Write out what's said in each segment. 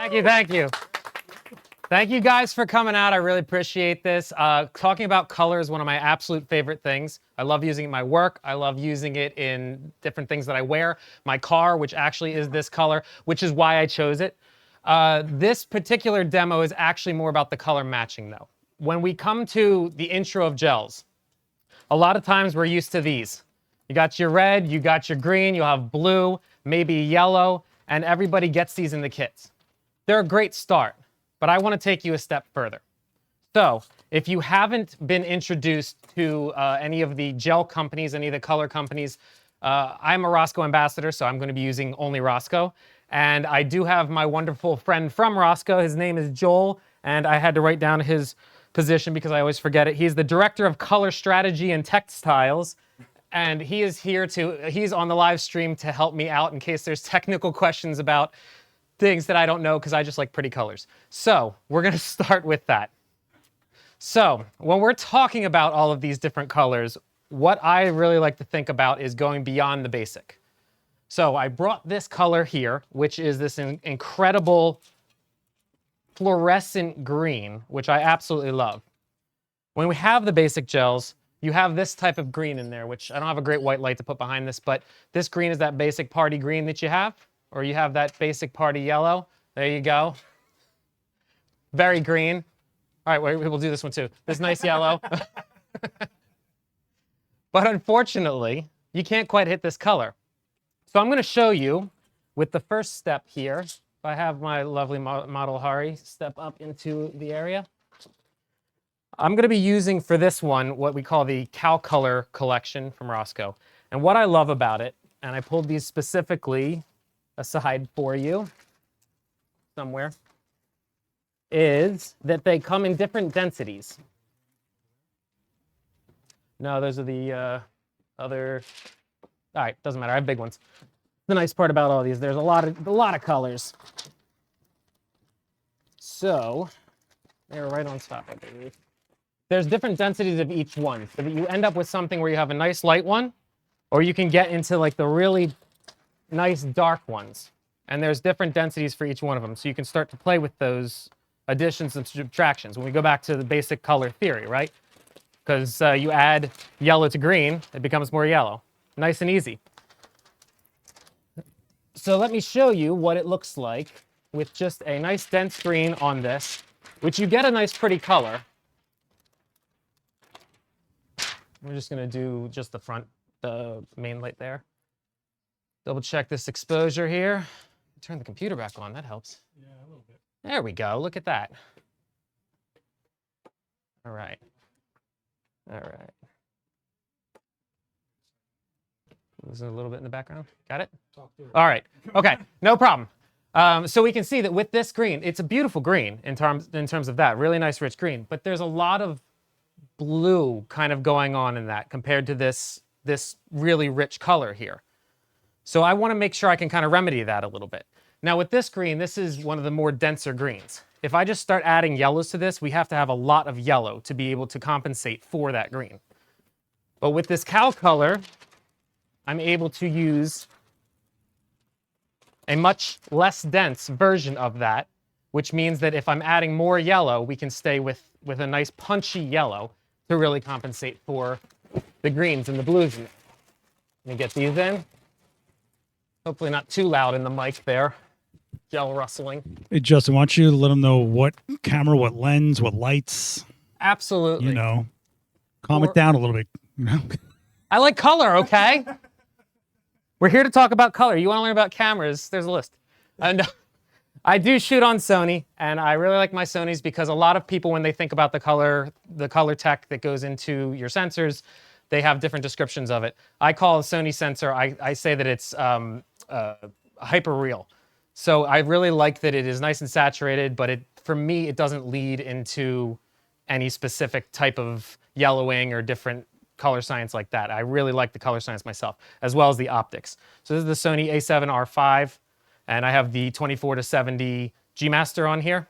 Thank you, thank you. Thank you guys for coming out. I really appreciate this. Talking about color is one of my absolute favorite things. I love using it in my work. I love using it in different things that I wear. My car, which actually is this color, which is why I chose it. This particular demo is actually more about the color matching though. When we come to the intro of gels, a lot of times we're used to these. You got your red, you got your green, you'll have blue, maybe yellow, and everybody gets these in the kits. They're a great start, but I want to take you a step further. So if you haven't been introduced to any of the gel companies, any of the color companies, I'm a Rosco ambassador, so I'm going to be using only Rosco. And I do have my wonderful friend from Rosco. His name is Joel, and I had to write down his position because I always forget it. He's the Director of Color Strategy and Textiles, and he is here he's on the live stream to help me out in case there's technical questions about things that I don't know because I just like pretty colors. So we're going to start with that. So when we're talking about all of these different colors, what I really like to think about is going beyond the basic. So I brought this color here, which is this incredible fluorescent green, which I absolutely love. When we have the basic gels, you have this type of green in there, which I don't have a great white light to put behind this, but this green is that basic party green that you have, or you have that basic party yellow. There you go. Very green. All right, we'll do this one too. This nice yellow. But unfortunately, you can't quite hit this color. So I'm going to show you with the first step here. If I have my lovely model Hari step up into the area. I'm going to be using for this one what we call the Cow Color collection from Rosco. And what I love about it, and I pulled these specifically aside for you somewhere, is that they come in different densities. No, those are the other. All right, doesn't matter. I have big ones. The nice part about all these, there's a lot of colors. So they're right on top, I believe. There's different densities of each one, so that you end up with something where you have a nice light one, or you can get into like the really nice dark ones. And there's different densities for each one of them, so you can start to play with those additions and subtractions. When we go back to the basic color theory, right? Because you add yellow to green, it becomes more yellow. Nice and easy. So let me show you what it looks like with just a nice dense green on this, which you get a nice pretty color. We're just going to do just the front, the main light there. Double check this exposure here. Turn the computer back on, that helps. Yeah, a little bit. There we go, look at that. All right. All right. Listen a little bit in the background. Got it? Talk through it. All right. Okay. No problem. So we can see that with this green, it's a beautiful green in terms of that. Really nice, rich green. But there's a lot of blue kind of going on in that compared to this really rich color here. So I want to make sure I can kind of remedy that a little bit. Now with this green, this is one of the more denser greens. If I just start adding yellows to this, we have to have a lot of yellow to be able to compensate for that green. But with this cow color, I'm able to use a much less dense version of that, which means that if I'm adding more yellow, we can stay with a nice punchy yellow to really compensate for the greens and the blues in it. Let me get these in. Hopefully not too loud in the mic there. Gel rustling. Hey, Justin, why don't you let them know what camera, what lens, what lights? Absolutely. You know, calm it down a little bit. You know? I like color, okay? We're here to talk about color. You want to learn about cameras, there's a list. And I do shoot on Sony, and I really like my Sonys because a lot of people, when they think about the color tech that goes into your sensors, they have different descriptions of it. I call a Sony sensor, I say that it's hyper real. So I really like that it is nice and saturated, but for me, it doesn't lead into any specific type of yellowing or different color science like that. I really like the color science myself, as well as the optics. So this is the Sony a7R5, and I have the 24-70 G Master on here.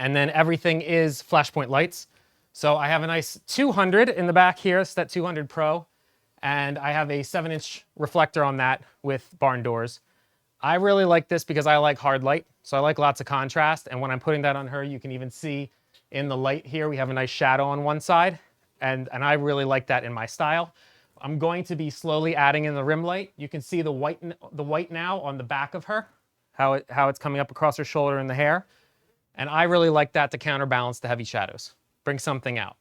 And then everything is flashpoint lights. So I have a nice 200 in the back here, it's that 200 Pro, and I have a 7-inch reflector on that with barn doors. I really like this because I like hard light. So I like lots of contrast. And when I'm putting that on her, you can even see in the light here, we have a nice shadow on one side. And I really like that in my style. I'm going to be slowly adding in the rim light. You can see the white now on the back of her, how it's coming up across her shoulder and the hair. And I really like that to counterbalance the heavy shadows, bring something out.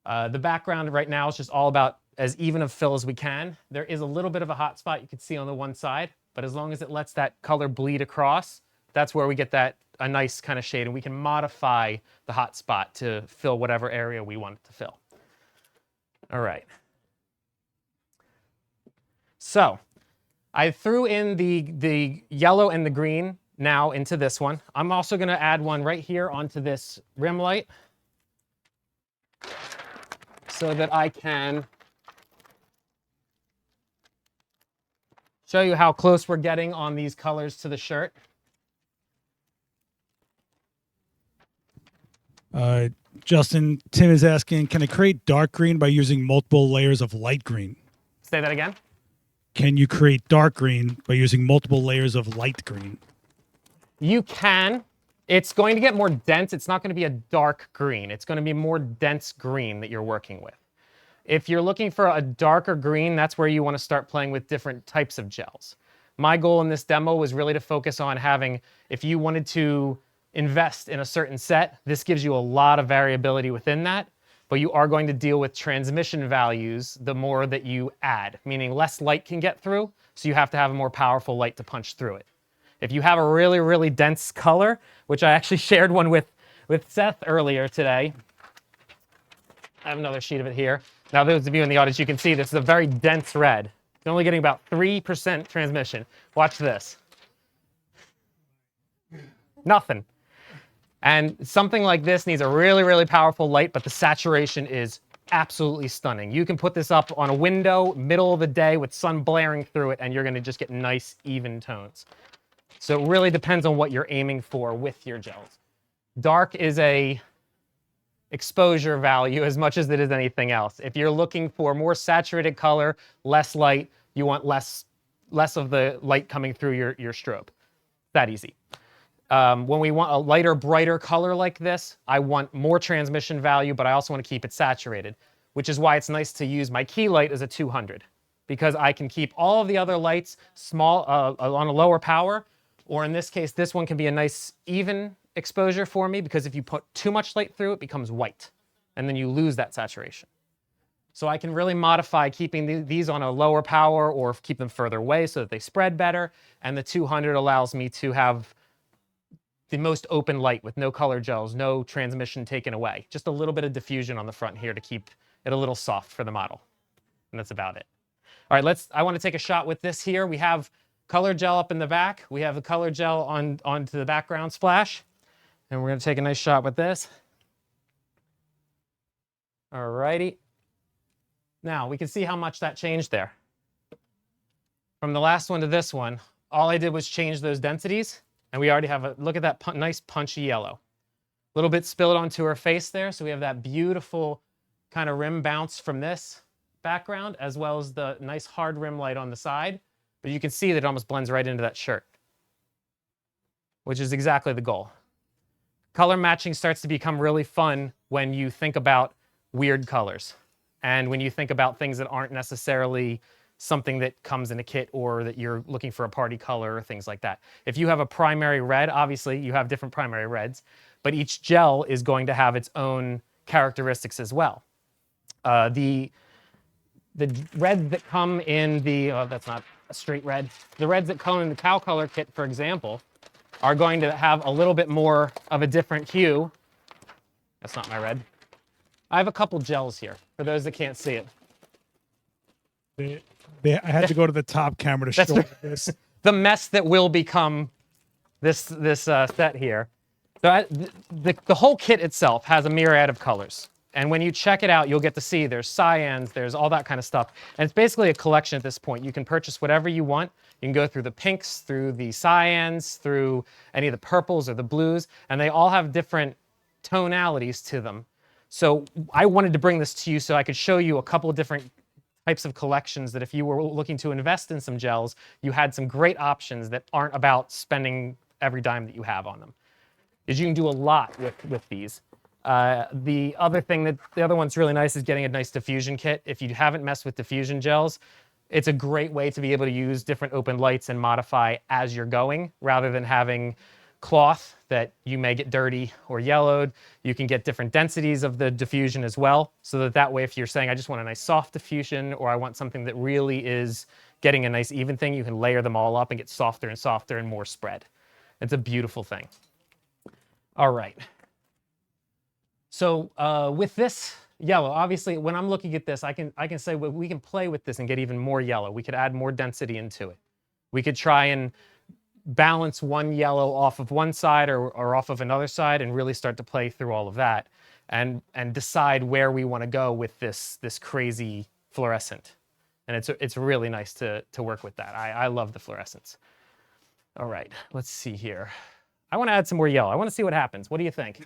The background right now is just all about as even of fill as we can. There is a little bit of a hot spot you can see on the one side, but as long as it lets that color bleed across, that's where we get a nice kind of shade, and we can modify the hot spot to fill whatever area we want it to fill. All right. So I threw in the yellow and the green now into this one. I'm also going to add one right here onto this rim light so that I can show you how close we're getting on these colors to the shirt. Justin, Tim is asking, can I create dark green by using multiple layers of light green? Say that again. Can you create dark green by using multiple layers of light green? You can. It's going to get more dense. It's not going to be a dark green. It's going to be more dense green that you're working with. If you're looking for a darker green, that's where you want to start playing with different types of gels. My goal in this demo was really to focus on having, if you wanted to invest in a certain set, this gives you a lot of variability within that, but you are going to deal with transmission values the more that you add, meaning less light can get through, so you have to have a more powerful light to punch through it. If you have a really, really dense color, which I actually shared one with Seth earlier today, I have another sheet of it here. Now, those of you in the audience, you can see this is a very dense red. You're only getting about 3% transmission. Watch this. Nothing. And something like this needs a really, really powerful light, but the saturation is absolutely stunning. You can put this up on a window, middle of the day with sun blaring through it, and you're going to just get nice, even tones. So it really depends on what you're aiming for with your gels. Dark is a exposure value as much as it is anything else. If you're looking for more saturated color, less light, you want less of the light coming through your strobe. That easy. When we want a lighter, brighter color like this, I want more transmission value, but I also want to keep it saturated, which is why it's nice to use my key light as a 200, because I can keep all of the other lights small on a lower power, or in this case, this one can be a nice even exposure for me, because if you put too much light through, it becomes white, and then you lose that saturation. So I can really modify keeping these on a lower power or keep them further away so that they spread better, and the 200 allows me to have the most open light with no color gels, no transmission taken away. Just a little bit of diffusion on the front here to keep it a little soft for the model. And that's about it. All right, I want to take a shot with this here. We have color gel up in the back. We have the color gel onto the background splash. And we're going to take a nice shot with this. All righty. Now, we can see how much that changed there. From the last one to this one, all I did was change those densities. And we already have look at that nice punchy yellow. A little bit spilled onto her face there, so we have that beautiful kind of rim bounce from this background, as well as the nice hard rim light on the side. But you can see that it almost blends right into that shirt, which is exactly the goal. Color matching starts to become really fun when you think about weird colors, and when you think about things that aren't necessarily something that comes in a kit, or that you're looking for a party color or things like that. If you have a primary red, obviously you have different primary reds, but each gel is going to have its own characteristics as well. The reds that come in the, oh, that's not a straight red. The reds that come in the cow color kit, for example, are going to have a little bit more of a different hue. That's not my red. I have a couple gels here, for those that can't see it. I had to go to the top camera to show this. The mess that will become this set here. So the whole kit itself has a myriad of colors. And when you check it out, you'll get to see there's cyans, there's all that kind of stuff. And it's basically a collection at this point. You can purchase whatever you want. You can go through the pinks, through the cyans, through any of the purples or the blues, and they all have different tonalities to them. So I wanted to bring this to you so I could show you a couple of different types of collections that if you were looking to invest in some gels, you had some great options that aren't about spending every dime that you have on them. Is you can do a lot with these. The other one's really nice is getting a nice diffusion kit. If you haven't messed with diffusion gels, it's a great way to be able to use different open lights and modify as you're going, rather than having cloth that you may get dirty or yellowed. You can get different densities of the diffusion as well, so that way if you're saying, I just want a nice soft diffusion, or I want something that really is getting a nice even thing, you can layer them all up and get softer and softer and more spread. It's a beautiful thing. All right. So with this yellow, obviously, when I'm looking at this, I can say, well, we can play with this and get even more yellow. We could add more density into it. We could try and balance one yellow off of one side or off of another side and really start to play through all of that and decide where we want to go with this crazy fluorescent. And it's really nice to work with that. I love the fluorescence. All right, let's see here. I want to add some more yellow. I want to see what happens. What do you think?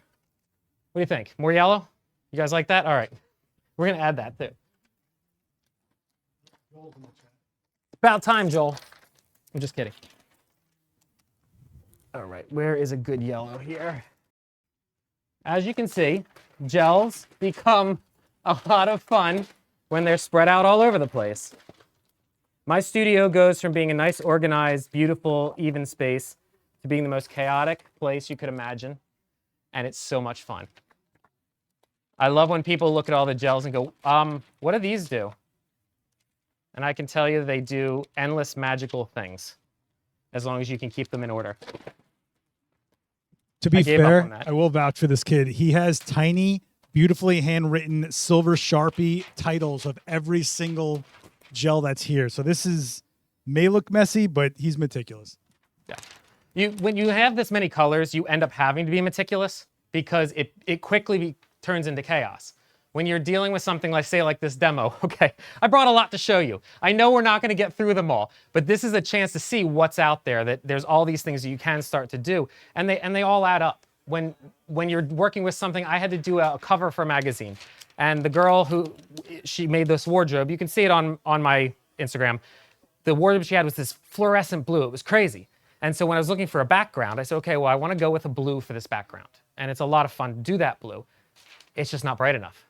What do you think? More yellow? You guys like that? All right. We're going to add that too. About time, Joel. I'm just kidding. All right, where is a good yellow here? As you can see, gels become a lot of fun when they're spread out all over the place. My studio goes from being a nice, organized, beautiful, even space to being the most chaotic place you could imagine, and it's so much fun. I love when people look at all the gels and go, what do these do? And I can tell you they do endless magical things, as long as you can keep them in order. To be fair, I will vouch for this kid. He has tiny, beautifully handwritten silver Sharpie titles of every single gel that's here. So this may look messy, but he's meticulous. Yeah. When you have this many colors, you end up having to be meticulous because it quickly turns into chaos. When you're dealing with something like, say, like this demo, okay, I brought a lot to show you. I know we're not going to get through them all, but this is a chance to see what's out there, that there's all these things that you can start to do, and they all add up. When you're working with something, I had to do a cover for a magazine, and the girl she made this wardrobe, you can see it on my Instagram. The wardrobe she had was this fluorescent blue. It was crazy. And so when I was looking for a background, I said, okay, well, I want to go with a blue for this background. And it's a lot of fun to do that blue. It's just not bright enough.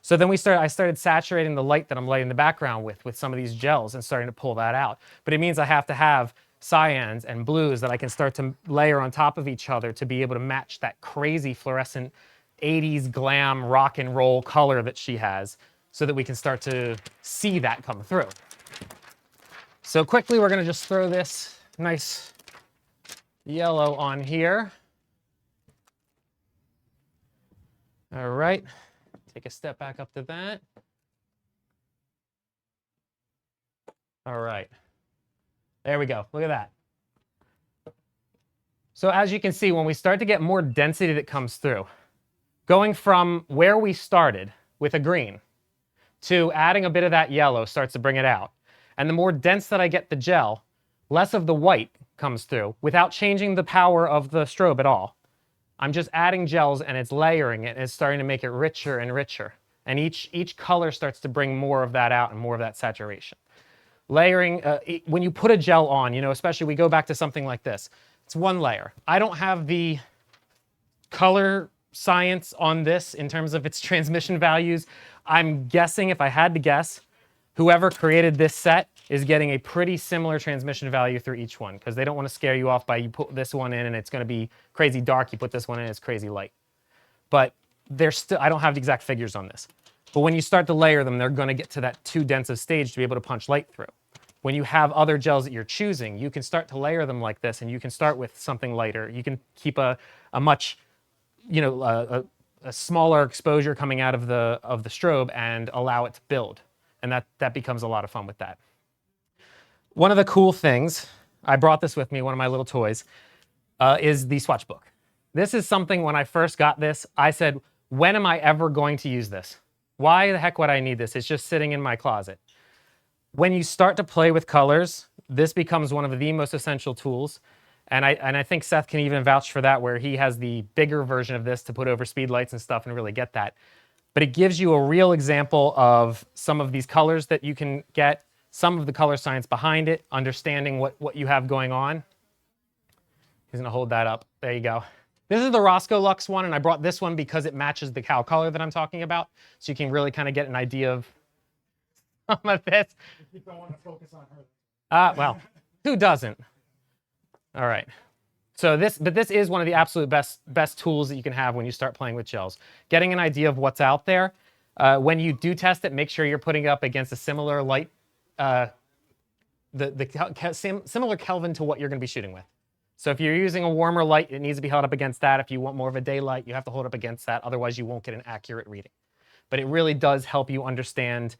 So then I started saturating the light that I'm lighting the background with some of these gels and starting to pull that out. But it means I have to have cyans and blues that I can start to layer on top of each other to be able to match that crazy fluorescent 80s glam rock and roll color that she has, so that we can start to see that come through. So quickly, we're going to just throw this nice yellow on here. All right. Take a step back up to that. All right. There we go. Look at that. So as you can see, when we start to get more density that comes through, going from where we started with a green to adding a bit of that yellow starts to bring it out. And the more dense that I get the gel, less of the white comes through without changing the power of the strobe at all. I'm just adding gels and it's layering it and it's starting to make it richer and richer. And each color starts to bring more of that out and more of that saturation. Layering, when you put a gel on, especially we go back to something like this, it's one layer. I don't have the color science on this in terms of its transmission values. I'm guessing, if I had to guess, whoever created this set is getting a pretty similar transmission value through each one, because they don't want to scare you off by you put this one in and it's going to be crazy dark, you put this one in, it's crazy light. But I don't have the exact figures on this. But when you start to layer them, they're going to get to that too dense of stage to be able to punch light through. When you have other gels that you're choosing, you can start to layer them like this, and you can start with something lighter. You can keep a much, a smaller exposure coming out of the strobe and allow it to build. And that becomes a lot of fun with that. One of the cool things, I brought this with me, one of my little toys, is the swatch book. This is something, when I first got this, I said, when am I ever going to use this? Why the heck would I need this? It's just sitting in my closet. When you start to play with colors, this becomes one of the most essential tools. And I think Seth can even vouch for that, where he has the bigger version of this to put over speed lights and stuff and really get that. but it gives you a real example of some of these colors that you can get, some of the color science behind it, understanding what you have going on. He's gonna hold that up. There you go. This is the Rosco Lux one, and I brought this one because it matches the cow color that I'm talking about. So you can really kind of get an idea of some of this. If I want to focus on her. Well, who doesn't? All right. So this is one of the absolute best tools that you can have when you start playing with gels. Getting an idea of what's out there. When you do test it, make sure you're putting it up against a similar light, similar Kelvin to what you're going to be shooting with. So if you're using a warmer light, it needs to be held up against that. If you want more of a daylight, you have to hold up against that. Otherwise, you won't get an accurate reading. But it really does help you understand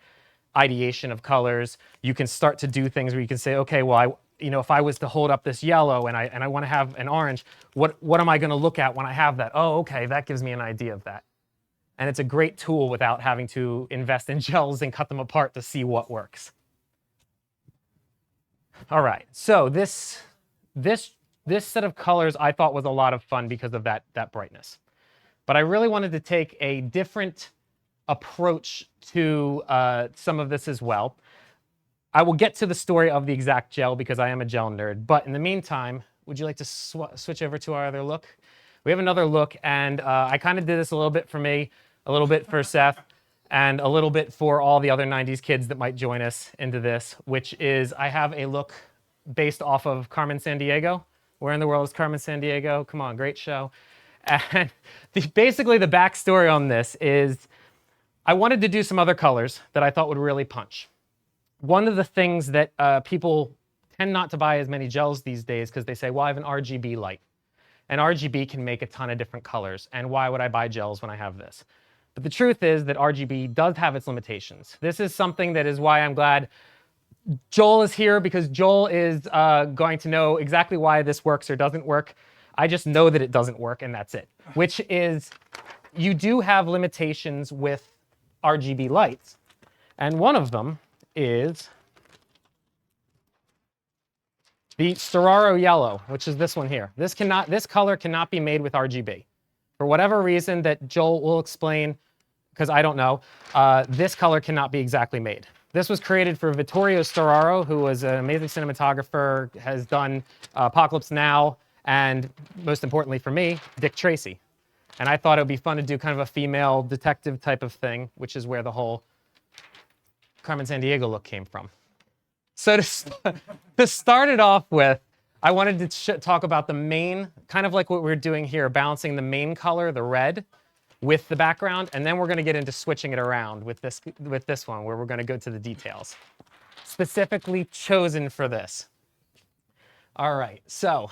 ideation of colors. You can start to do things where you can say, okay, well, if I was to hold up this yellow and I want to have an orange, what am I going to look at when I have that? Oh, okay, that gives me an idea of that. And it's a great tool without having to invest in gels and cut them apart to see what works. All right, so this set of colors I thought was a lot of fun because of that brightness. But I really wanted to take a different approach to some of this as well. I will get to the story of the exact gel because I am a gel nerd. But in the meantime, would you like to switch over to our other look? We have another look, and I kind of did this a little bit for me, a little bit for Seth, and a little bit for all the other 90s kids that might join us into this, which is I have a look based off of Carmen Sandiego. Where in the world is Carmen Sandiego? Come on, great show. And basically the backstory on this is I wanted to do some other colors that I thought would really punch. One of the things that people tend not to buy as many gels these days because they say, well, I have an RGB light. And RGB can make a ton of different colors. And why would I buy gels when I have this? But the truth is that RGB does have its limitations. This is something that is why I'm glad Joel is here, because Joel is going to know exactly why this works or doesn't work. I just know that it doesn't work, and that's it. Which is, you do have limitations with RGB lights. And one of them is the Storaro Yellow, which is this one here. This color cannot be made with RGB. For whatever reason that Joel will explain, because I don't know, this color cannot be exactly made. This was created for Vittorio Storaro, who was an amazing cinematographer, has done Apocalypse Now, and most importantly for me, Dick Tracy. And I thought it would be fun to do kind of a female detective type of thing, which is where the whole Carmen Sandiego look came from. So to start it off with, I wanted to talk about the main, kind of like what we're doing here, balancing the main color, the red, with the background, and then we're going to get into switching it around with this one, where we're going to go to the details. Specifically chosen for this. All right, so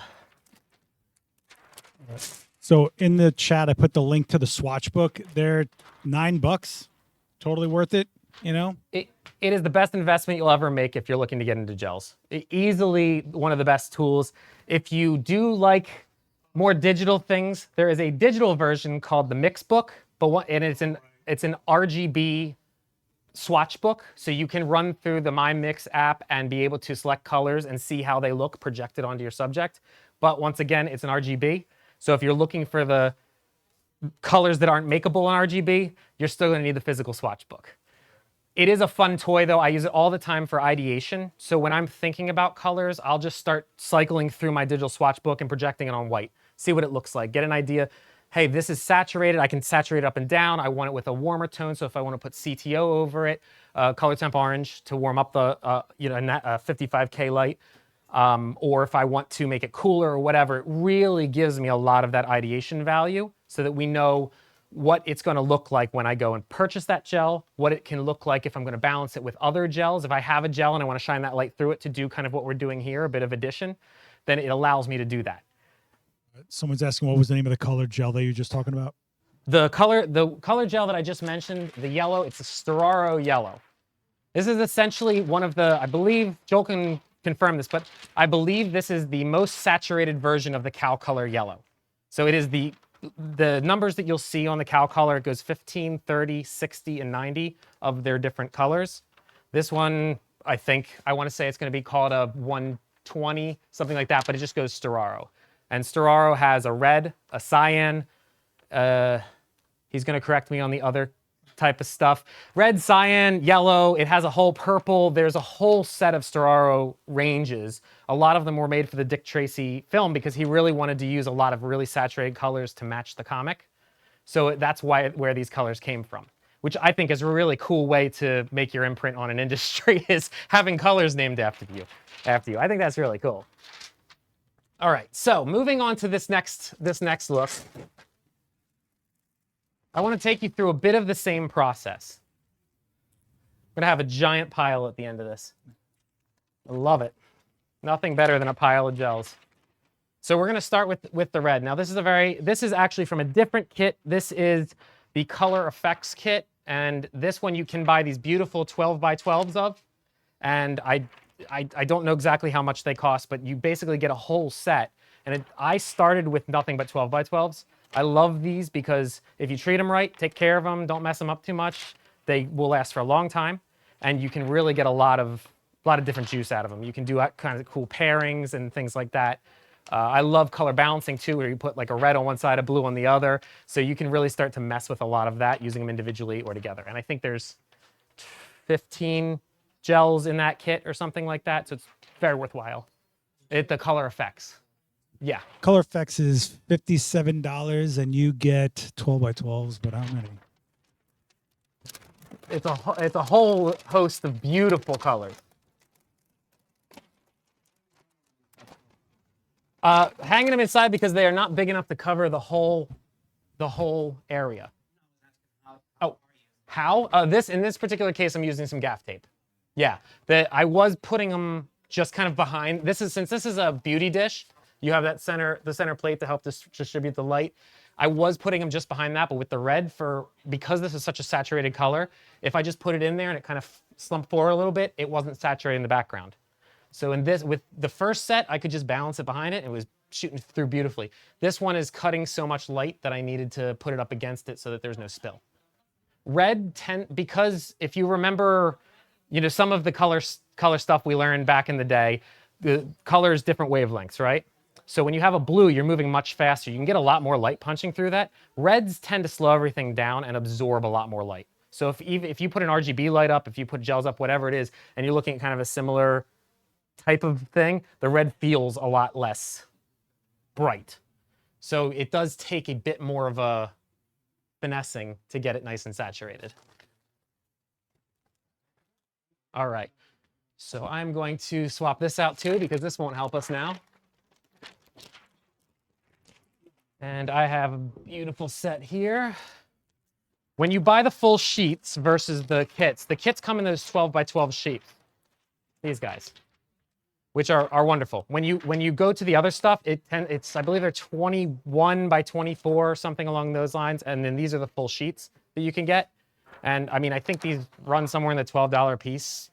in the chat, I put the link to the swatch book. They're $9, totally worth it. It is the best investment you'll ever make if you're looking to get into gels. Easily one of the best tools. If you do like more digital things, there is a digital version called the Mix Book, and it's an RGB swatch book, so you can run through the My Mix app and be able to select colors and see how they look projected onto your subject. But once again, it's an RGB, so if you're looking for the colors that aren't makeable in RGB, you're still going to need the physical swatch book. It is a fun toy, though. I use it all the time for ideation. So when I'm thinking about colors, I'll just start cycling through my digital swatch book and projecting it on white. See what it looks like. Get an idea. Hey, this is saturated. I can saturate it up and down. I want it with a warmer tone. So if I want to put CTO over it, color temp orange to warm up the 55K light, or if I want to make it cooler or whatever, it really gives me a lot of that ideation value so that we know what it's going to look like when I go and purchase that gel, what it can look like if I'm going to balance it with other gels. If I have a gel and I want to shine that light through it to do kind of what we're doing here, a bit of addition, then it allows me to do that. Someone's asking what was the name of the colored gel that you were just talking about? The color gel that I just mentioned, the yellow, it's a Storaro Yellow. This is essentially one of the, I believe, Joel can confirm this, but I believe this is the most saturated version of the cow color yellow. So it is the numbers that you'll see on the cow color. It goes 15, 30, 60, and 90 of their different colors. This one, I want to say it's going to be called a 120, something like that, but it just goes Storaro. And Storaro has a red, a cyan. He's going to correct me on the other type of stuff. Red, cyan, yellow, it has a whole purple. There's a whole set of Storaro ranges. A lot of them were made for the Dick Tracy film because he really wanted to use a lot of really saturated colors to match the comic. So that's where these colors came from, which I think is a really cool way to make your imprint on an industry, is having colors named after you. I think that's really cool. All right, so moving on to this next look. I want to take you through a bit of the same process. I'm going to have a giant pile at the end of this. I love it. Nothing better than a pile of gels. So we're going to start with the red. Now this is actually from a different kit. This is the Color Effects kit, and this one you can buy these beautiful 12 by 12s of. And I don't know exactly how much they cost, but you basically get a whole set. And I started with nothing but 12 by 12s. I love these because if you treat them right, take care of them, don't mess them up too much, they will last for a long time, and you can really get a lot of different juice out of them. You can do kind of cool pairings and things like that. I love color balancing too, where you put like a red on one side, a blue on the other, so you can really start to mess with a lot of that using them individually or together. And I think there's 15 gels in that kit or something like that, so it's very worthwhile. The Color Effects. Yeah. Color Effects is $57, and you get 12 by 12s, but how many? It's a whole host of beautiful colors. Hanging them inside because they are not big enough to cover the whole area. Oh, how? In this particular case, I'm using some gaff tape. Yeah, I was putting them just kind of behind. Since this is a beauty dish, you have the center plate to help distribute the light. I was putting them just behind that, but with the red, because this is such a saturated color, if I just put it in there and it kind of slumped forward a little bit, it wasn't saturating the background. So with the first set, I could just balance it behind it. It was shooting through beautifully. This one is cutting so much light that I needed to put it up against it so that there's no spill. Red, because if you remember, some of the color stuff we learned back in the day, the color is different wavelengths, right? So when you have a blue, you're moving much faster. You can get a lot more light punching through that. Reds tend to slow everything down and absorb a lot more light. So if you put an RGB light up, if you put gels up, whatever it is, and you're looking at kind of a similar type of thing, the red feels a lot less bright. So it does take a bit more of a finessing to get it nice and saturated. All right, so I'm going to swap this out too because this won't help us now. And I have a beautiful set here. When you buy the full sheets versus the kits come in those 12 by 12 sheets. These guys, which are wonderful. When you go to the other stuff, it's I believe they're 21 by 24 or something along those lines, and then these are the full sheets that you can get. And I mean, I think these run somewhere in the $12 a piece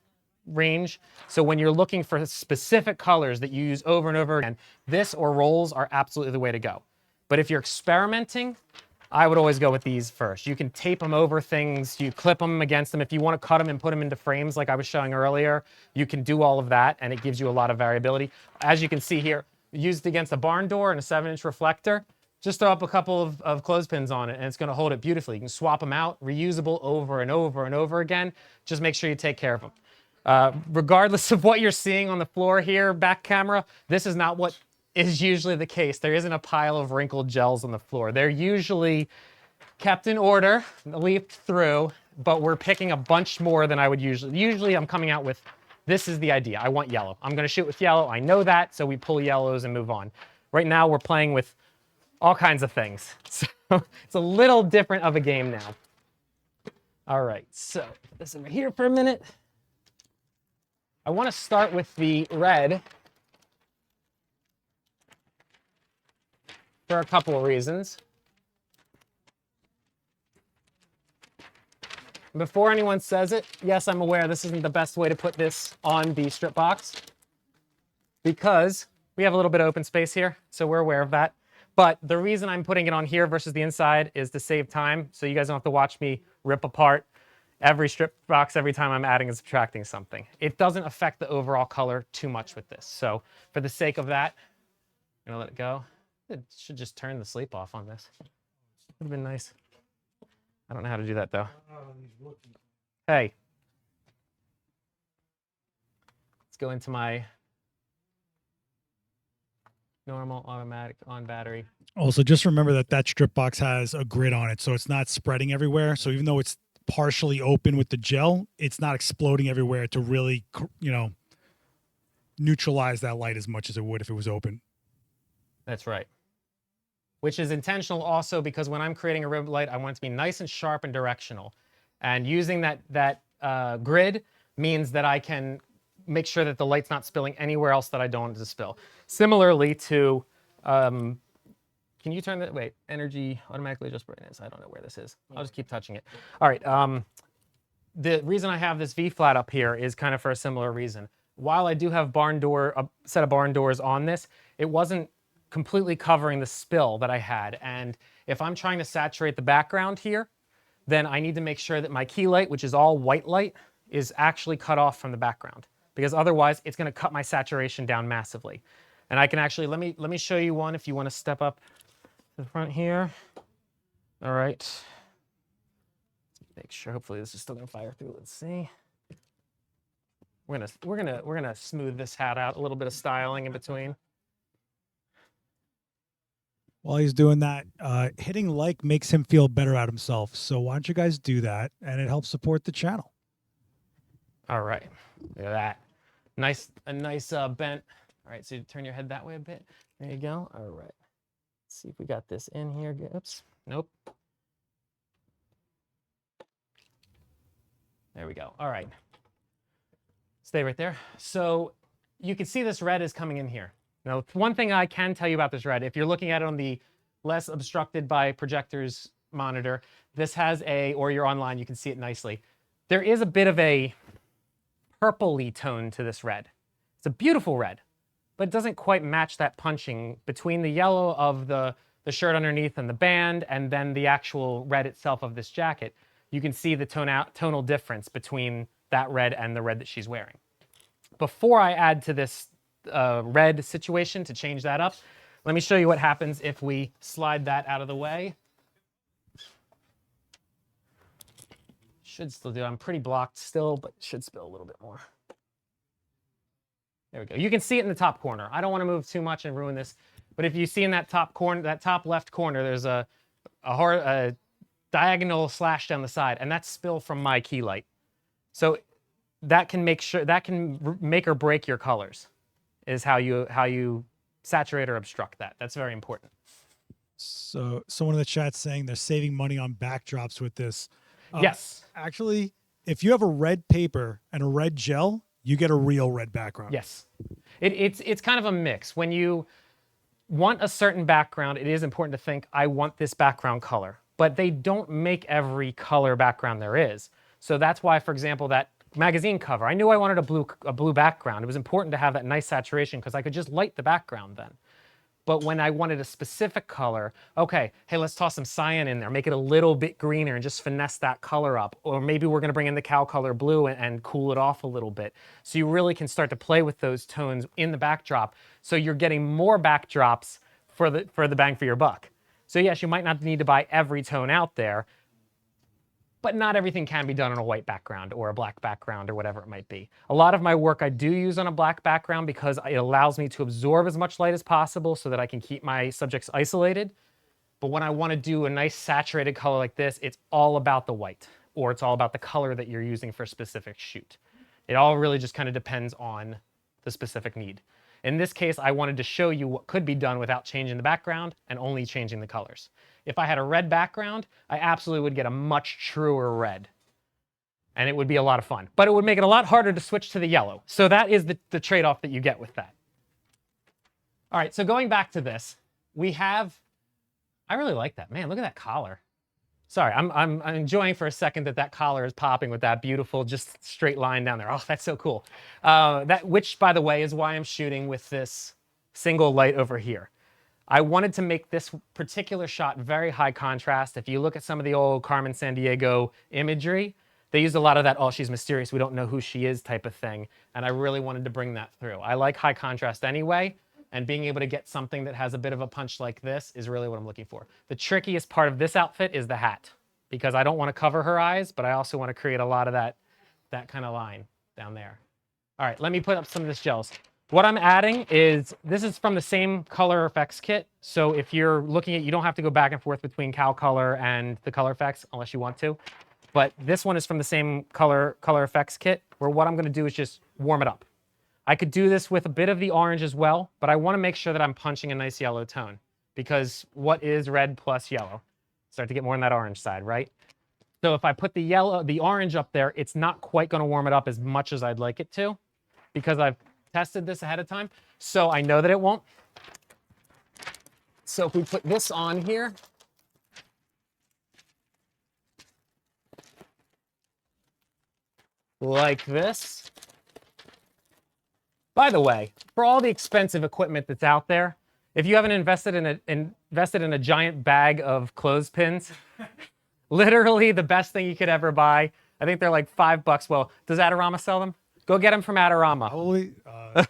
range. So when you're looking for specific colors that you use over and over again, this or rolls are absolutely the way to go. But if you're experimenting, I would always go with these first. You can tape them over things, you clip them against them. If you want to cut them and put them into frames like I was showing earlier, you can do all of that, and it gives you a lot of variability. As you can see here, used against a barn door and a 7-inch reflector, just throw up a couple of clothespins on it, and it's going to hold it beautifully. You can swap them out, reusable over and over and over again. Just make sure you take care of them. Regardless of what you're seeing on the floor here, back camera, this is not what is usually the case. There isn't a pile of wrinkled gels on the floor. They're usually kept in order, leafed through, but we're picking a bunch more than I would usually. Usually I'm coming out with, this is the idea. I want yellow. I'm gonna shoot with yellow. I know that, so we pull yellows and move on. Right now we're playing with all kinds of things. So it's a little different of a game now. All right, so put this over here for a minute. I wanna start with the red for a couple of reasons. Before anyone says it, yes, I'm aware this isn't the best way to put this on the strip box because we have a little bit of open space here, so we're aware of that. But the reason I'm putting it on here versus the inside is to save time, so you guys don't have to watch me rip apart every strip box every time I'm adding and subtracting something. It doesn't affect the overall color too much with this. So for the sake of that, I'm gonna let it go. It should just turn the sleep off on this. Would have been nice. I don't know how to do that though. Hey. Let's go into my normal automatic on battery. Also, just remember that that strip box has a grid on it, so it's not spreading everywhere. So even though it's partially open with the gel, it's not exploding everywhere to really, you know, neutralize that light as much as it would if it was open. That's right. Which is intentional also because when I'm creating a rib light, I want it to be nice and sharp and directional. And using that grid means that I can make sure that the light's not spilling anywhere else that I don't want it to spill. Similarly to, can you turn that, wait, energy automatically adjust brightness. I don't know where this is. I'll just keep touching it. All right, the reason I have this V flat up here is kind of for a similar reason. While I do have a set of barn doors on this, it wasn't completely covering the spill that I had. And if I'm trying to saturate the background here, then I need to make sure that my key light, which is all white light, is actually cut off from the background, because otherwise it's going to cut my saturation down massively. And I can actually, let me show you one if you want to step up to the front here. All right. Make sure, hopefully this is still going to fire through. Let's see. We're gonna smooth this hat out, a little bit of styling in between. While he's doing that, hitting like makes him feel better about himself. So why don't you guys do that? And it helps support the channel. All right, look at that. A nice bent. All right, so you turn your head that way a bit. There you go. All right. Let's see if we got this in here. Oops. Nope. There we go. All right. Stay right there. So you can see this red is coming in here. Now, one thing I can tell you about this red, if you're looking at it on the less obstructed by projectors monitor, this has or you're online, you can see it nicely. There is a bit of a purpley tone to this red. It's a beautiful red, but it doesn't quite match that punching between the yellow of the shirt underneath and the band, and then the actual red itself of this jacket. You can see the tonal difference between that red and the red that she's wearing. Before I add to this red situation to change that up, let me show you what happens if we slide that out of the way. Should still do. I'm pretty blocked still, but should spill a little bit more. There we go. You can see it in the top corner. I don't want to move too much and ruin this, but if you see in that top corner, that top left corner, there's a diagonal slash down the side, and that's spill from my key light. So that can make or break your colors, is how you saturate or obstruct that. That's very important. So someone in the chat's saying they're saving money on backdrops with this. Yes. Actually, if you have a red paper and a red gel, you get a real red background. Yes. It's kind of a mix. When you want a certain background, it is important to think, I want this background color. But they don't make every color background there is. So that's why, for example, that magazine cover, I knew I wanted a blue background. It was important to have that nice saturation because I could just light the background then. But when I wanted a specific color, okay, hey, let's toss some cyan in there, make it a little bit greener and just finesse that color up. Or maybe we're gonna bring in the cow color blue and cool it off a little bit. So you really can start to play with those tones in the backdrop. So you're getting more backdrops for the bang for your buck. So yes, you might not need to buy every tone out there, but not everything can be done on a white background or a black background or whatever it might be. A lot of my work I do use on a black background because it allows me to absorb as much light as possible so that I can keep my subjects isolated. But when I want to do a nice saturated color like this, it's all about the white, or it's all about the color that you're using for a specific shoot. It all really just kind of depends on the specific need. In this case, I wanted to show you what could be done without changing the background and only changing the colors. If I had a red background, I absolutely would get a much truer red. And it would be a lot of fun. But it would make it a lot harder to switch to the yellow. So that is the trade-off that you get with that. All right, so going back to this, we have, I really like that. Man, look at that collar. Sorry, I'm enjoying for a second that collar is popping with that beautiful, just straight line down there. Oh, that's so cool. Which, by the way, is why I'm shooting with this single light over here. I wanted to make this particular shot very high contrast. If you look at some of the old Carmen Sandiego imagery, they used a lot of that, oh, she's mysterious, we don't know who she is type of thing. And I really wanted to bring that through. I like high contrast anyway, and being able to get something that has a bit of a punch like this is really what I'm looking for. The trickiest part of this outfit is the hat, because I don't want to cover her eyes, but I also want to create a lot of that kind of line down there. All right, let me put up some of this gels. What I'm adding is, this is from the same color effects kit. So if you're looking at, you don't have to go back and forth between Cal Color and the color effects unless you want to. But this one is from the same color effects kit, where what I'm gonna do is just warm it up. I could do this with a bit of the orange as well, but I wanna make sure that I'm punching a nice yellow tone, because what is red plus yellow? Start to get more on that orange side, right? So if I put the orange up there, it's not quite gonna warm it up as much as I'd like it to, because I've tested this ahead of time, so I know that it won't. So if we put this on here, like this. By the way, for all the expensive equipment that's out there, if you haven't invested in a giant bag of clothespins, literally the best thing you could ever buy. I think they're like $5. Well, does Adorama sell them? Go get them from Adorama. Holy, I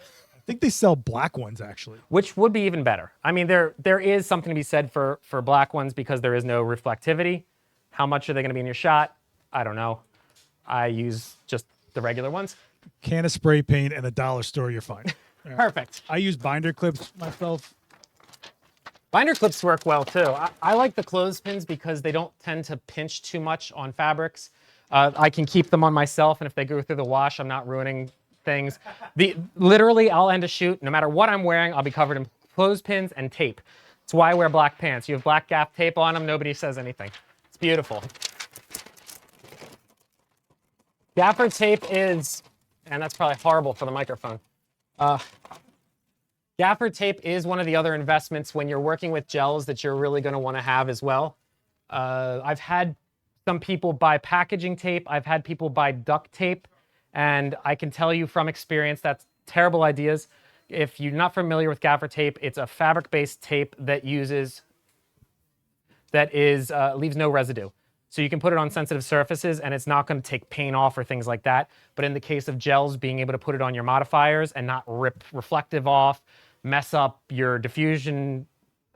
think they sell black ones actually. Which would be even better. I mean, there is something to be said for black ones because there is no reflectivity. How much are they going to be in your shot? I don't know. I use just the regular ones. Can of spray paint and a dollar store, you're fine. Perfect. I use binder clips myself. Binder clips work well too. I like the clothespins because they don't tend to pinch too much on fabrics. I can keep them on myself, and if they go through the wash, I'm not ruining things. Literally, I'll end a shoot, no matter what I'm wearing, I'll be covered in clothespins and tape. That's why I wear black pants. You have black gaff tape on them, nobody says anything. It's beautiful. Gaffer tape is, and that's probably horrible for the microphone. Gaffer tape is one of the other investments when you're working with gels that you're really going to want to have as well. I've had some people buy packaging tape. I've had people buy duct tape. And I can tell you from experience, that's terrible ideas. If you're not familiar with gaffer tape, it's a fabric-based tape that leaves no residue. So you can put it on sensitive surfaces and it's not going to take paint off or things like that. But in the case of gels, being able to put it on your modifiers and not rip reflective off, mess up your diffusion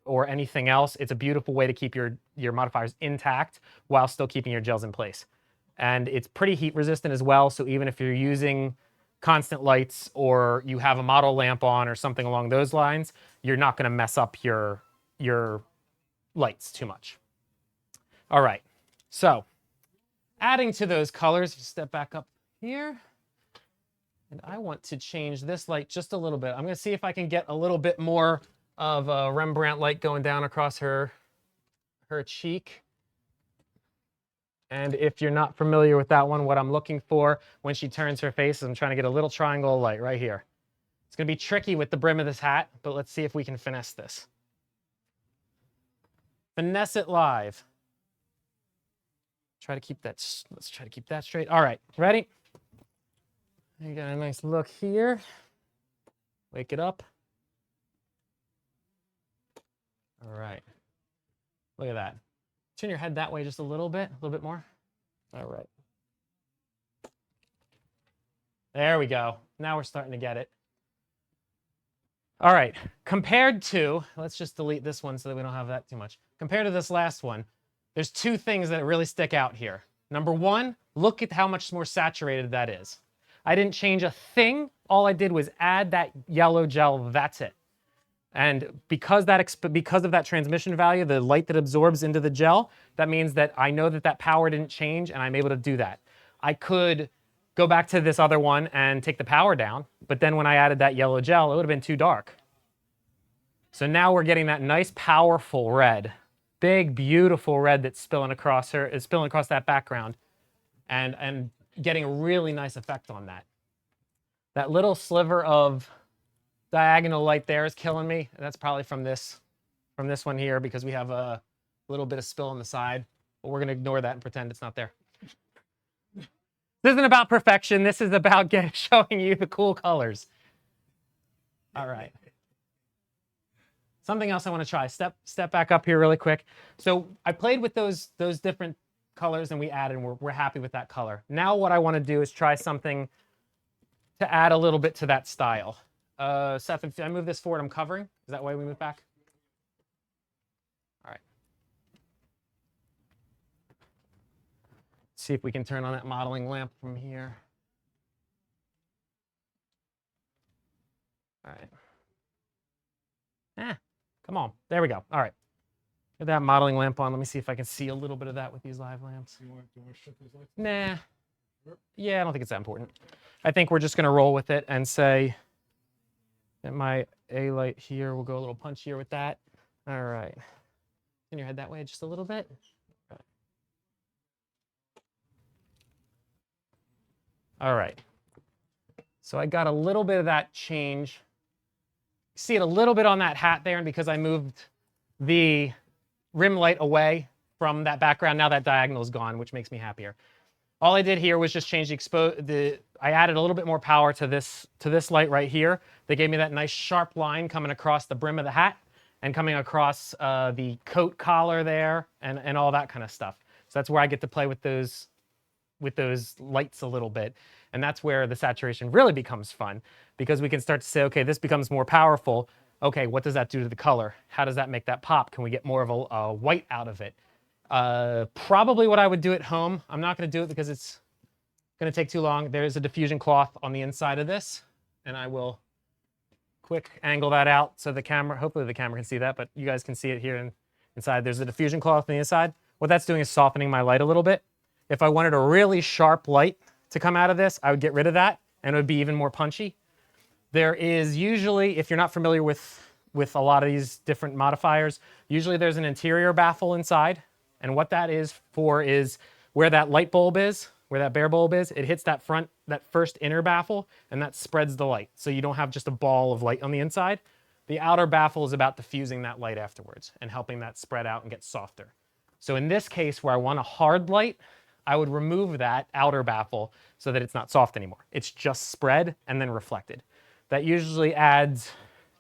or anything else, it's a beautiful way to keep your modifiers intact while still keeping your gels in place. And it's pretty heat resistant as well. So even if you're using constant lights or you have a model lamp on or something along those lines, you're not going to mess up your lights too much. All right. So adding to those colors, step back up here. And I want to change this light just a little bit. I'm going to see if I can get a little bit more of a Rembrandt light going down across her cheek. And if you're not familiar with that one, what I'm looking for when she turns her face is I'm trying to get a little triangle of light right here. It's going to be tricky with the brim of this hat, but let's see if we can finesse this. Finesse it live. Let's try to keep that straight. All right, ready? You got a nice look here. Wake it up. All right. Look at that. Turn your head that way just a little bit more. All right. There we go. Now we're starting to get it. All right. Compared to, let's just delete this one so that we don't have that too much. Compared to this last one, there's two things that really stick out here. Number one, look at how much more saturated that is. I didn't change a thing. All I did was add that yellow gel. That's it. And because of that transmission value, the light that absorbs into the gel, that means that I know that power didn't change and I'm able to do that. I could go back to this other one and take the power down, but then when I added that yellow gel, it would have been too dark. So now we're getting that nice, powerful red. Big, beautiful red that's spilling across that background and getting a really nice effect on that. That little sliver of diagonal light there is killing me. That's probably from this one here because we have a little bit of spill on the side, but we're going to ignore that and pretend it's not there. This isn't about perfection. This is about showing you the cool colors. All right. Something else I want to try. Step back up here really quick. So I played with those different colors and we added, and we're happy with that color. Now what I want to do is try something to add a little bit to that style. Seth, if I move this forward, I'm covering. Is that why we move back? All right. see if we can turn on that modeling lamp from here. All right. Come on. There we go. All right. Get that modeling lamp on. Let me see if I can see a little bit of that with these live lamps. Do you want to shift those lights? Nah. Sure. Yeah, I don't think it's that important. I think we're just going to roll with it and say that my A light here will go a little punchier with that. All right. Turn your head that way just a little bit. All right. So I got a little bit of that change. See it a little bit on that hat there, and because I moved the rim light away from that background, now that diagonal is gone, which makes me happier. All I did here was just change I added a little bit more power to this light right here. They gave me that nice sharp line coming across the brim of the hat and coming across the coat collar there and all that kind of stuff. So that's where I get to play with those lights a little bit. And that's where the saturation really becomes fun, because we can start to say, okay, this becomes more powerful. Okay, what does that do to the color? How does that make that pop? Can we get more of a white out of it? Probably what I would do at home. I'm not going to do it because it's going to take too long. There's a diffusion cloth on the inside of this, and I will quick angle that out so the camera, hopefully the camera can see that, but you guys can see it here inside. There's a diffusion cloth on the inside. What that's doing is softening my light a little bit. If I wanted a really sharp light to come out of this, I would get rid of that, and it would be even more punchy. There is usually, if you're not familiar with a lot of these different modifiers, usually there's an interior baffle inside. And what that is for is where that light bulb is, where that bare bulb is, it hits that first inner baffle, and that spreads the light. So you don't have just a ball of light on the inside. The outer baffle is about diffusing that light afterwards and helping that spread out and get softer. So in this case, where I want a hard light, I would remove that outer baffle so that it's not soft anymore. It's just spread and then reflected. That usually adds,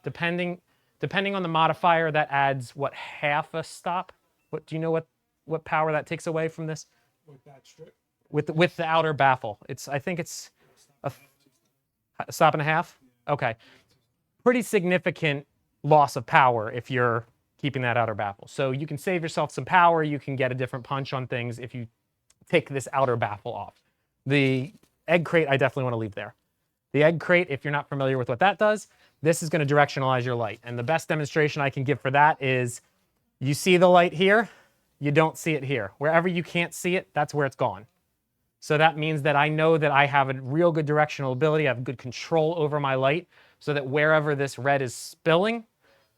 depending on the modifier, that adds, what, half a stop? What, do you know what power that takes away from this? With that strip? With the outer baffle. I think it's a stop and a half? Okay. Pretty significant loss of power if you're keeping that outer baffle. So you can save yourself some power. You can get a different punch on things if you take this outer baffle off. The egg crate, I definitely want to leave there. The egg crate, if you're not familiar with what that does, this is going to directionalize your light. And the best demonstration I can give for that is you see the light here, you don't see it here. Wherever you can't see it, that's where it's gone. So that means that I know that I have a real good directional ability, I have good control over my light, so that wherever this red is spilling,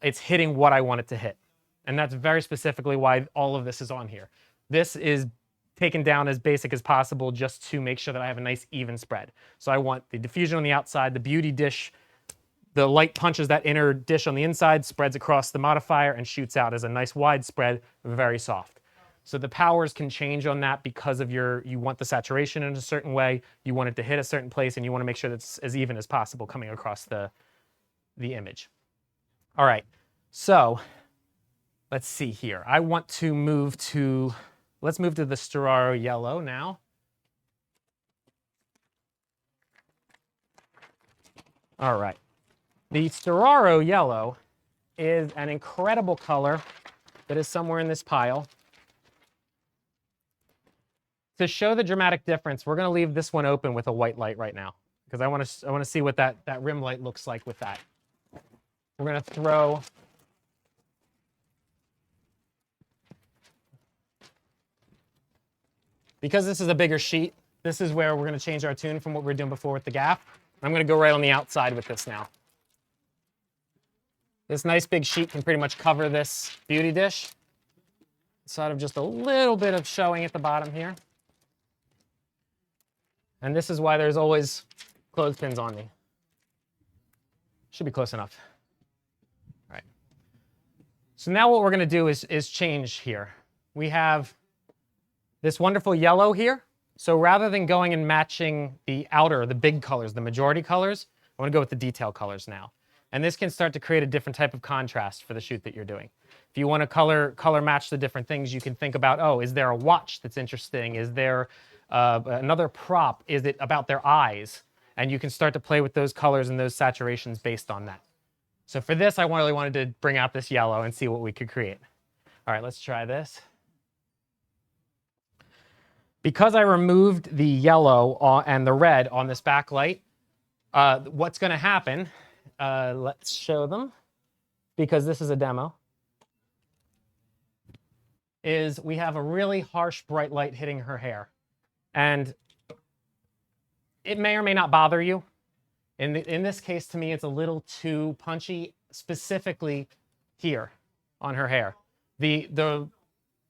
it's hitting what I want it to hit. And that's very specifically why all of this is on here. This is taken down as basic as possible just to make sure that I have a nice even spread. So I want the diffusion on the outside, the beauty dish, the light punches that inner dish on the inside, spreads across the modifier, and shoots out as a nice wide spread, very soft. So the powers can change on that because of you want the saturation in a certain way, you want it to hit a certain place, and you want to make sure that's as even as possible coming across the image. All right, so let's see here. I want to move to, let's move to the Storaro yellow now. All right. The Storaro yellow is an incredible color that is somewhere in this pile. To show the dramatic difference, we're going to leave this one open with a white light right now, because I want to see what that rim light looks like with that. We're going to throw because this is a bigger sheet, this is where we're going to change our tune from what we were doing before with the gap. I'm going to go right on the outside with this now. This nice big sheet can pretty much cover this beauty dish. Sort of just a little bit of showing at the bottom here. And this is why there's always clothespins on me. Should be close enough. All right. So now what we're going to do is change here. We have this wonderful yellow here. So rather than going and matching the outer, the big colors, the majority colors, I want to go with the detail colors now. And this can start to create a different type of contrast for the shoot that you're doing. If you want to color match the different things, you can think about, oh, is there a watch that's interesting? Is there another prop? Is it about their eyes? And you can start to play with those colors and those saturations based on that. So for this, I really wanted to bring out this yellow and see what we could create. All right, let's try this. Because I removed the yellow and the red on this backlight, what's going to happen, let's show them, because this is a demo, is we have a really harsh bright light hitting her hair. And it may or may not bother you. In this case, to me, it's a little too punchy, specifically here on her hair. The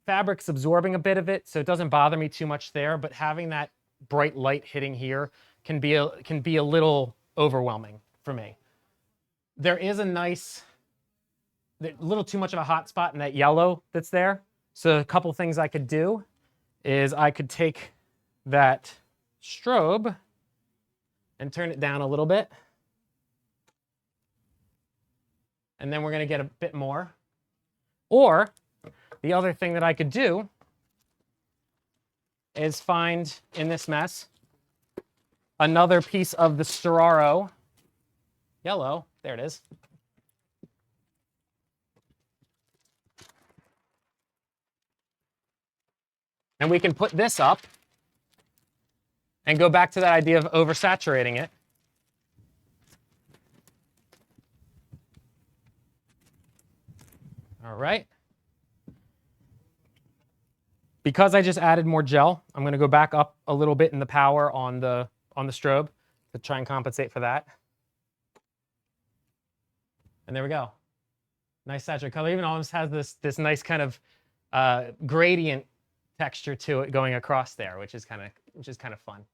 fabric's absorbing a bit of it, so it doesn't bother me too much there, but having that bright light hitting here can be a little overwhelming for me. There is a little too much of a hot spot in that yellow that's there. So a couple things I could do is I could take that strobe and turn it down a little bit. And then we're going to get a bit more. Or the other thing that I could do is find in this mess another piece of the Storaro yellow. There it is. And we can put this up and go back to that idea of oversaturating it. All right. Because I just added more gel, I'm going to go back up a little bit in the power on the strobe to try and compensate for that. And there we go. Nice saturated color. Even almost has this nice kind of gradient texture to it going across there, which is kind of fun.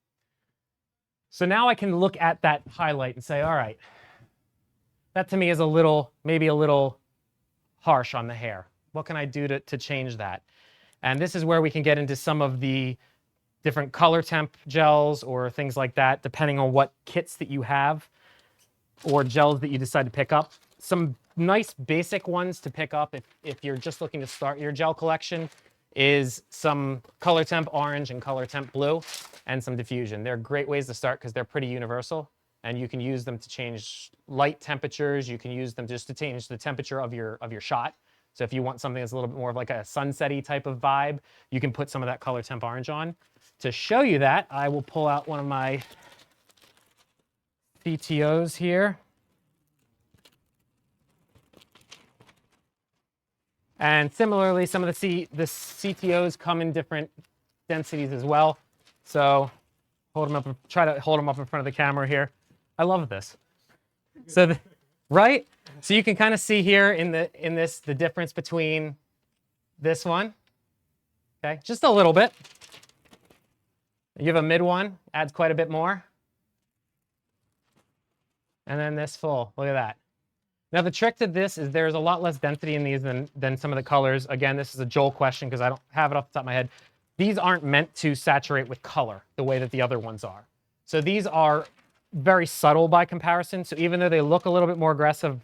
So now I can look at that highlight and say, all right, that to me is maybe a little harsh on the hair. What can I do to change that? And this is where we can get into some of the different color temp gels or things like that, depending on what kits that you have or gels that you decide to pick up. Some nice basic ones to pick up if you're just looking to start your gel collection is some color temp orange and color temp blue and some diffusion. They're great ways to start because they're pretty universal, and you can use them to change light temperatures. You can use them just to change the temperature of your shot. So if you want something that's a little bit more of like a sunset-y type of vibe, you can put some of that color temp orange on. To show you that, I will pull out one of my CTOs here. And similarly, some of the CTOs come in different densities as well. So try to hold them up in front of the camera here. I love this. So, right? So you can kind of see here in this the difference between this one, okay, just a little bit. You have a mid one, adds quite a bit more. And then this full, look at that. Now the trick to this is there's a lot less density in these than some of the colors. Again, this is a Joel question because I don't have it off the top of my head. These aren't meant to saturate with color the way that the other ones are. So these are very subtle by comparison. So even though they look a little bit more aggressive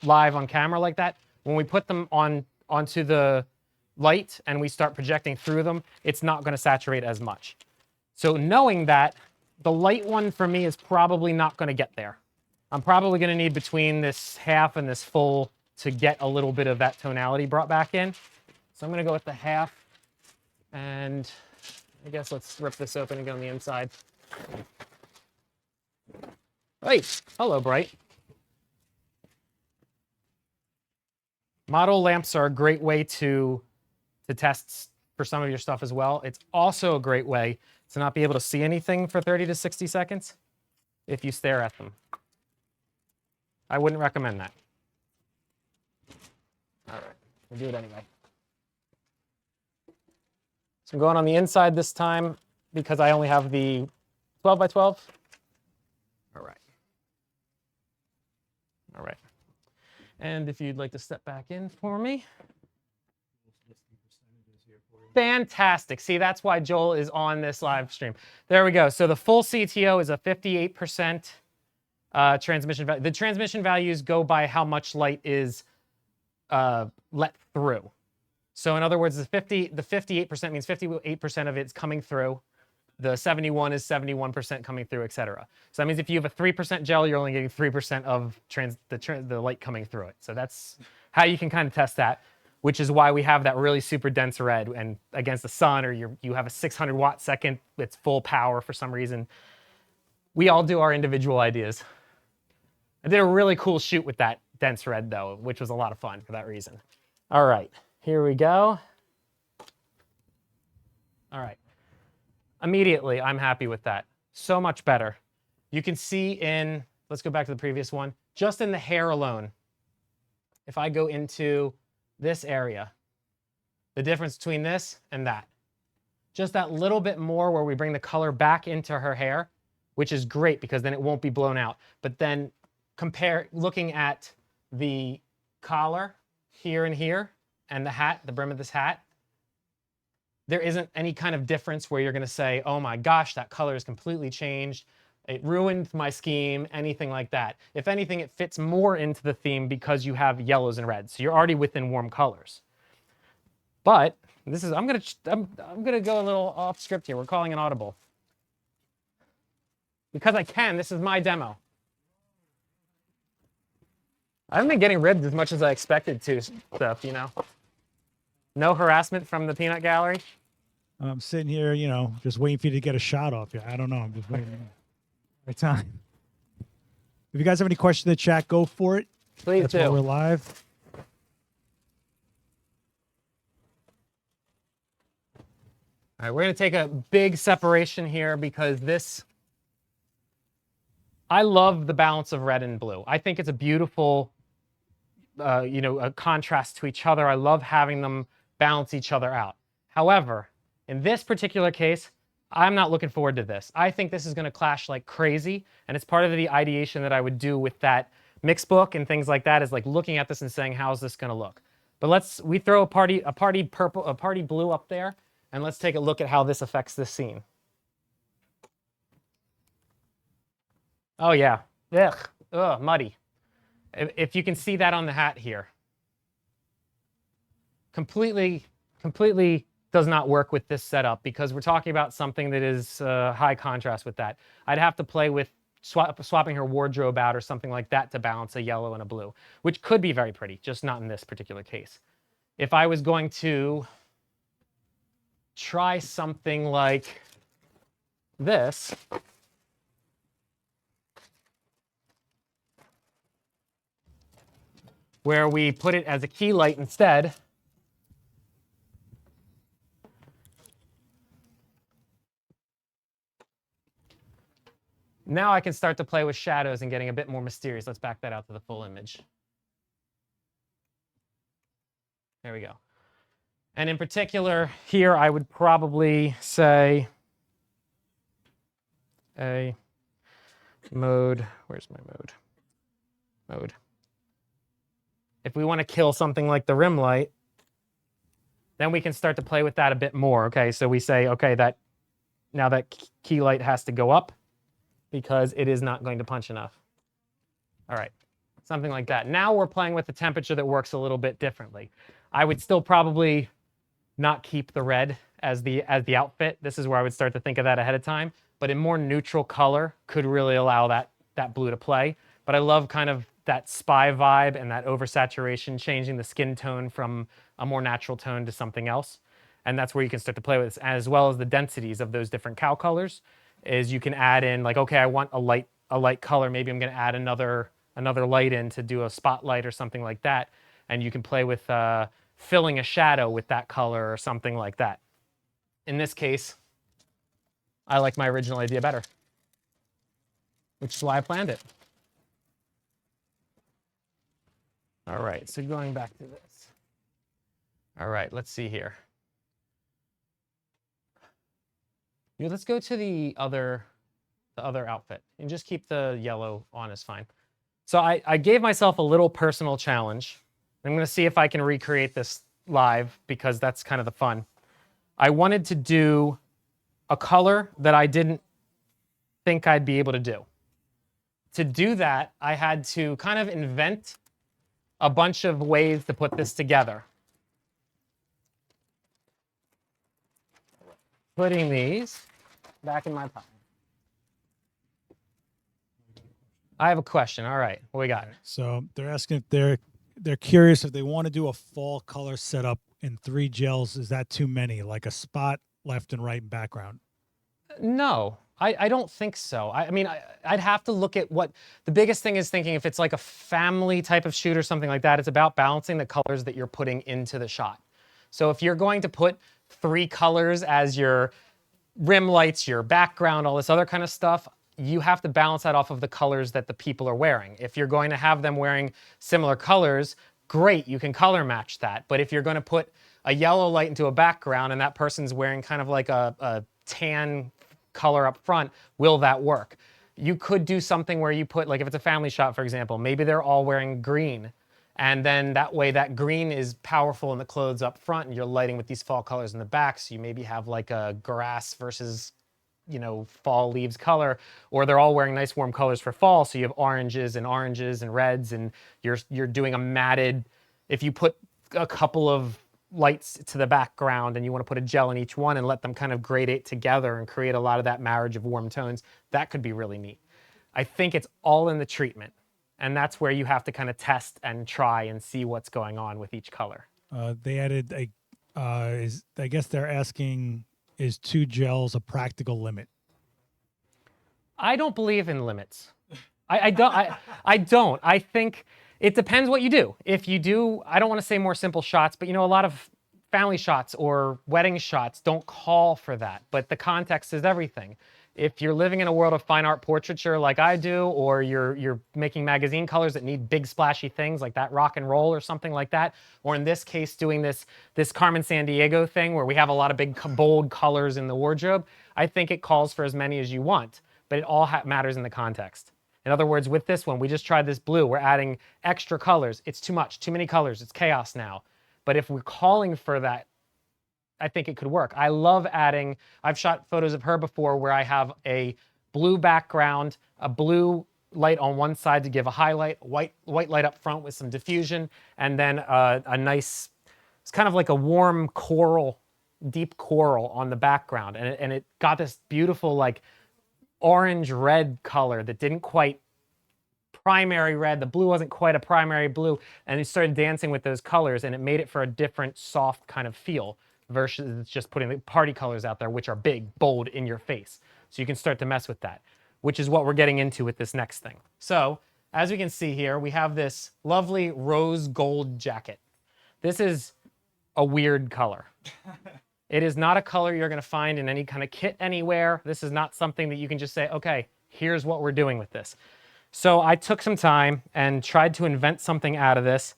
live on camera like that, when we put them onto the light and we start projecting through them, it's not going to saturate as much. So knowing that, the light one for me is probably not going to get there. I'm probably going to need between this half and this full to get a little bit of that tonality brought back in. So I'm going to go with the half, and I guess let's rip this open and go on the inside. Hey, hello, Bright. Model lamps are a great way to test for some of your stuff as well. It's also a great way to not be able to see anything for 30 to 60 seconds if you stare at them. I wouldn't recommend that. All right, we'll do it anyway. So I'm going on the inside this time because I only have the 12 by 12. All right. All right. And if you'd like to step back in for me. Fantastic. See, that's why Joel is on this live stream. There we go. So the full CTO is a 58% transmission value. The transmission values go by how much light is let through. So in other words, the 58% means 58% of it's coming through. The 71 is 71% coming through, etc. So that means if you have a 3% gel, you're only getting 3% of the light coming through it. So that's how you can kind of test that. which is why we have that really super dense red. And against the sun, or you have a 600 watt second, it's full power for some reason. We all do our individual ideas. I did a really cool shoot with that dense red though, which was a lot of fun for that reason. All right, here we go. All right, immediately I'm happy with that. So much better. You can see in, let's go back to the previous one, just in the hair alone, if I go into this area, the difference between this and that, just that little bit more where we bring the color back into her hair, which is great because then it won't be blown out. But then looking at the collar here and here and the hat, the brim of this hat, there isn't any kind of difference where you're going to say, oh my gosh, that color is completely changed. It ruined my scheme, anything like that. If anything, it fits more into the theme because you have yellows and reds. So you're already within warm colors. But this is, I'm gonna go a little off script here. We're calling an audible. Because I can, this is my demo. I haven't been getting ribbed as much as I expected to, stuff, you know. No harassment from the peanut gallery. I'm sitting here, you know, just waiting for you to get a shot off you. I don't know. I'm just waiting. Right time. If you guys have any questions in the chat, go for it. Please That's do. why we're live. All right, we're going to take a big separation here because this, I love the balance of red and blue. I think it's a beautiful, you know, a contrast to each other. I love having them balance each other out. However, in this particular case, I'm not looking forward to this. I think this is going to clash like crazy, and it's part of the ideation that I would do with that mix book and things like that, is like looking at this and saying, how's this going to look? But we throw a party purple, a party blue up there, and let's take a look at how this affects this scene. Oh yeah, ugh, muddy. If you can see that on the hat here. Completely does not work with this setup because we're talking about something that is high contrast with that. I'd have to play with swapping her wardrobe out or something like that to balance a yellow and a blue, which could be very pretty, just not in this particular case. If I was going to try something like this, where we put it as a key light instead, now I can start to play with shadows and getting a bit more mysterious. Let's back that out to the full image. There we go. And in particular, here I would probably say a mode. Where's my mode? Mode. If we want to kill something like the rim light, then we can start to play with that a bit more. Okay, so we say, okay, now that key light has to go up, because it is not going to punch enough. All right, something like that. Now we're playing with the temperature that works a little bit differently. I would still probably not keep the red as the outfit. This is where I would start to think of that ahead of time. But a more neutral color could really allow that blue to play. But I love kind of that spy vibe and that oversaturation, changing the skin tone from a more natural tone to something else. And that's where you can start to play with this, as well as the densities of those different cow colors. Is you can add in like, okay, I want a light color. Maybe I'm going to add another light in to do a spotlight or something like that. And you can play with filling a shadow with that color or something like that. In this case, I like my original idea better, which is why I planned it. All right, so going back to this. All right, let's see here. Yeah, let's go to the other outfit and just keep the yellow on is fine. So I gave myself a little personal challenge. I'm going to see if I can recreate this live because that's kind of the fun. I wanted to do a color that I didn't think I'd be able to do. To do that, I had to kind of invent a bunch of ways to put this together. Putting these back in my pocket. I have a question. All right, what we got? So they're asking if they're curious if they want to do a fall color setup in 3 gels. Is that too many? Like a spot, left and right, and background? No, I don't think so. I mean, I'd have to look at what the biggest thing is thinking if it's like a family type of shoot or something like that, it's about balancing the colors that you're putting into the shot. So if you're going to put 3 colors as your rim lights, your background, all this other kind of stuff, you have to balance that off of the colors that the people are wearing. If you're going to have them wearing similar colors, great, you can color match that. But if you're going to put a yellow light into a background and that person's wearing kind of like a tan color up front, will that work? You could do something where you put, like if it's a family shot, for example, maybe they're all wearing green. And then that way that green is powerful in the clothes up front and you're lighting with these fall colors in the back. So you maybe have like a grass versus, you know, fall leaves color, or they're all wearing nice warm colors for fall. So you have oranges and reds, and you're doing a matted, if you put a couple of lights to the background and you want to put a gel in each one and let them kind of gradate together and create a lot of that marriage of warm tones, that could be really neat. I think it's all in the treatment. And that's where you have to kind of test and try and see what's going on with each color. They added I guess they're asking, is 2 gels a practical limit? I don't believe in limits. I don't. I think it depends what you do. If you do, I don't want to say more simple shots, but you know, a lot of family shots or wedding shots don't call for that. But the context is everything. If you're living in a world of fine art portraiture like I do, or you're making magazine colors that need big splashy things like that rock and roll or something like that, or in this case doing this Carmen Sandiego thing where we have a lot of big bold colors in the wardrobe, I think it calls for as many as you want, but it all matters in the context. In other words, with this one, we just tried this blue. We're adding extra colors. It's too much, too many colors. It's chaos now. But if we're calling for that, I think it could work. I love adding, I've shot photos of her before where I have a blue background, a blue light on one side to give a highlight, white light up front with some diffusion, and then a nice, it's kind of like a warm coral, deep coral on the background. And it got this beautiful like orange red color that didn't quite primary red. The blue wasn't quite a primary blue. And it started dancing with those colors and it made it for a different soft kind of feel versus just putting the party colors out there, which are big, bold, in your face. So you can start to mess with that, which is what we're getting into with this next thing. So as we can see here, we have this lovely rose gold jacket. This is a weird color. It is not a color you're gonna find in any kind of kit anywhere. This is not something that you can just say, okay, here's what we're doing with this. So I took some time and tried to invent something out of this.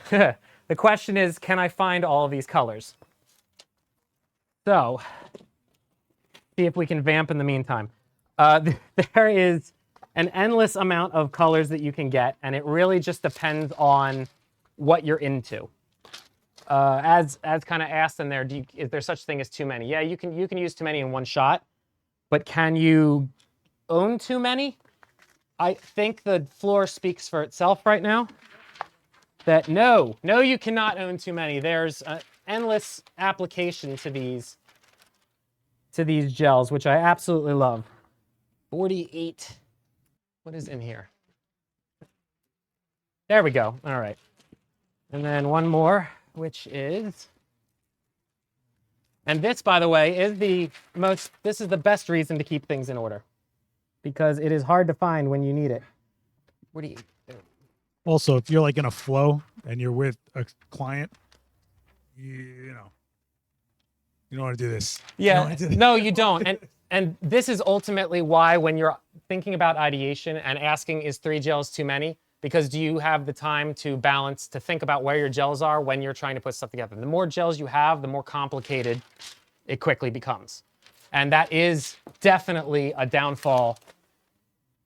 The question is, can I find all of these colors? So, see if we can vamp in the meantime. There is an endless amount of colors that you can get, and it really just depends on what you're into. As kind of asked in there, is there such thing as too many? Yeah, you can use too many in one shot, but can you own too many? I think the floor speaks for itself right now. That no, you cannot own too many. There's endless application to these gels, which I absolutely love. 48. What is in here? There we go. All right. And then one more, which is, and this, by the way, is this is the best reason to keep things in order because it is hard to find when you need it. 48. Also, if you're like in a flow and you're with a client, you don't want to do this. Yeah, no, you don't. And this is ultimately why when you're thinking about ideation and asking, is 3 gels too many? Because do you have the time to balance, to think about where your gels are when you're trying to put stuff together? The more gels you have, the more complicated it quickly becomes. And that is definitely a downfall.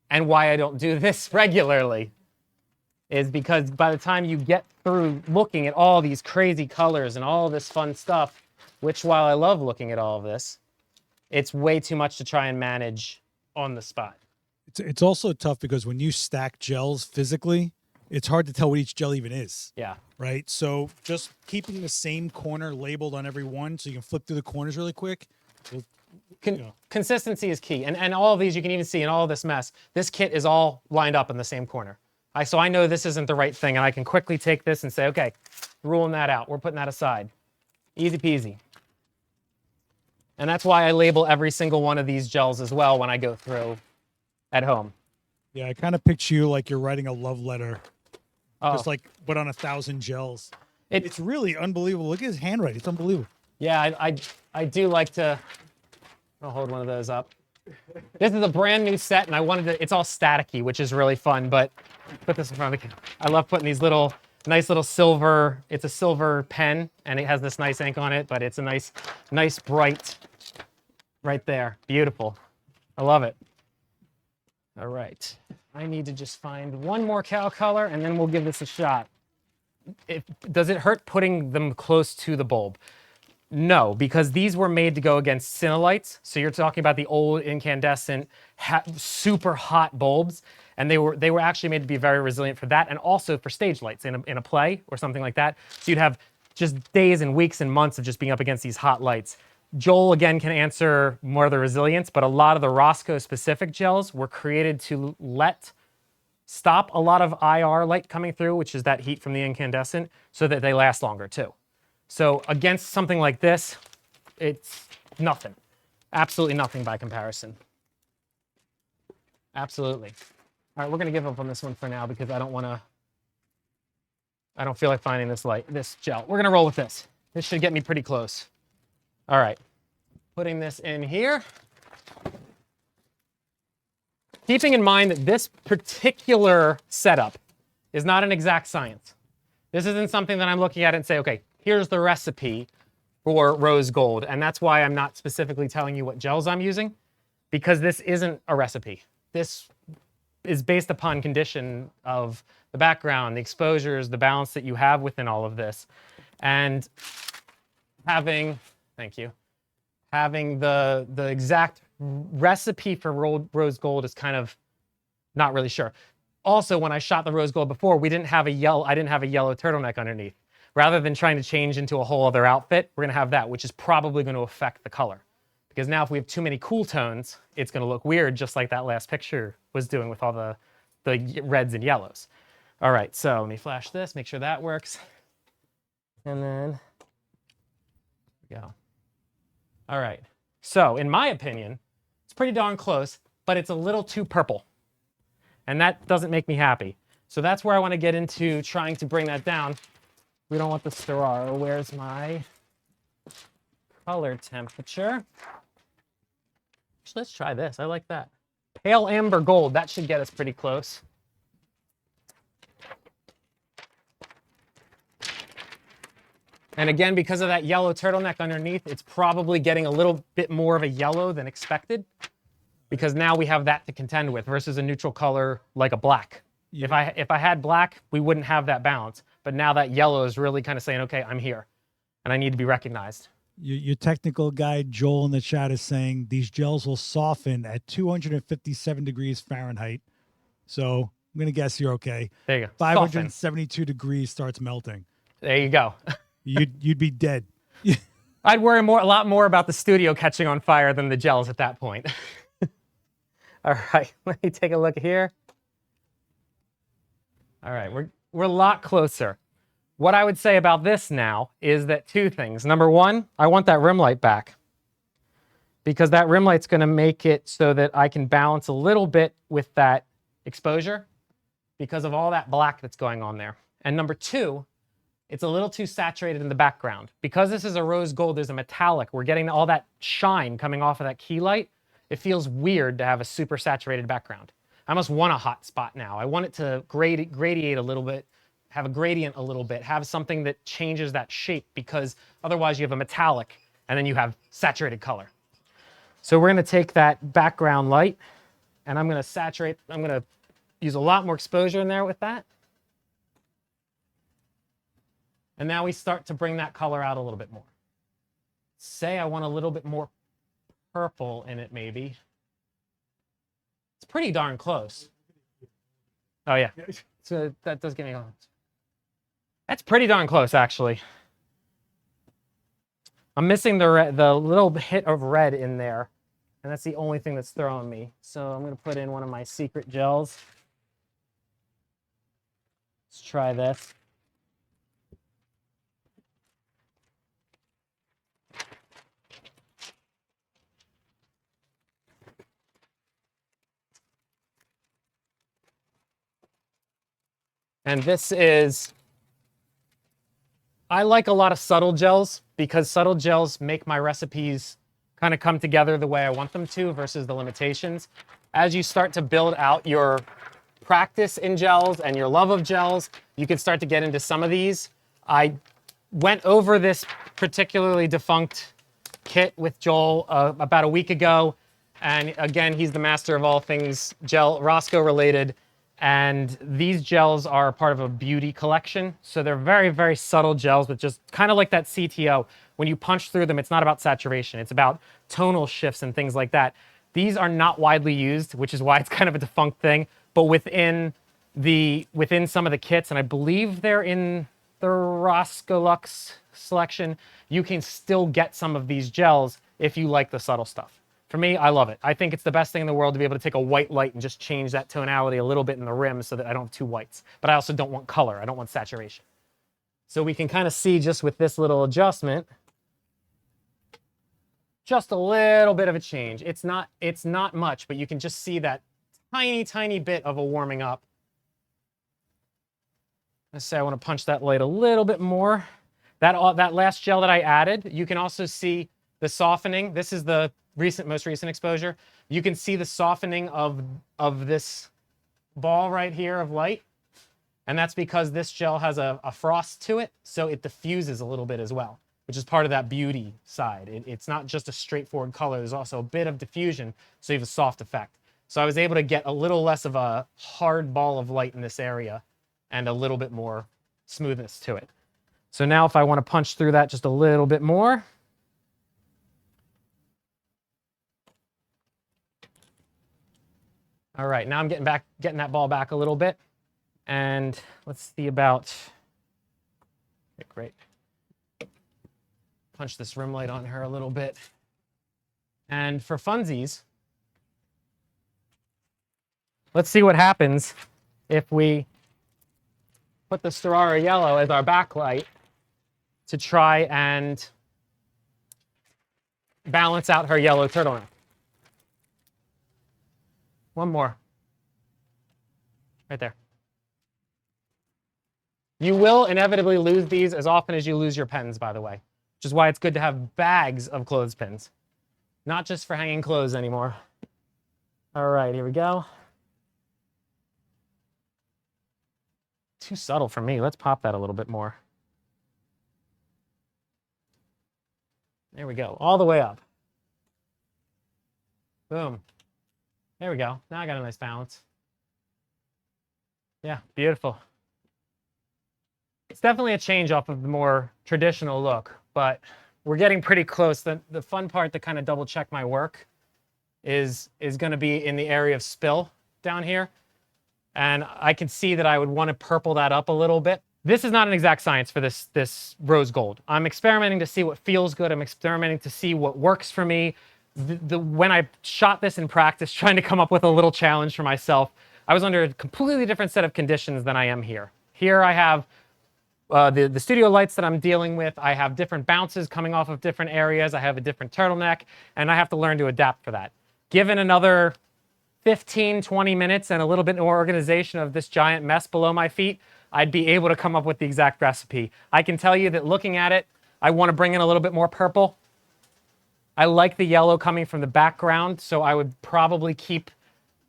And why I don't do this regularly is because by the time you get through looking at all these crazy colors and all this fun stuff, which while I love looking at all of this, it's way too much to try and manage on the spot. It's also tough because when you stack gels physically, it's hard to tell what each gel even is. Yeah. Right? So just keeping the same corner labeled on every one so you can flip through the corners really quick. Consistency is key. And all of these you can even see in all of this mess. This kit is all lined up in the same corner. So I know this isn't the right thing, and I can quickly take this and say, okay, ruling that out. We're putting that aside. Easy peasy. And that's why I label every single one of these gels as well when I go through at home. Yeah, I kind of picture you like you're writing a love letter, Oh, just like put on 1,000 gels. It- It's really unbelievable. Look at his handwriting. It's unbelievable. yeah, I do like to. I'll hold one of those up. This is a brand new set, and I wanted to. It's all staticky, which is really fun. But put this in front of the camera. I love putting these nice little silver. It's a silver pen, and it has this nice ink on it. But it's a nice bright. Right there, beautiful. I love it. All right, I need to just find one more cow color, and then we'll give this a shot. Does it hurt putting them close to the bulb? No, because these were made to go against Cinelights. So you're talking about the old incandescent, super hot bulbs, and they were actually made to be very resilient for that, and also for stage lights in a play or something like that. So you'd have just days and weeks and months of just being up against these hot lights. Joel, again, can answer more of the resilience, but a lot of the Rosco-specific gels were created to stop a lot of IR light coming through, which is that heat from the incandescent, so that they last longer too. So against something like this, it's nothing. Absolutely nothing by comparison. Absolutely. All right, we're gonna give up on this one for now because I don't feel like finding this gel. We're gonna roll with this. This should get me pretty close. All right, putting this in here. Keeping in mind that this particular setup is not an exact science. This isn't something that I'm looking at and say, okay, here's the recipe for rose gold. And that's why I'm not specifically telling you what gels I'm using, because this isn't a recipe. This is based upon condition of the background, the exposures, the balance that you have within all of this. And having the exact recipe for rose gold is kind of not really sure. Also, when I shot the rose gold before, I didn't have a yellow turtleneck underneath. Rather than trying to change into a whole other outfit, we're gonna have that, which is probably gonna affect the color. Because now if we have too many cool tones, it's gonna look weird, just like that last picture was doing with all the reds and yellows. All right, so let me flash this, make sure that works. And then, there we go. All right, so in my opinion, it's pretty darn close, but it's a little too purple. And that doesn't make me happy. So that's where I want to get into trying to bring that down. We don't want the Storaro. Where's my color temperature? Let's try this. I like that. Pale amber gold. That should get us pretty close. And again, because of that yellow turtleneck underneath, it's probably getting a little bit more of a yellow than expected, because now we have that to contend with versus a neutral color like a black. Yeah. If I had black, we wouldn't have that balance. But now that yellow is really kind of saying, okay, I'm here and I need to be recognized. Your technical guy, Joel, in the chat is saying these gels will soften at 257 degrees Fahrenheit. So I'm going to guess you're okay. There you go. 572 degrees starts melting. There you go. You'd be dead. I'd worry a lot more about the studio catching on fire than the gels at that point. All right, let me take a look here. All right, we're a lot closer. What I would say about this now is that two things. Number one, I want that rim light back, because that rim light's going to make it so that I can balance a little bit with that exposure because of all that black that's going on there. And number two, it's a little too saturated in the background. Because this is a rose gold, there's a metallic. We're getting all that shine coming off of that key light. It feels weird to have a super saturated background. I almost want a hot spot now. I want it to gradiate a little bit, have a gradient a little bit, have something that changes that shape, because otherwise you have a metallic and then you have saturated color. So we're gonna take that background light and I'm gonna use a lot more exposure in there with that. And now we start to bring that color out a little bit more. Say I want a little bit more purple in it, maybe. It's pretty darn close. Oh yeah, so that does give me a... That's pretty darn close, actually. I'm missing the little hit of red in there, and that's the only thing that's throwing me. So I'm gonna put in one of my secret gels. Let's try this. And this is, I like a lot of subtle gels because subtle gels make my recipes kind of come together the way I want them to versus the limitations. As you start to build out your practice in gels and your love of gels, you can start to get into some of these. I went over this particularly defunct kit with Joel about a week ago. And again, he's the master of all things gel, Rosco related. And these gels are part of a beauty collection. So they're very, very subtle gels, but just kind of like that CTO. When you punch through them, it's not about saturation. It's about tonal shifts and things like that. These are not widely used, which is why it's kind of a defunct thing. But within some of the kits, and I believe they're in the Rosco Lux selection, you can still get some of these gels if you like the subtle stuff. For me, I love it. I think it's the best thing in the world to be able to take a white light and just change that tonality a little bit in the rim so that I don't have two whites. But I also don't want color. I don't want saturation. So we can kind of see just with this little adjustment, just a little bit of a change. It's not much, but you can just see that tiny, tiny bit of a warming up. Let's say I want to punch that light a little bit more. That last gel that I added, you can also see the softening. This is the most recent exposure. You can see the softening of this ball right here of light. And that's because this gel has a frost to it, so it diffuses a little bit as well, which is part of that beauty side. It's not just a straightforward color. There's also a bit of diffusion, so you have a soft effect. So I was able to get a little less of a hard ball of light in this area and a little bit more smoothness to it. So now if I want to punch through that just a little bit more, all right, now I'm getting that ball back a little bit. And let's see about, okay, great. Punch this rim light on her a little bit. And for funsies, let's see what happens if we put the Ferrara yellow as our backlight to try and balance out her yellow turtleneck. One more. Right there. You will inevitably lose these as often as you lose your pens, by the way, which is why it's good to have bags of clothespins, not just for hanging clothes anymore. All right, here we go. Too subtle for me. Let's pop that a little bit more. There we go, all the way up. Boom. There we go. Now I got a nice balance. Yeah, beautiful. It's definitely a change off of the more traditional look, but we're getting pretty close. The fun part to kind of double check my work is going to be in the area of spill down here. And I can see that I would want to purple that up a little bit. This is not an exact science for this rose gold. I'm experimenting to see what feels good. I'm experimenting to see what works for me. When I shot this in practice, trying to come up with a little challenge for myself, I was under a completely different set of conditions than I am here. Here I have the studio lights that I'm dealing with. I have different bounces coming off of different areas. I have a different turtleneck, and I have to learn to adapt for that. Given another 15, 20 minutes and a little bit more organization of this giant mess below my feet, I'd be able to come up with the exact recipe. I can tell you that looking at it, I want to bring in a little bit more purple. I like the yellow coming from the background, so I would probably keep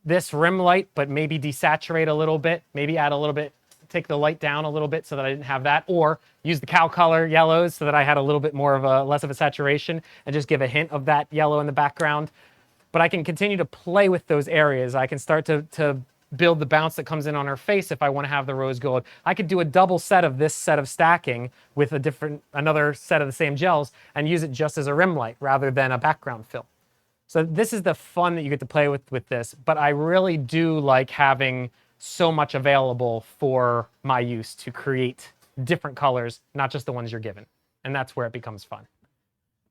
this rim light, but maybe desaturate a little bit, maybe add a little bit, take the light down a little bit so that I didn't have that, or use the cow color yellows so that I had a little bit more of less of a saturation and just give a hint of that yellow in the background. But I can continue to play with those areas. I can start to build the bounce that comes in on her face if I want to have the rose gold. I could do a double set of this set of stacking with another set of the same gels and use it just as a rim light rather than a background fill. So this is the fun that you get to play with this, but I really do like having so much available for my use to create different colors, not just the ones you're given. And that's where it becomes fun.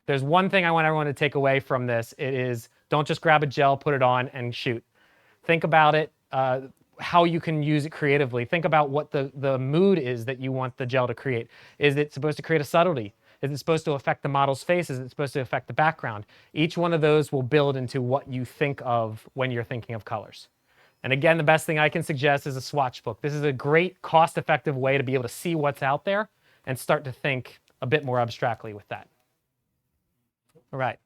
There's one thing I want everyone to take away from this. It is, don't just grab a gel, put it on, and shoot. Think about it. how you can use it creatively. Think about what the mood is that you want the gel to create. Is it supposed to create a subtlety? Is it supposed to affect the model's face? Is it supposed to affect the background? Each one of those will build into what you think of when you're thinking of colors. And again, the best thing I can suggest is a swatch book. This is a great cost-effective way to be able to see what's out there and start to think a bit more abstractly with that. All right.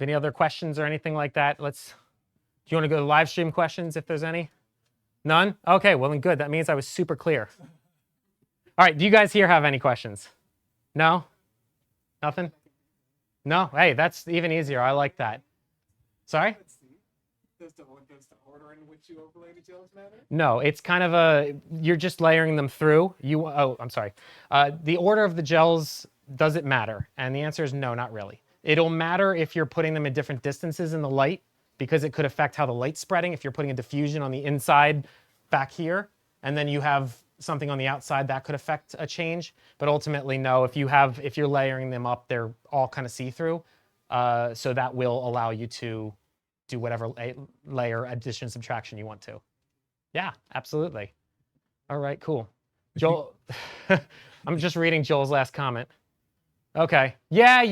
Any other questions or anything like that? Do you want to go to live stream questions if there's any? None? Okay, well then good. That means I was super clear. All right, do you guys here have any questions? No? Nothing? No? Hey, that's even easier. I like that. Sorry? Does the order in which you overlay the gels matter? No, it's kind of you're just layering them through. I'm sorry. The order of the gels, does it matter? And the answer is no, not really. It'll matter if you're putting them at different distances in the light, because it could affect how the light's spreading. If you're putting a diffusion on the inside back here, and then you have something on the outside, that could affect a change. But ultimately, no, if you're layering them up, they're all kind of see-through. So that will allow you to do whatever layer addition, subtraction you want to. Yeah, absolutely. All right, cool. Joel, I'm just reading Joel's last comment. Okay. Yeah,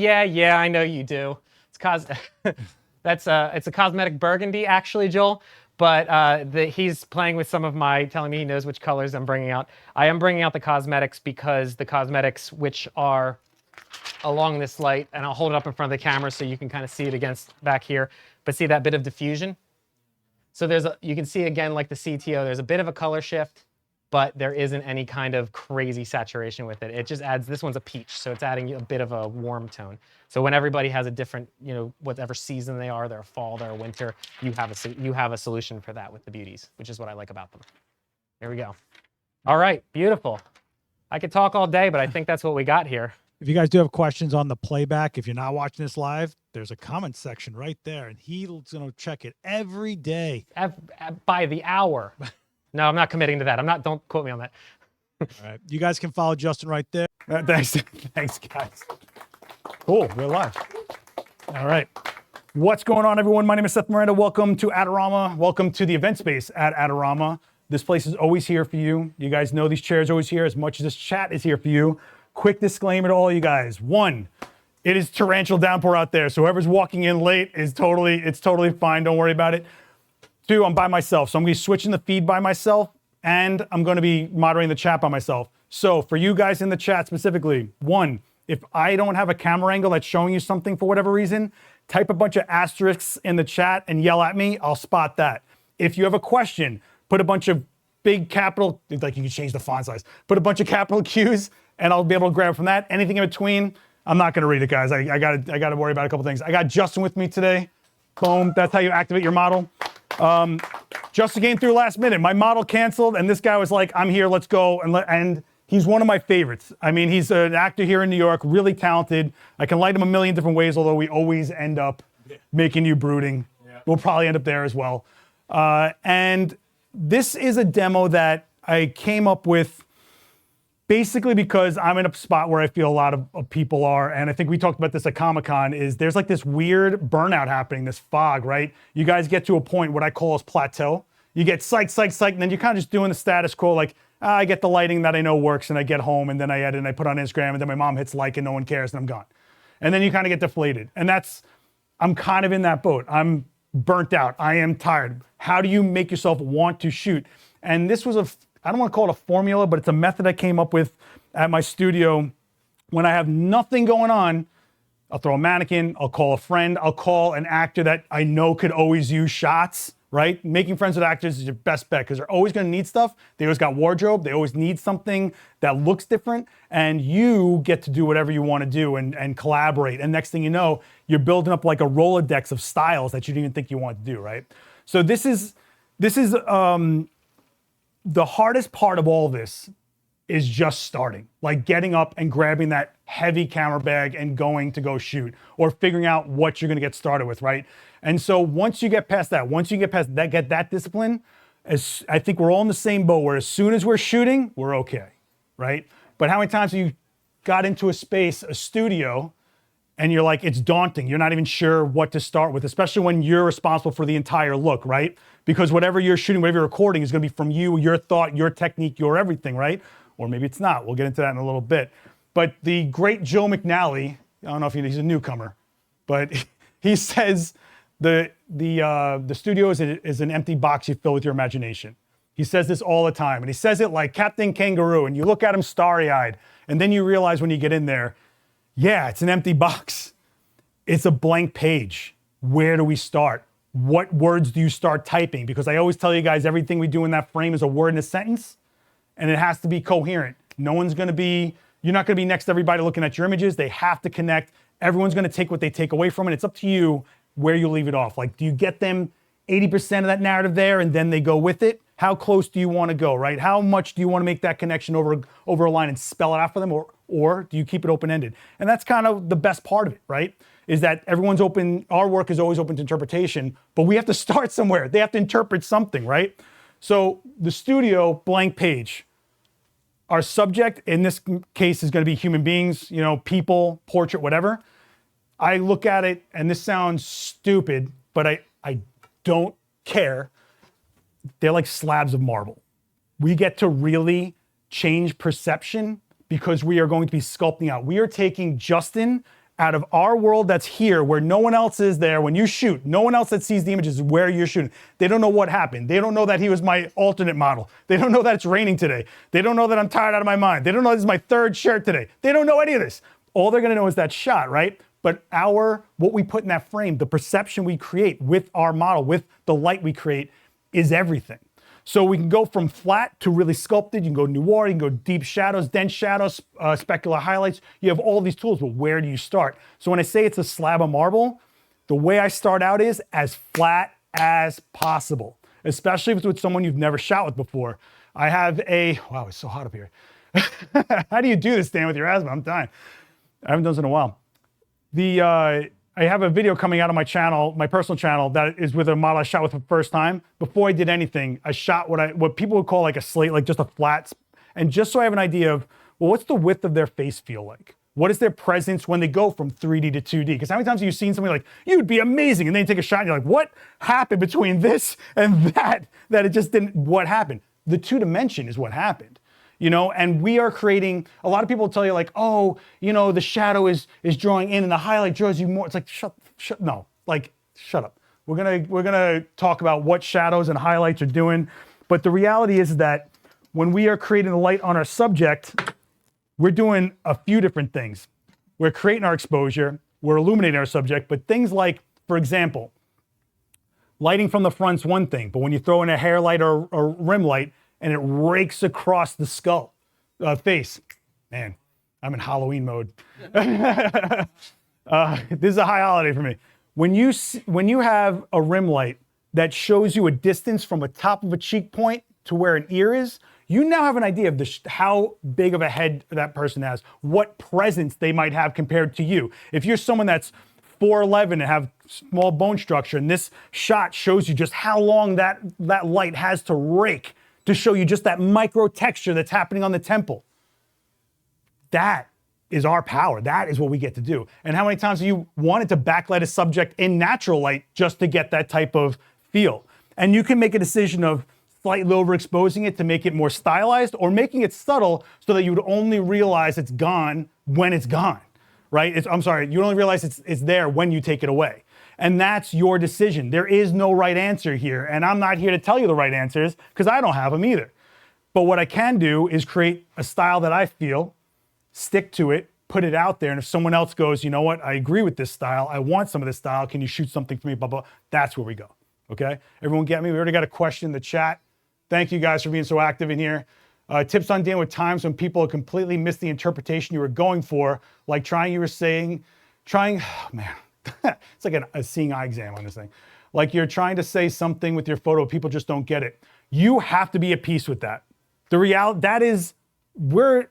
I know you do. It's it's a cosmetic burgundy, actually, Joel. But he's playing with some of telling me he knows which colors I'm bringing out. I am bringing out the cosmetics because the cosmetics, which are along this light, and I'll hold it up in front of the camera so you can kind of see it against back here, but see that bit of diffusion? So you can see again, like the CTO, there's a bit of a color shift, but there isn't any kind of crazy saturation with it. It just adds, this one's a peach, so it's adding a bit of a warm tone. So when everybody has a different, whatever season they are, they're fall, they're winter, you have a solution for that with the beauties, which is what I like about them. Here we go. All right, beautiful. I could talk all day, but I think that's what we got here. If you guys do have questions on the playback, if you're not watching this live, there's a comment section right there, and he's going to check it every day. By the hour. No, I'm not committing to that. Don't quote me on that. All right. You guys can follow Justin right there. Thanks, guys. Cool, we're live. All right. What's going on, everyone? My name is Seth Miranda. Welcome to Adorama. Welcome to the event space at Adorama. This place is always here for you. You guys know these chairs are always here as much as this chat is here for you. Quick disclaimer to all you guys. 1, it is torrential downpour out there, so whoever's walking in late it's totally fine. Don't worry about it. 2, I'm by myself, so I'm going to be switching the feed by myself, and I'm going to be moderating the chat by myself. So for you guys in the chat specifically, 1, if I don't have a camera angle that's showing you something for whatever reason, type a bunch of asterisks in the chat and yell at me. I'll spot that. If you have a question, put a bunch of big capital, like you can change the font size, put a bunch of capital Qs, and I'll be able to grab from that. Anything in between, I'm not going to read it, guys. I got to worry about a couple things. I got Justin with me today. Boom. That's how you activate your model. Justin came through last minute. My model canceled, and this guy was like, I'm here, let's go. And he's one of my favorites. I mean, he's an actor here in New York, really talented. I can light him a million different ways, although we always end up making you brooding. Yeah. We'll probably end up there as well. And this is a demo that I came up with basically because I'm in a spot where I feel a lot of people are, and I think we talked about this at Comic-Con, is there's like this weird burnout happening, this fog, right? You guys get to a point, what I call as plateau. You get psyched, and then you're kind of just doing the status quo, like, I get the lighting that I know works, and I get home, and then I edit, and I put on Instagram, and then my mom hits like, and no one cares, and I'm gone. And then you kind of get deflated. And I'm kind of in that boat. I'm burnt out. I am tired. How do you make yourself want to shoot? And this was I don't want to call it a formula, but it's a method I came up with at my studio. When I have nothing going on, I'll throw a mannequin, I'll call a friend, I'll call an actor that I know could always use shots, right? Making friends with actors is your best bet because they're always going to need stuff. They always got wardrobe. They always need something that looks different. And you get to do whatever you want to do and collaborate. And next thing you know, you're building up like a Rolodex of styles that you didn't even think you wanted to do, right? So this is the hardest part of all this is just starting, like getting up and grabbing that heavy camera bag and going to go shoot, or figuring out what you're going to get started with, right? And so once you get past that, get that discipline, I think we're all in the same boat where as soon as we're shooting, we're okay, right? But how many times have you got into a space, a studio, and you're like, it's daunting. You're not even sure what to start with, especially when you're responsible for the entire look, right? Because whatever you're shooting, whatever you're recording is gonna be from you, your thought, your technique, your everything, right? Or maybe it's not. We'll get into that in a little bit. But the great Joe McNally, I don't know if he's a newcomer, but he says the studio is an empty box you fill with your imagination. He says this all the time, and he says it like Captain Kangaroo, and you look at him starry-eyed, and then you realize when you get in there, yeah, it's an empty box. It's a blank page. Where do we start? What words do you start typing? Because I always tell you guys, everything we do in that frame is a word in a sentence, and it has to be coherent. You're not gonna be next to everybody looking at your images. They have to connect. Everyone's gonna take what they take away from it. It's up to you where you leave it off. Like, do you get them 80% of that narrative there and then they go with it? How close do you want to go, right? How much do you want to make that connection over a line and spell it out for them, or do you keep it open-ended? And that's kind of the best part of it, right? Is that everyone's open, our work is always open to interpretation, but we have to start somewhere. They have to interpret something, right? So the studio, blank page. Our subject in this case is going to be human beings, you know, people, portrait, whatever. I look at it, and this sounds stupid, but I don't care. They're like slabs of marble. We get to really change perception because we are going to be sculpting out. We are taking Justin out of our world that's here where no one else is there. When you shoot, no one else that sees the images is where you're shooting. They don't know what happened. They don't know that he was my alternate model. They don't know that it's raining today. They don't know that I'm tired out of my mind. They don't know this is my third shirt today. They don't know any of this. All they're gonna know is that shot, right? But what we put in that frame, the perception we create with our model, with the light we create, is everything. So we can go from flat to really sculpted. You can go noir, you can go deep shadows, dense shadows, specular highlights. You have all these tools, but where do you start? So when I say it's a slab of marble, the way I start out is as flat as possible, especially if it's with someone you've never shot with before. I have wow, it's so hot up here. How do you do this, Dan, with your asthma? I'm dying. I haven't done this in a while. I have a video coming out on my channel, my personal channel, that is with a model I shot with for the first time. Before I did anything, I shot what people would call like a slate, like just a flat, and just so I have an idea of, well, what's the width of their face feel like? What is their presence when they go from 3D to 2D? Because how many times have you seen something like, you would be amazing, and then you take a shot and you're like, what happened between this and that it just didn't, what happened? The 2D is what happened. You know, and we are creating, a lot of people tell you like, oh, you know, the shadow is drawing in and the highlight draws you more. It's like, shut up. We're gonna talk about what shadows and highlights are doing. But the reality is that when we are creating the light on our subject, we're doing a few different things. We're creating our exposure, we're illuminating our subject, but things like, for example, lighting from the front's one thing, but when you throw in a hair light or rim light, and it rakes across the skull, face. Man, I'm in Halloween mode. This is a high holiday for me. When you have a rim light that shows you a distance from the top of a cheek point to where an ear is, you now have an idea of how big of a head that person has, what presence they might have compared to you. If you're someone that's 4'11" and have small bone structure, and this shot shows you just how long that light has to rake to show you just that micro texture that's happening on the temple. That is our power. That is what we get to do. And how many times have you wanted to backlight a subject in natural light just to get that type of feel? And you can make a decision of slightly overexposing it to make it more stylized, or making it subtle so that you would only realize it's gone when it's gone, right? You only realize it's there when you take it away. And that's your decision. There is no right answer here. And I'm not here to tell you the right answers because I don't have them either. But what I can do is create a style that I feel, stick to it, put it out there. And if someone else goes, you know what, I agree with this style, I want some of this style, can you shoot something for me, blah, blah, that's where we go, okay? Everyone get me? We already got a question in the chat. Thank you guys for being so active in here. Tips on dealing with times when people completely miss the interpretation you were going for, like oh man. It's like a seeing eye exam on this thing. Like you're trying to say something with your photo, people just don't get it. You have to be at peace with that. The reality,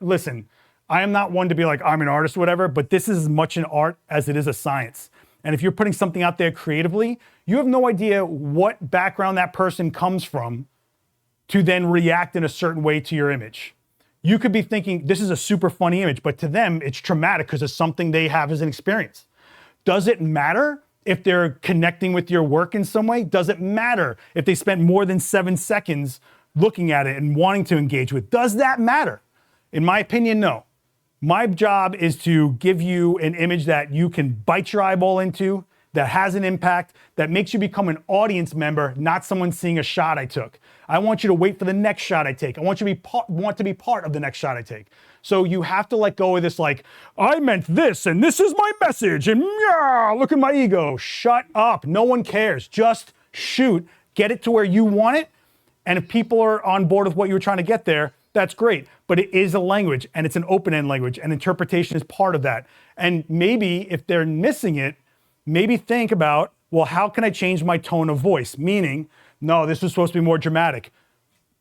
listen, I am not one to be like, I'm an artist or whatever, but this is as much an art as it is a science. And if you're putting something out there creatively, you have no idea what background that person comes from to then react in a certain way to your image. You could be thinking, this is a super funny image, but to them, it's traumatic because it's something they have as an experience. Does it matter if they're connecting with your work in some way? Does it matter if they spent more than 7 seconds looking at it and wanting to engage with? Does that matter? In my opinion, no. My job is to give you an image that you can bite your eyeball into, that has an impact, that makes you become an audience member, not someone seeing a shot I took. I want you to wait for the next shot I take. I want you to want to be part of the next shot I take. So you have to let go of this like, I meant this and this is my message and yeah, look at my ego. Shut up. No one cares. Just shoot. Get it to where you want it. And if people are on board with what you were trying to get there, that's great. But it is a language and it's an open-end language and interpretation is part of that. And maybe if they're missing it, maybe think about, well, how can I change my tone of voice? Meaning, no, this was supposed to be more dramatic.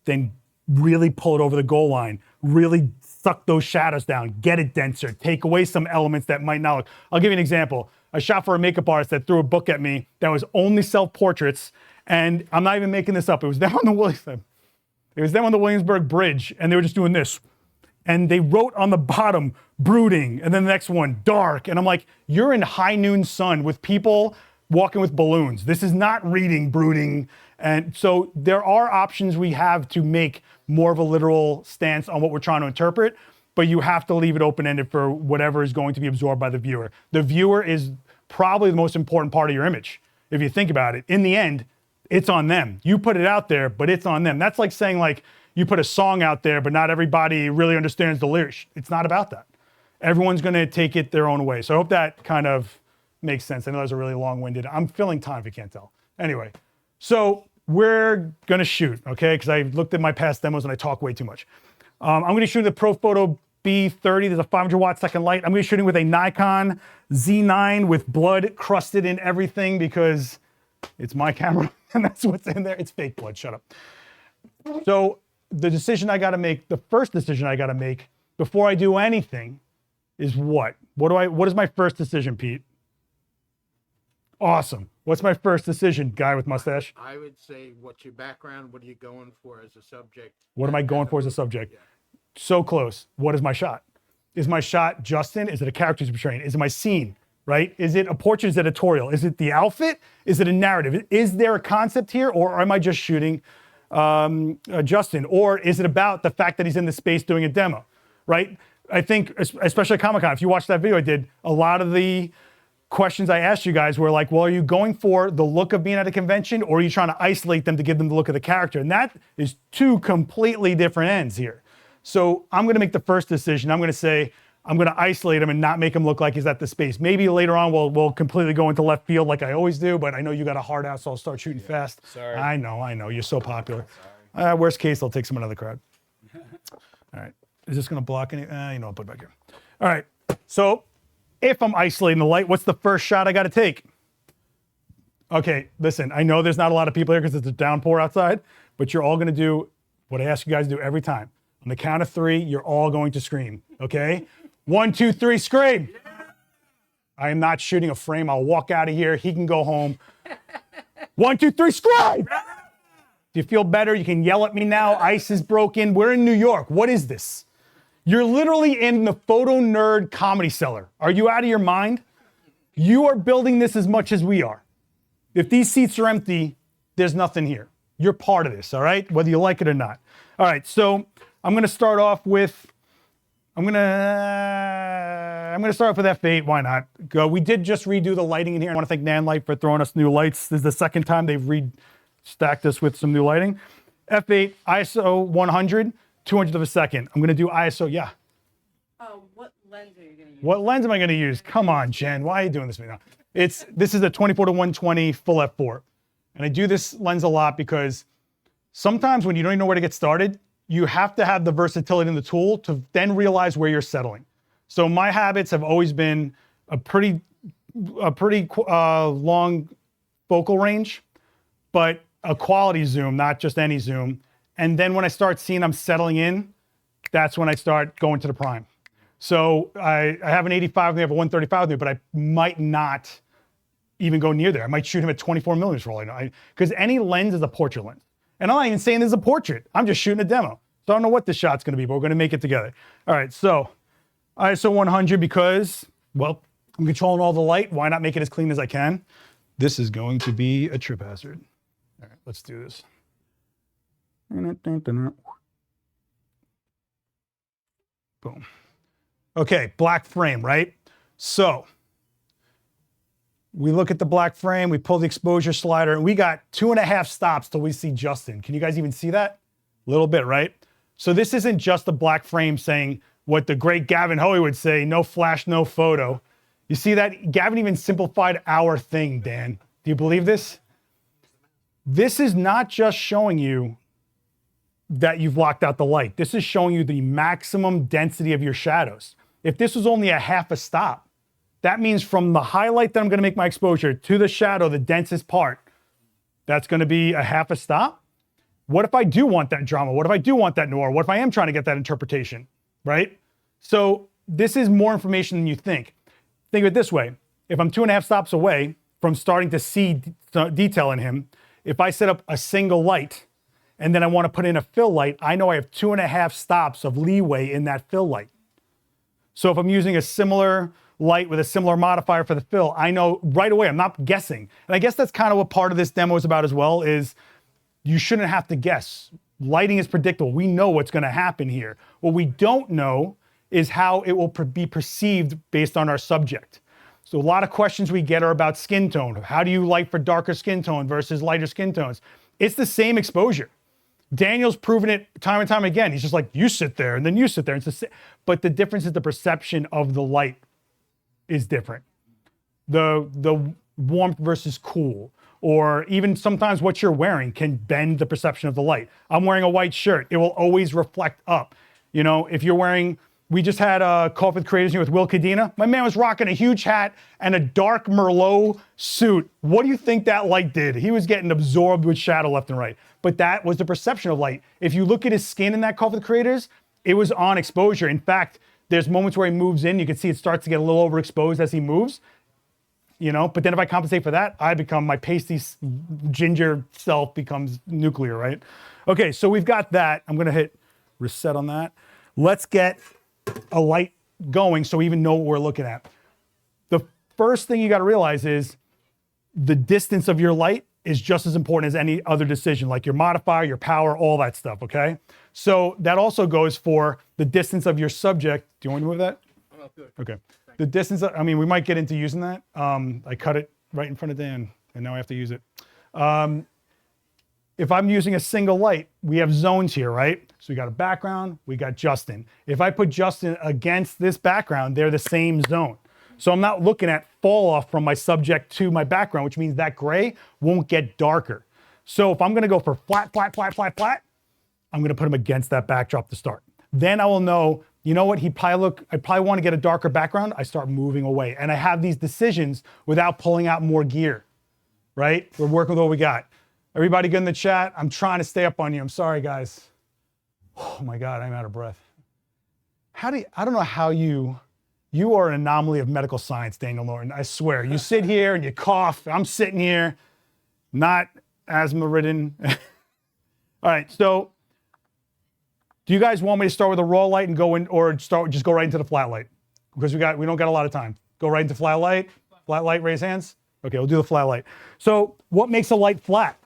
Then really pull it over the goal line. Really suck those shadows down. Get it denser. Take away some elements that might not look. I'll give you an example. I shot for a makeup artist that threw a book at me that was only self-portraits. And I'm not even making this up. It was them on the Williamsburg Bridge, and they were just doing this. And they wrote on the bottom, brooding, and then the next one, dark. And I'm like, you're in high noon sun with people walking with balloons. This is not reading, brooding. And so there are options we have to make more of a literal stance on what we're trying to interpret, but you have to leave it open-ended for whatever is going to be absorbed by the viewer. The viewer is probably the most important part of your image. If you think about it, in the end, it's on them. You put it out there, but it's on them. That's like saying like, you put a song out there, but not everybody really understands the lyrics. It's not about that. Everyone's gonna take it their own way. So I hope that kind of makes sense. I know that was a really long-winded. I'm filling time if you can't tell. Anyway, so we're gonna shoot, okay? Because I looked at my past demos and I talk way too much. I'm gonna shoot the ProPhoto B30. There's a 500 watt second light. I'm gonna be shooting with a Nikon Z9 with blood crusted in everything because it's my camera and that's what's in there. It's fake blood, shut up. So the decision I gotta make, the first decision I gotta make before I do anything is what? What is my first decision, Pete? Awesome. What's my first decision, guy with mustache? I would say, what's your background? What are you going for as a subject? What am I going for as a subject? Yeah. So close. What is my shot? Is my shot Justin? Is it a character he's portraying? Is it my scene, right? Is it a portrait? Is it editorial? Is it the outfit? Is it a narrative? Is there a concept here, or am I just shooting Justin? Or is it about the fact that he's in the space doing a demo, right? I think, especially at Comic-Con, if you watch that video I did, a lot of the questions I asked you guys were like, well, are you going for the look of being at a convention, or are you trying to isolate them to give them the look of the character? And that is two completely different ends here. So I'm gonna make the first decision. I'm gonna say, I'm gonna isolate him and not make him look like he's at the space. Maybe later on we'll completely go into left field like I always do, but I know you got a hard out, so I'll start shooting fast. Sorry. I know, you're so popular. Worst case, I'll take someone out of the crowd. All right, is this gonna block any? I'll put it back here. All right, so if I'm isolating the light, what's the first shot I gotta take? Okay, listen, I know there's not a lot of people here because it's a downpour outside, but you're all gonna do what I ask you guys to do every time. On the count of 3, you're all going to scream, okay? 1, 2, 3, scream. I am not shooting a frame. I'll walk out of here. He can go home. 1, 2, 3, scream. Do you feel better? You can yell at me now. Ice is broken. We're in New York. What is this? You're literally in the Photo Nerd Comedy Cellar. Are you out of your mind? You are building this as much as we are. If these seats are empty, there's nothing here. You're part of this, all right? Whether you like it or not. All right, so I'm gonna start off with, I'm gonna start off with F8, why not? Go. We did just redo the lighting in here. I wanna thank Nanlite for throwing us new lights. This is the second time they've restacked us with some new lighting. F8, ISO 100, 200th of a second. I'm gonna do ISO, yeah. What lens are you gonna use? What lens am I gonna use? Come on, Jen, why are you doing this to me now? This is a 24-120 full f4. And I do this lens a lot because sometimes when you don't even know where to get started, you have to have the versatility in the tool to then realize where you're settling. So my habits have always been a pretty long focal range, but a quality zoom, not just any zoom. And then when I start seeing I'm settling in, that's when I start going to the prime. So I have an 85 with me, I have a 135 with me, but I might not even go near there. I might shoot him at 24 millimeters for all I know. Because any lens is a portrait lens. And I'm not even saying this is a portrait. I'm just shooting a demo. So I don't know what this shot's gonna be, but we're gonna make it together. All right, so ISO 100 because, well, I'm controlling all the light. Why not make it as clean as I can? This is going to be a trip hazard. All right, let's do this. Boom. Okay, black frame, right? So we look at the black frame, we pull the exposure slider, and we got 2.5 stops till we see Justin. Can you guys even see that? A little bit, right? So this isn't just a black frame saying what the great Gavin Hoey would say, no flash, no photo. You see that? Gavin even simplified our thing, Dan. Do you believe this? This is not just showing you that you've blocked out the light. This is showing you the maximum density of your shadows. If this was only a half a stop, that means from the highlight that I'm gonna make my exposure to the shadow, the densest part, that's gonna be a half a stop. What if I do want that drama? What if I do want that noir? What if I am trying to get that interpretation, right? So this is more information than you think. Think of it this way. If I'm 2.5 stops away from starting to see detail in him, if I set up a single light and then I want to put in a fill light, I know I have 2.5 stops of leeway in that fill light. So if I'm using a similar light with a similar modifier for the fill, I know right away, I'm not guessing. And I guess that's kind of what part of this demo is about as well, is you shouldn't have to guess. Lighting is predictable. We know what's going to happen here. What we don't know is how it will be perceived based on our subject. So a lot of questions we get are about skin tone. How do you light for darker skin tone versus lighter skin tones? It's the same exposure. Daniel's proven it time and time again. He's just like, you sit there and then you sit there. But the difference is the perception of the light is different. The warmth versus cool, or even sometimes what you're wearing can bend the perception of the light. I'm wearing a white shirt. It will always reflect up. You know, if you're wearing, we just had a Coffee with Creators here with Will Cadena. My man was rocking a huge hat and a dark Merlot suit. What do you think that light did? He was getting absorbed with shadow left and right. But that was the perception of light. If you look at his skin in that Coffee with Creators, it was on exposure. In fact, there's moments where he moves in, you can see it starts to get a little overexposed as he moves. You know, but then if I compensate for that, I become, my pasty ginger self becomes nuclear, right? Okay, so we've got that. I'm gonna hit reset on that. Let's get a light going so we even know what we're looking at. The first thing you gotta realize is the distance of your light is just as important as any other decision, like your modifier, your power, all that stuff, okay? So that also goes for the distance of your subject. Do you want me to move that? Oh, good. Okay. The distance, I mean, we might get into using that. I cut it right in front of Dan, and now I have to use it. If I'm using a single light, we have zones here, right? So we got a background, we got Justin. If I put Justin against this background, they're the same zone. So I'm not looking at fall off from my subject to my background, which means that gray won't get darker. So if I'm gonna go for flat, flat, flat, flat, flat, I'm gonna put him against that backdrop to start. Then I will know, you know what, I probably wanna get a darker background, I start moving away. And I have these decisions without pulling out more gear, right? We're working with what we got. Everybody good in the chat? I'm trying to stay up on you, I'm sorry guys. Oh my God, I'm out of breath. I don't know how you are an anomaly of medical science, Daniel Norton, I swear. You sit here and you cough, I'm sitting here, not asthma ridden. All right, so do you guys want me to start with a raw light and go in, or just go right into the flat light? Because we don't got a lot of time. Go right into flat light, raise hands. Okay, we'll do the flat light. So what makes a light flat?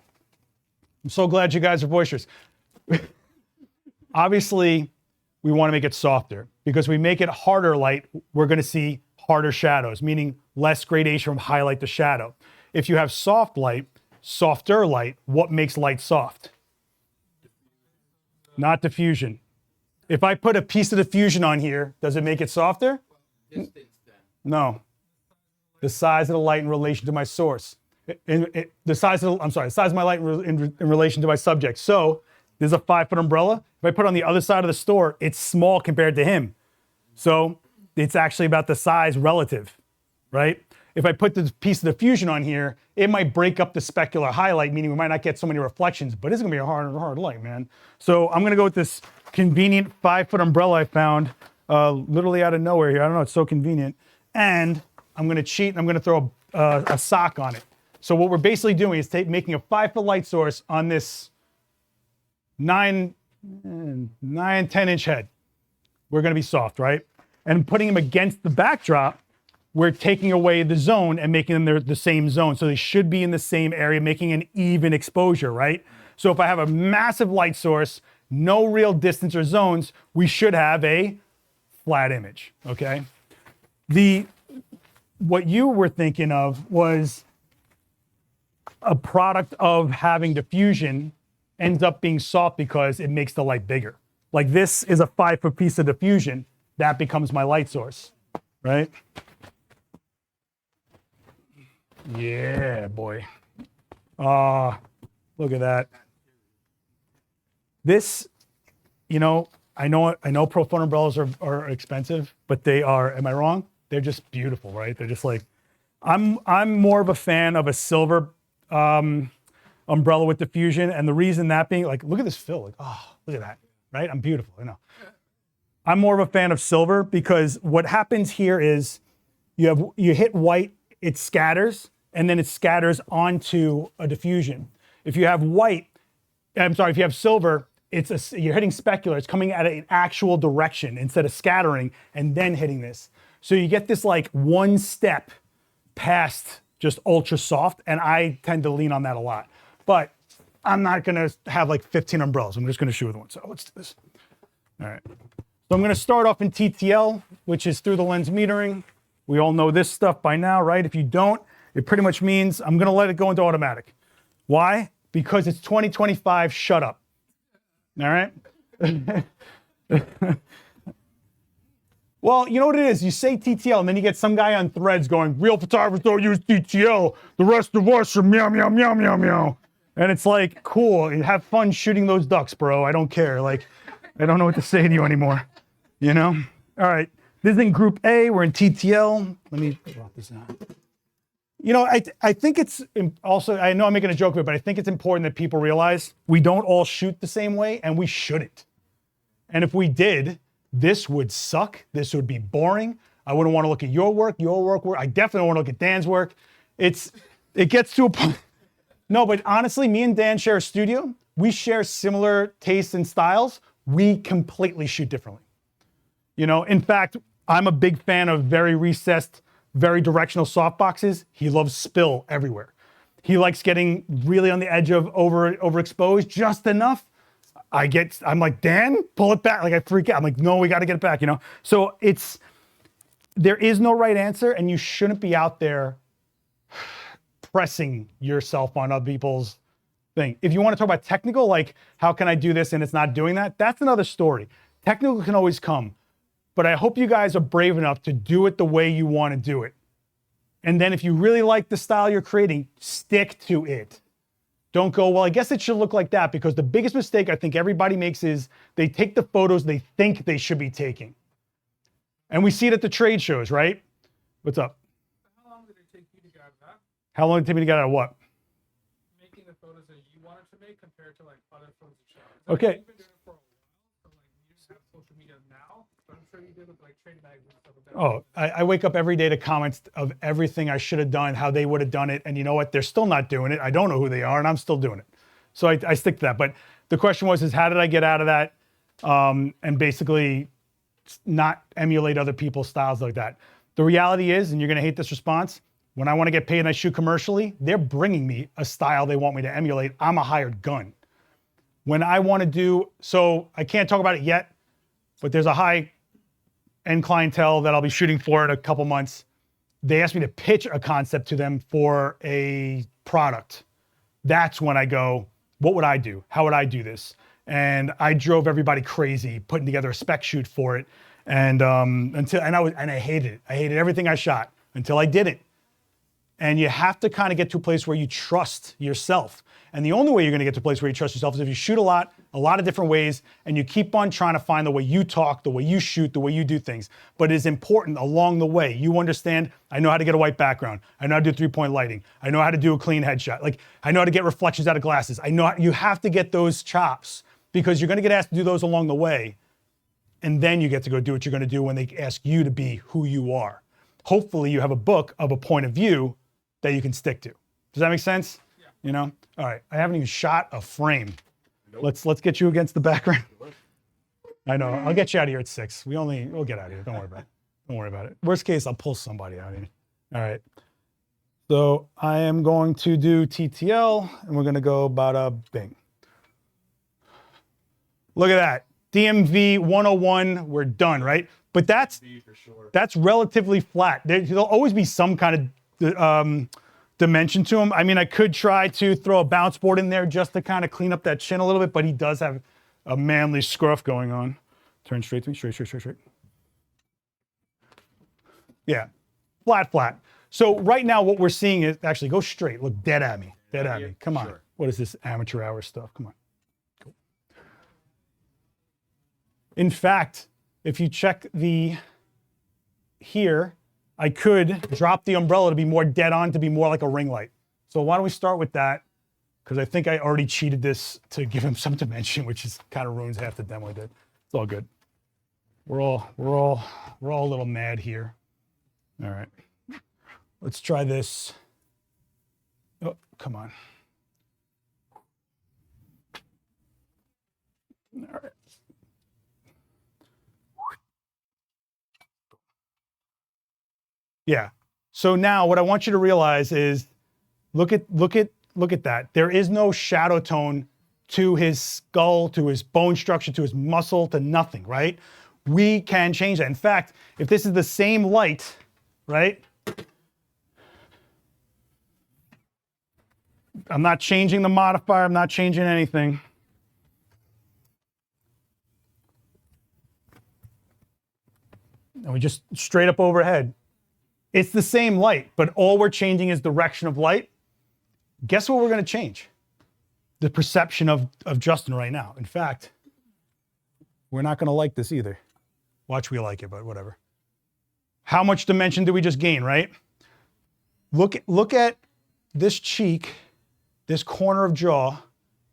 I'm so glad you guys are boisterous. Obviously, we want to make it softer, because we make it harder light, we're going to see harder shadows, meaning less gradation from highlight to shadow. If you have soft light, softer light, what makes light soft? Not diffusion. If I put a piece of diffusion on here, does it make it softer? Distance then. No. The size of the light in relation to my source. The size of my light in relation to my subject. So there's a 5-foot umbrella. If I put it on the other side of the store, it's small compared to him. So it's actually about the size relative, right? If I put this piece of diffusion on here, it might break up the specular highlight, meaning we might not get so many reflections, but it's gonna be a hard light, man. So I'm gonna go with this convenient 5-foot umbrella I found literally out of nowhere here. I don't know, it's so convenient. And I'm gonna cheat and I'm gonna throw a sock on it. So what we're basically doing is making a 5-foot light source on this 10 inch head. We're gonna be soft, right? And putting him against the backdrop, we're taking away the zone and making them the same zone. So they should be in the same area, making an even exposure, right? So if I have a massive light source, no real distance or zones, we should have a flat image, okay? What you were thinking of was a product of having diffusion ends up being soft because it makes the light bigger. Like this is a 5-foot piece of diffusion, that becomes my light source, right? Yeah, boy. Look at that. This, you know, I know Pro Foam umbrellas are expensive, but they are, am I wrong? They're just beautiful, right? They're just like, I'm more of a fan of a silver umbrella with diffusion. And the reason that being, like, look at this fill. Like, oh, look at that, right? I'm beautiful, I know. I'm more of a fan of silver because what happens here is you hit white, it scatters, and then it scatters onto a diffusion. If you have if you have silver, you're hitting specular, it's coming at an actual direction instead of scattering and then hitting this. So you get this like one step past just ultra soft, and I tend to lean on that a lot. But I'm not gonna have like 15 umbrellas. I'm just gonna shoot with one. So let's do this. All right. So I'm gonna start off in TTL, which is through the lens metering. We all know this stuff by now, right? If you don't, it pretty much means I'm gonna let it go into automatic. Why? Because it's 2025, shut up. All right? Well, you know what it is? You say TTL, and then you get some guy on Threads going, real photographers don't use TTL. The rest of us are meow, meow, meow, meow, meow. And it's like, cool, have fun shooting those ducks, bro. I don't care. Like, I don't know what to say to you anymore, you know? All right, this is in group A, we're in TTL. Let me drop this out. You know, I think it's also, I know I'm making a joke of it, but I think it's important that people realize we don't all shoot the same way, and we shouldn't. And if we did, this would suck. This would be boring. I wouldn't want to look at your work. I definitely don't want to look at Dan's work. It gets to a point. No, but honestly, me and Dan share a studio. We share similar tastes and styles. We completely shoot differently. You know, in fact, I'm a big fan of very recessed, very directional softboxes. He loves spill everywhere. He likes getting really on the edge of overexposed just enough. I'm like, Dan, pull it back. Like I freak out. I'm like, no, we got to get it back, you know? So there is no right answer, and you shouldn't be out there pressing yourself on other people's thing. If you want to talk about technical, like how can I do this and it's not doing that, that's another story. Technical can always come, but I hope you guys are brave enough to do it the way you want to do it. And then if you really like the style you're creating, stick to it. Don't go, well, I guess it should look like that, because the biggest mistake I think everybody makes is they take the photos they think they should be taking. And we see it at the trade shows, right? What's up? How long did it take you to get out of that? How long did it take me to get out of what? Making the photos that you wanted to make compared to like other photos you shot. Okay. You've been doing it for a while, so like you just have social media now, but I'm sure you did with like trade magazines and stuff like that. Oh, I wake up every day to comments of everything I should have done, how they would have done it. And you know what? They're still not doing it. I don't know who they are, and I'm still doing it. So I stick to that. But the question was, how did I get out of that? And basically not emulate other people's styles like that. The reality is, and you're going to hate this response, when I want to get paid and I shoot commercially, they're bringing me a style they want me to emulate. I'm a hired gun. When I want to do, so I can't talk about it yet, but there's a high-end clientele that I'll be shooting for in a couple months. They asked me to pitch a concept to them for a product. That's when I go, what would I do? How would I do this? And I drove everybody crazy putting together a spec shoot for it. And I hated it. I hated everything I shot until I did it. And you have to kind of get to a place where you trust yourself. And the only way you're going to get to a place where you trust yourself is if you shoot a lot of different ways, and you keep on trying to find the way you talk, the way you shoot, the way you do things. But it is important along the way. You understand, I know how to get a white background. I know how to do three-point lighting. I know how to do a clean headshot. Like, I know how to get reflections out of glasses. You have to get those chops, because you're going to get asked to do those along the way. And then you get to go do what you're going to do when they ask you to be who you are. Hopefully you have a book of a point of view that you can stick to. Does that make sense? Yeah. You know? All right, I haven't even shot a frame. Nope. Let's get you against the background. I know, I'll get you out of here at 6. We'll get out of here, don't worry about it. Don't worry about it. Worst case, I'll pull somebody out here. All right. So I am going to do TTL, and we're going to go bada bing. Look at that. DMV 101, we're done, right? But that's relatively flat. There'll always be some kind of dimension to him. I mean, I could try to throw a bounce board in there just to kind of clean up that chin a little bit, but he does have a manly scruff going on. Turn straight to me, straight. Yeah, flat. So right now what we're seeing is, actually go straight, look dead at me, come on. Sure. What is this amateur hour stuff? Come on. Cool. In fact, if you check here, I could drop the umbrella to be more dead on, to be more like a ring light. So why don't we start with that? Because I think I already cheated this to give him some dimension, which is kind of ruins half the demo I did. It's all good. We're all a little mad here. All right. Let's try this. Oh, come on. All right. Yeah. So now what I want you to realize is, look at that. There is no shadow tone to his skull, to his bone structure, to his muscle, to nothing, right? We can change that. In fact, if this is the same light, right? I'm not changing the modifier, I'm not changing anything. And we just straight up overhead. It's the same light, but all we're changing is direction of light. Guess what we're going to change? The perception of Justin right now. In fact, we're not going to like this either. Watch, we like it, but whatever. How much dimension did we just gain, right? Look at this cheek, this corner of jaw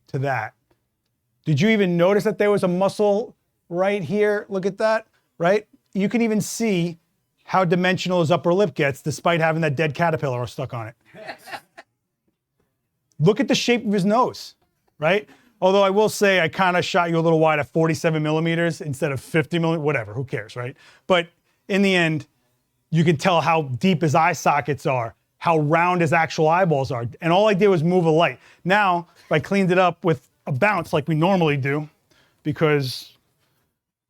to that. Did you even notice that there was a muscle right here? Look at that, right? You can even see how dimensional his upper lip gets despite having that dead caterpillar stuck on it. Look at the shape of his nose, right? Although I will say I kind of shot you a little wide at 47 millimeters instead of 50 millimeters, whatever, who cares, right? But in the end, you can tell how deep his eye sockets are, how round his actual eyeballs are. And all I did was move a light. Now, if I cleaned it up with a bounce like we normally do, because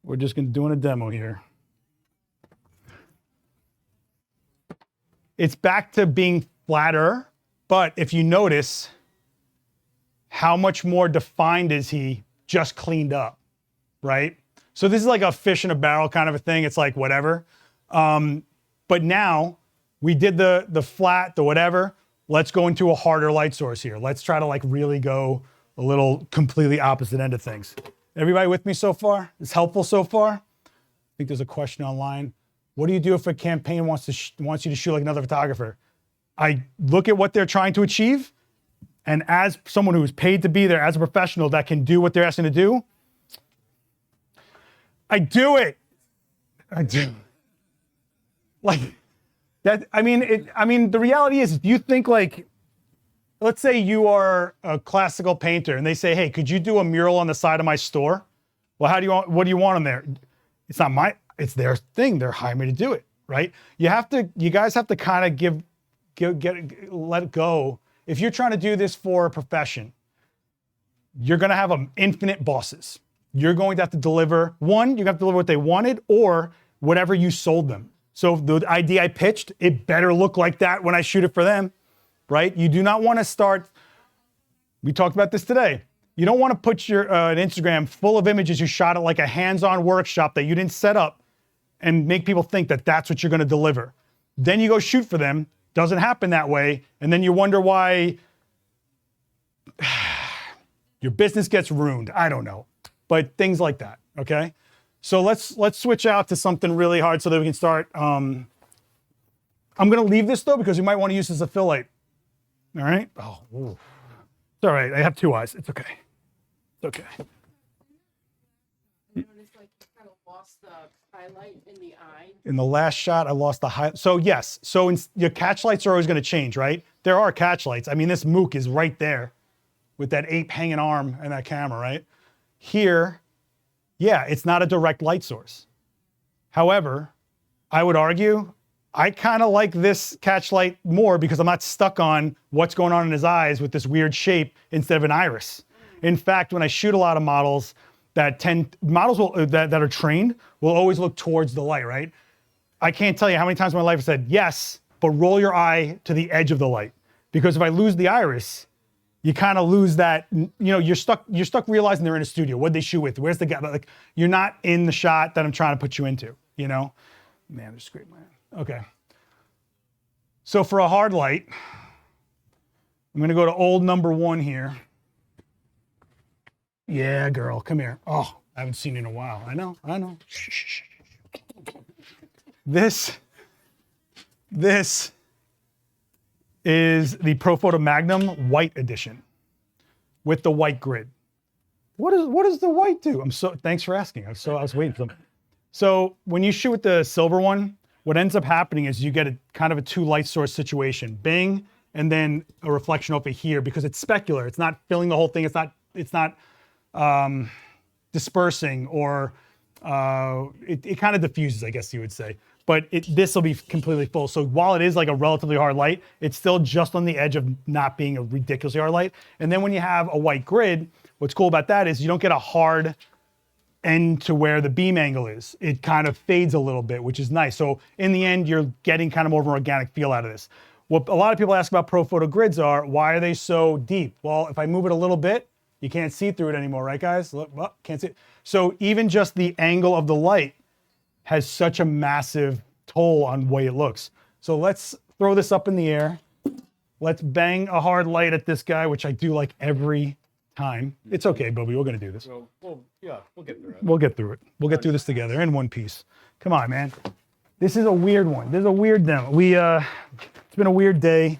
we're just doing a demo here. It's back to being flatter, but if you notice, how much more defined is he just cleaned up, right? So this is like a fish in a barrel kind of a thing. It's like whatever. But now we did the flat, the whatever. Let's go into a harder light source here. Let's try to like really go a little completely opposite end of things. Everybody with me so far? It's helpful so far? I think there's a question online. What do you do if a campaign wants you to shoot like another photographer? I look at what they're trying to achieve, and as someone who's paid to be there, as a professional that can do what they're asking to do, I do it. I do. Like that. I mean, the reality is, if you think like, let's say you are a classical painter, and they say, "Hey, could you do a mural on the side of my store?" Well, what do you want on there? It's not it's their thing. They're hiring me to do it, right? You guys have to kind of let it go. If you're trying to do this for a profession, you're going to have infinite bosses. You're going to have to deliver, you have to deliver what they wanted or whatever you sold them. So the idea I pitched, it better look like that when I shoot it for them, right? You do not want to start, we talked about this today. You don't want to put your an Instagram full of images you shot at like a hands-on workshop that you didn't set up and make people think that that's what you're going to deliver. Then you go shoot for them. Doesn't happen that way. And then you wonder why your business gets ruined. I don't know. But things like that, okay? So let's switch out to something really hard so that we can start. I'm going to leave this though because you might want to use this as a fill light. All right? Oh, ooh. It's all right. I have two eyes. It's okay. It's okay. I noticed like you kind of lost the highlight in the eye. In the last shot, I lost the highlight. So yes, your catch lights are always going to change, right? There are catch lights. I mean, this mook is right there with that ape hanging arm and that camera, right? Here, yeah, it's not a direct light source. However, I would argue I kind of like this catch light more because I'm not stuck on what's going on in his eyes with this weird shape instead of an iris. In fact, when I shoot a lot of models, that are trained will always look towards the light, right? I can't tell you how many times in my life I said, yes, but roll your eye to the edge of the light. Because if I lose the iris, you kind of lose that, you're stuck realizing they're in a studio. What'd they shoot with? Where's the guy? Like, you're not in the shot that I'm trying to put you into, Man, they're scraping my hand. Okay. So for a hard light, I'm gonna go to old number 1 here. Yeah, girl, come here. Oh, I haven't seen you in a while. I know. Shh. This is the Profoto Magnum White Edition with the white grid. What does the white do? Thanks for asking. I was waiting for them. So when you shoot with the silver one, what ends up happening is you get a kind of a 2 light source situation. Bing, and then a reflection over here because it's specular. It's not filling the whole thing. It's not dispersing or it kind of diffuses, I guess you would say. But this will be completely full. So while it is like a relatively hard light, it's still just on the edge of not being a ridiculously hard light. And then when you have a white grid, what's cool about that is you don't get a hard end to where the beam angle is. It kind of fades a little bit, which is nice. So in the end, you're getting kind of more of an organic feel out of this. What a lot of people ask about Profoto grids are, why are they so deep? Well, if I move it a little bit, you can't see through it anymore, right guys? Look, well, can't see it. So even just the angle of the light has such a massive toll on the way it looks. So let's throw this up in the air. Let's bang a hard light at this guy, which I do like every time. It's okay, Bobby, we're gonna do this. We'll get through it. We'll get through it. We'll get through this together in one piece. Come on, man. This is a weird one. This is a weird demo. It's been a weird day.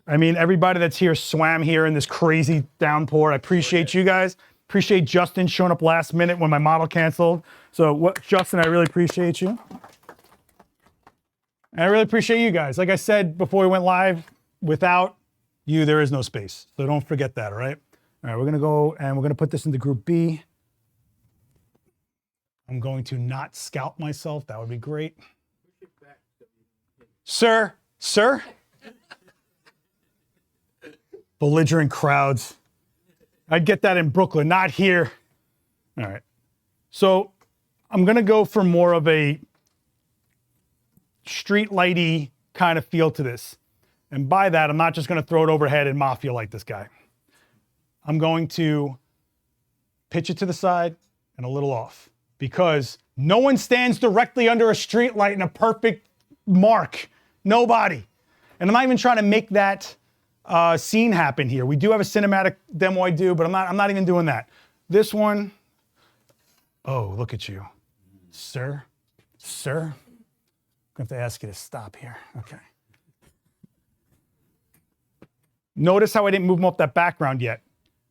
I mean, everybody that's here swam here in this crazy downpour. I appreciate you guys. Appreciate Justin showing up last minute when my model canceled. So Justin, I really appreciate you. And I really appreciate you guys. Like I said before we went live, without you, there is no space. So don't forget that, all right? All right, we're gonna go and we're gonna put this into group B. I'm going to not scalp myself. That would be great. Sir. Belligerent crowds. I'd get that in Brooklyn, not here. All right. So I'm gonna go for more of a street lighty kind of feel to this. And by that, I'm not just gonna throw it overhead and mafia light this guy. I'm going to pitch it to the side and a little off because no one stands directly under a street light in a perfect mark. Nobody. And I'm not even trying to make that scene happen here. We do have a cinematic demo I do, but I'm not even doing that. This one, oh, look at you. Sir, I'm gonna have to ask you to stop here. Okay. Notice how I didn't move him off that background yet,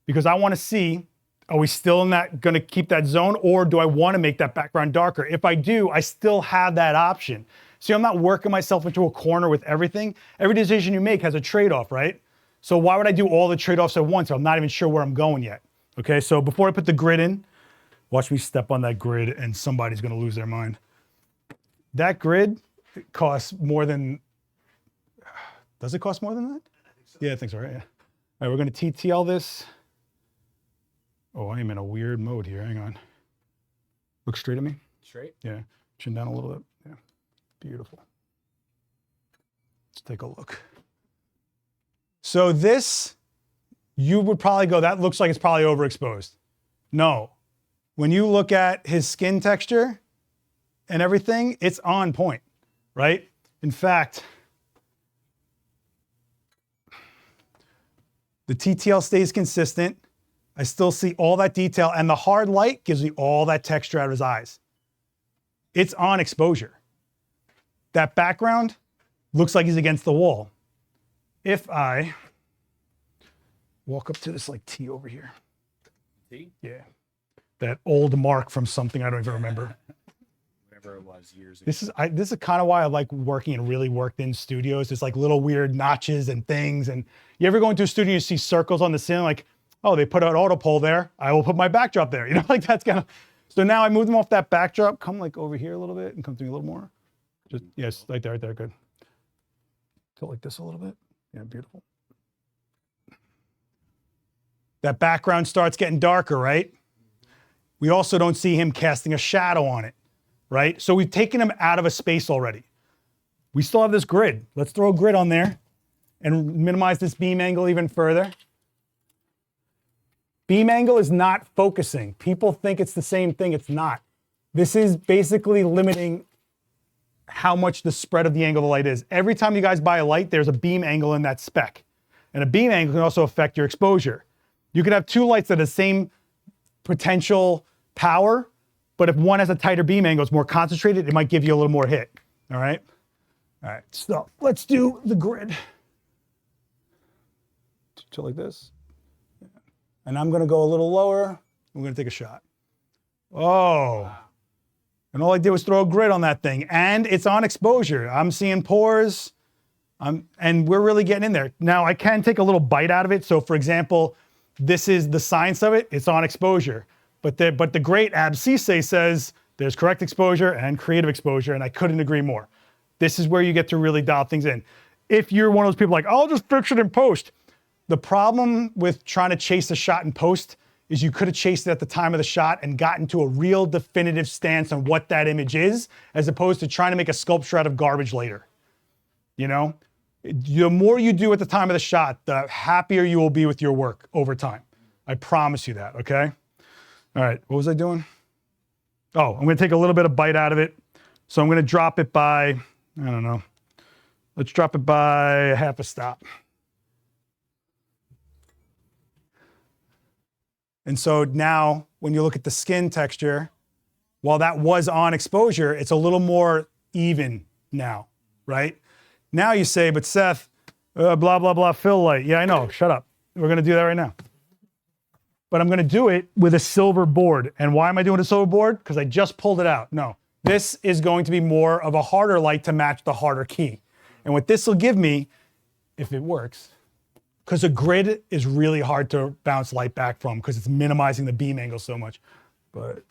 because I wanna see, are we still in that, gonna keep that zone, or do I wanna make that background darker? If I do, I still have that option. See, I'm not working myself into a corner with everything. Every decision you make has a trade-off, right? So why would I do all the trade-offs at once? I'm not even sure where I'm going yet. Okay, so before I put the grid in, watch me step on that grid and somebody's gonna lose their mind. That grid costs more than, does it cost more than that? I think so. Yeah, I think so, right? Yeah. All right, we're gonna TTL this. Oh, I am in a weird mode here, hang on. Look straight at me. Straight? Yeah, chin down a little bit, yeah. Beautiful. Let's take a look. So this, you would probably go, that looks like it's probably overexposed. No. When you look at his skin texture and everything, it's on point, right? In fact, the TTL stays consistent. I still see all that detail, and the hard light gives me all that texture out of his eyes. It's on exposure. That background looks like he's against the wall. If I walk up to this like T over here. T? Yeah. That old mark from something I don't even remember. Whatever it was years ago. This is kind of why I like working in really worked in studios. It's like little weird notches and things. And you ever go into a studio, you see circles on the ceiling, like, oh, they put an auto pole there. I will put my backdrop there. You know, like that's kind of, so now I move them off that backdrop, come like over here a little bit and come through a little more. Just, yes, right there, right there, good. Tilt like this a little bit. Yeah, beautiful. That background starts getting darker, right? We also don't see him casting a shadow on it, right? So we've taken him out of a space already. We still have this grid. Let's throw a grid on there and minimize this beam angle even further. Beam angle is not focusing. People think it's the same thing. It's not. This is basically limiting how much the spread of the angle of the light is. Every time you guys buy a light, there's a beam angle in that spec. And a beam angle can also affect your exposure. You can have two lights that have the same potential power, but if one has a tighter beam angle, it's more concentrated, it might give you a little more hit. All right? All right, so let's do the grid. So like this. And I'm gonna go a little lower. I'm gonna take a shot. Oh. And all I did was throw a grid on that thing. And it's on exposure. I'm seeing pores. And we're really getting in there. Now I can take a little bite out of it. So for example, this is the science of it. It's on exposure. But the great Abscisse says there's correct exposure and creative exposure. And I couldn't agree more. This is where you get to really dial things in. If you're one of those people like, I'll just fix it in post. The problem with trying to chase a shot in post is you could have chased it at the time of the shot and gotten to a real definitive stance on what that image is, as opposed to trying to make a sculpture out of garbage later. You know, the more you do at the time of the shot, the happier you will be with your work over time. I promise you that, okay? All right, what was I doing? Oh, I'm gonna take a little bit of bite out of it. So I'm gonna drop it by, I don't know, let's drop it by half a stop. And so now when you look at the skin texture, while that was on exposure, it's a little more even now, right? Now you say, but Seth, blah, blah, blah, fill light. Yeah, I know, shut up. We're gonna do that right now. But I'm gonna do it with a silver board. And why am I doing a silver board? Because I just pulled it out. No, this is going to be more of a harder light to match the harder key. And what this will give me, if it works, because a grid is really hard to bounce light back from because it's minimizing the beam angle so much. But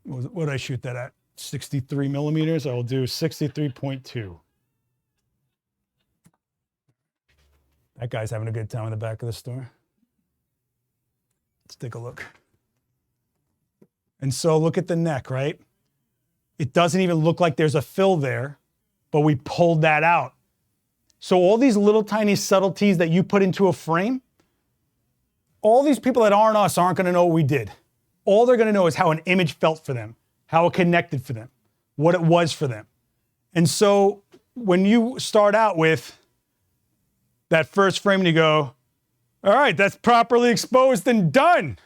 what did I shoot that at? 63 millimeters? I will do 63.2. That guy's having a good time in the back of the store. Let's take a look. And so look at the neck, right? It doesn't even look like there's a fill there, but we pulled that out. So all these little tiny subtleties that you put into a frame, all these people that aren't us aren't gonna know what we did. All they're gonna know is how an image felt for them, how it connected for them, what it was for them. And so when you start out with that first frame and you go, all right, that's properly exposed and done.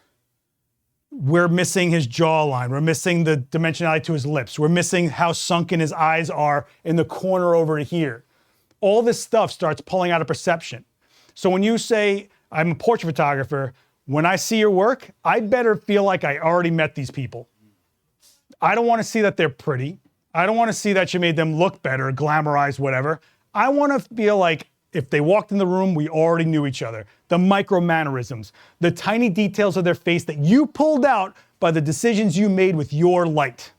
We're missing his jawline. We're missing the dimensionality to his lips. We're missing how sunken his eyes are in the corner over here. All this stuff starts pulling out of perception. So when you say, I'm a portrait photographer, when I see your work, I better feel like I already met these people. I don't want to see that they're pretty. I don't want to see that you made them look better, glamorized, whatever. I want to feel like if they walked in the room, we already knew each other. The micro mannerisms, the tiny details of their face that you pulled out by the decisions you made with your light.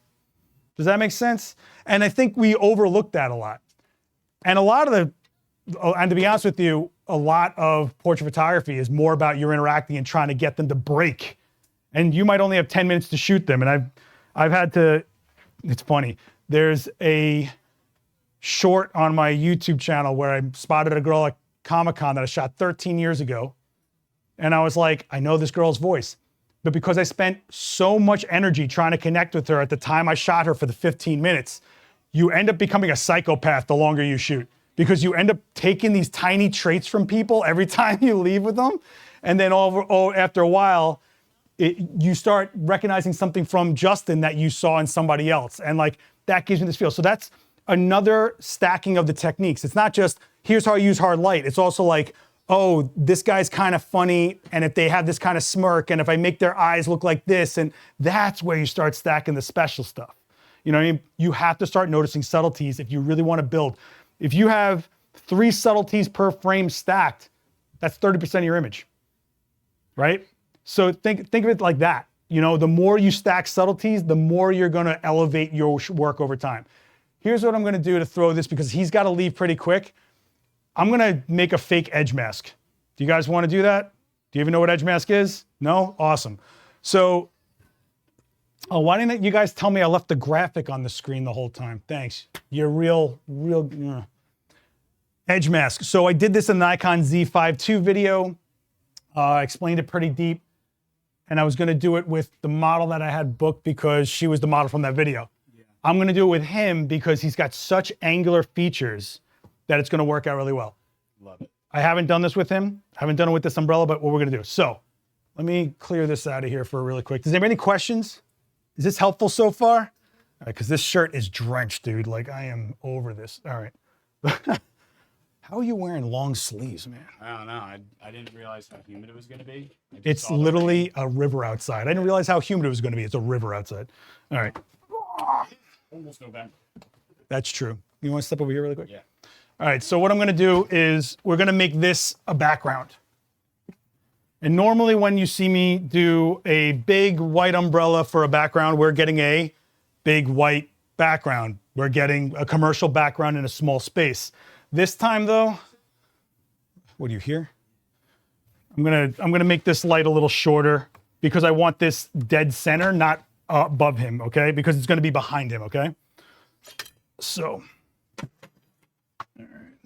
Does that make sense? And I think we overlook that a lot. And a lot of and to be honest with you, a lot of portrait photography is more about you're interacting and trying to get them to break. And you might only have 10 minutes to shoot them. And I've had to, it's funny, there's a short on my YouTube channel where I spotted a girl at Comic-Con that I shot 13 years ago. And I was like, I know this girl's voice. But because I spent so much energy trying to connect with her at the time I shot her for the 15 minutes, you end up becoming a psychopath the longer you shoot, because you end up taking these tiny traits from people every time you leave with them. And then after a while, you start recognizing something from Justin that you saw in somebody else. And like, that gives me this feel. So that's another stacking of the techniques. It's not just, here's how I use hard light. It's also like, oh, this guy's kind of funny. And if they have this kind of smirk, and if I make their eyes look like this, and that's where you start stacking the special stuff. You know what I mean? You have to start noticing subtleties if you really want to build. If you have 3 subtleties per frame stacked, that's 30% of your image, right? So think of it like that. You know, the more you stack subtleties, the more you're going to elevate your work over time. here's what I'm gonna do to throw this because he's gotta leave pretty quick. I'm gonna make a fake edge mask. Do you guys wanna do that? Do you even know what edge mask is? No? Awesome. So, oh, why didn't you guys tell me I left the graphic on the screen the whole time? Thanks. You're real. Edge mask. So I did this in the Nikon Z5 II video. I explained it pretty deep. And I was gonna do it with the model that I had booked because she was the model from that video. Yeah. I'm gonna do it with him because he's got such angular features that it's gonna work out really well. Love it. I haven't done this with him. I haven't done it with this umbrella, but what we're gonna do. So let me clear this out of here for really quick. Does anybody have any questions? Is this helpful so far? All right, because this shirt is drenched, dude. Like I am over this. All right. How are you wearing long sleeves, man? I don't know. I didn't realize how humid it was going to be. It's literally a river outside. I didn't realize how humid it was going to be. It's a river outside. All right. Almost November. That's true. You want to step over here really quick? Yeah. All right. So what I'm going to do is we're going to make this a background. And normally when you see me do a big white umbrella for a background, we're getting a big white background. We're getting a commercial background in a small space. This time though, what do you hear? I'm gonna make this light a little shorter because I want this dead center, not above him, okay? Because it's gonna be behind him, okay? So, all right.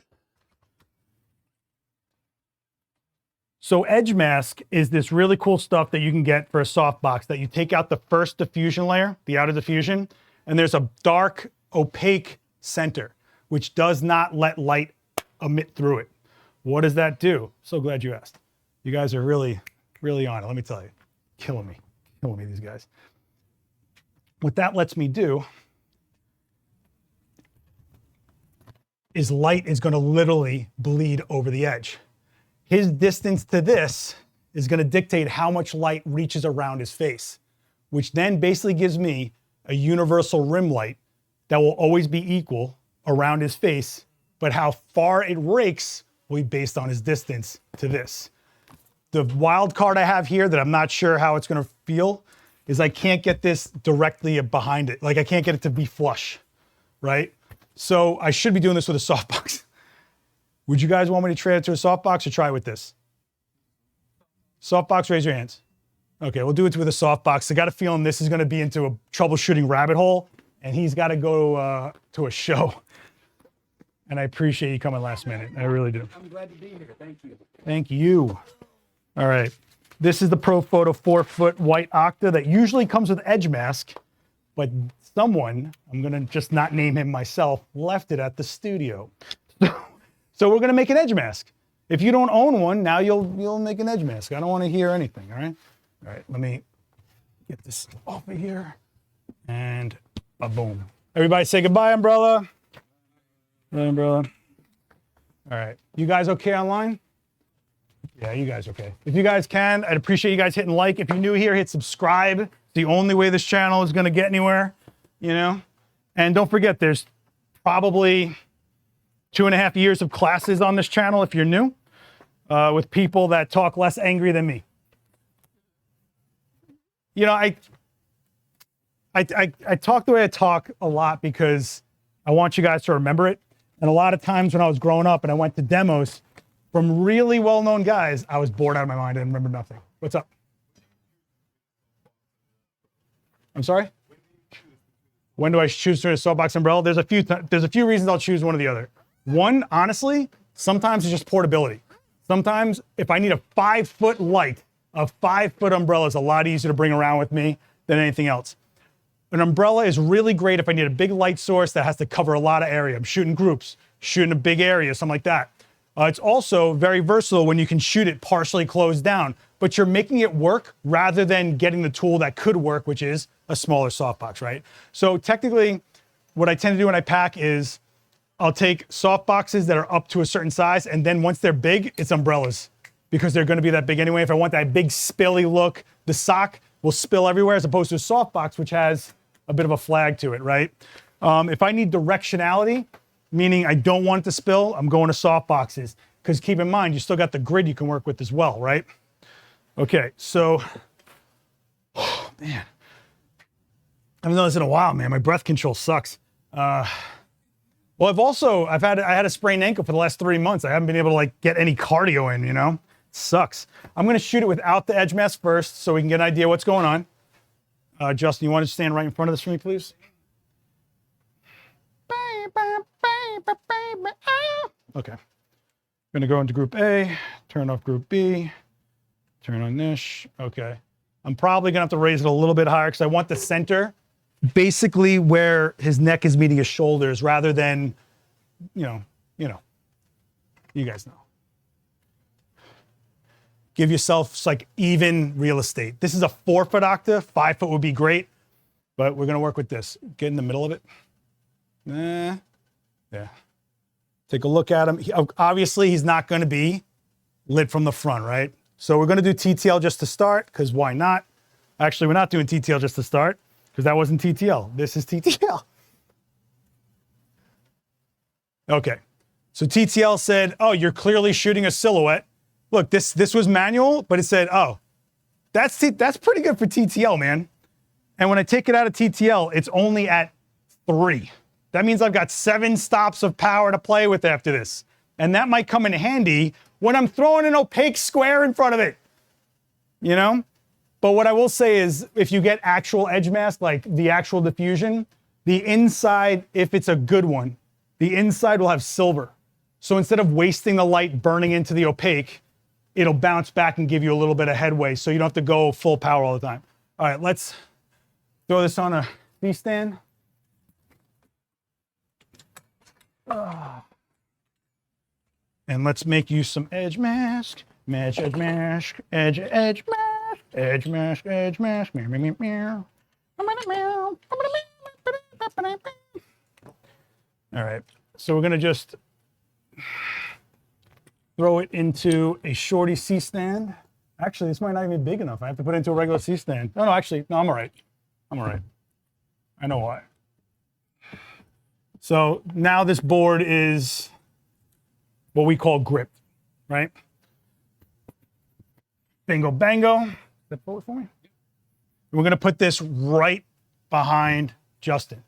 So edge mask is this really cool stuff that you can get for a softbox that you take out the first diffusion layer, the outer diffusion, and there's a dark, opaque center, which does not let light emit through it. What does that do? So glad you asked. You guys are really, really on it, let me tell you. Killing me, these guys. What that lets me do is light is gonna literally bleed over the edge. His distance to this is gonna dictate how much light reaches around his face, which then basically gives me a universal rim light that will always be equal around his face, but how far it rakes will be based on his distance to this. The wild card I have here that I'm not sure how it's gonna feel is I can't get this directly behind it. Like I can't get it to be flush, right? So I should be doing this with a softbox. Would you guys want me to trade it to a softbox or try it with this? Softbox, raise your hands. Okay, we'll do it with a softbox. I got a feeling this is gonna be into a troubleshooting rabbit hole and he's gotta go to a show. And I appreciate you coming last minute. I really do. I'm glad to be here. Thank you. Thank you. All right. This is the Pro Photo 4-foot white Octa that usually comes with edge mask, but someone, I'm gonna just not name him myself, left it at the studio. So we're gonna make an edge mask. If you don't own one, now you'll make an edge mask. I don't wanna hear anything, all right? All right, let me get this off of here and boom. Everybody say goodbye, umbrella. Bye, umbrella. All right, you guys okay online? Yeah, you guys okay. If you guys can, I'd appreciate you guys hitting like. If you're new here, hit subscribe. It's the only way this channel is gonna get anywhere, you know? And don't forget, there's probably 2.5 years of classes on this channel if you're new, with people that talk less angry than me. You know, I talk the way I talk a lot because I want you guys to remember it. And a lot of times when I was growing up and I went to demos from really well-known guys, I was bored out of my mind. I didn't remember nothing. What's up? I'm sorry? When do I choose to a softbox umbrella? There's a few reasons I'll choose one or the other. One, honestly, sometimes it's just portability. Sometimes if I need a 5-foot light, a 5-foot umbrella is a lot easier to bring around with me than anything else. An umbrella is really great if I need a big light source that has to cover a lot of area. I'm shooting groups, shooting a big area, something like that. It's also very versatile when you can shoot it partially closed down, but you're making it work rather than getting the tool that could work, which is a smaller softbox, right? So technically, what I tend to do when I pack is I'll take softboxes that are up to a certain size, and then once they're big, it's umbrellas because they're gonna be that big anyway. If I want that big spilly look, the sock will spill everywhere as opposed to a softbox, which has a bit of a flag to it, right? If I need directionality, meaning I don't want it to spill, I'm going to soft boxes. Because keep in mind, you still got the grid you can work with as well, right? Okay, so, oh, man. I haven't done this in a while, man. My breath control sucks. Well, I had a sprained ankle for the last 3 months. I haven't been able to like get any cardio in, you know? It sucks. I'm gonna shoot it without the edge mask first so we can get an idea what's going on. Justin, you want to stand right in front of this for me, please? Okay. I'm gonna go into group A, turn off group B, turn on this. Okay. I'm probably gonna have to raise it a little bit higher because I want the center basically where his neck is meeting his shoulders rather than, you guys know. Give yourself like even real estate. This is a 4-foot octave, 5 foot would be great, but we're gonna work with this. Get in the middle of it. Yeah. Take a look at him. Obviously he's not gonna be lit from the front, right? So we're gonna do TTL just to start, because why not? Actually, we're not doing TTL just to start, because that wasn't TTL. This is TTL. Okay, so TTL said, oh, you're clearly shooting a silhouette. Look, this was manual, but it said, oh, that's pretty good for TTL, man. And when I take it out of TTL, it's only at 3. That means I've got 7 stops of power to play with after this. And that might come in handy when I'm throwing an opaque square in front of it, you know? But what I will say is if you get actual edge mask, like the actual diffusion, the inside, if it's a good one, the inside will have silver. So instead of wasting the light burning into the opaque, it'll bounce back and give you a little bit of headway so you don't have to go full power all the time. All right, let's throw this on a C-stand. And let's make you some edge mask. Edge mask, edge mask, edge mask, edge mask. Meow, meow, meow, meow. All right, so we're gonna just throw it into a shorty C-stand. Actually, this might not even be big enough. I have to put it into a regular C-stand. No, actually, no, I'm all right. I'm all right. I know why. So now this board is what we call gripped, right? Bingo, bango. Step forward for me. We're gonna put this right behind Justin.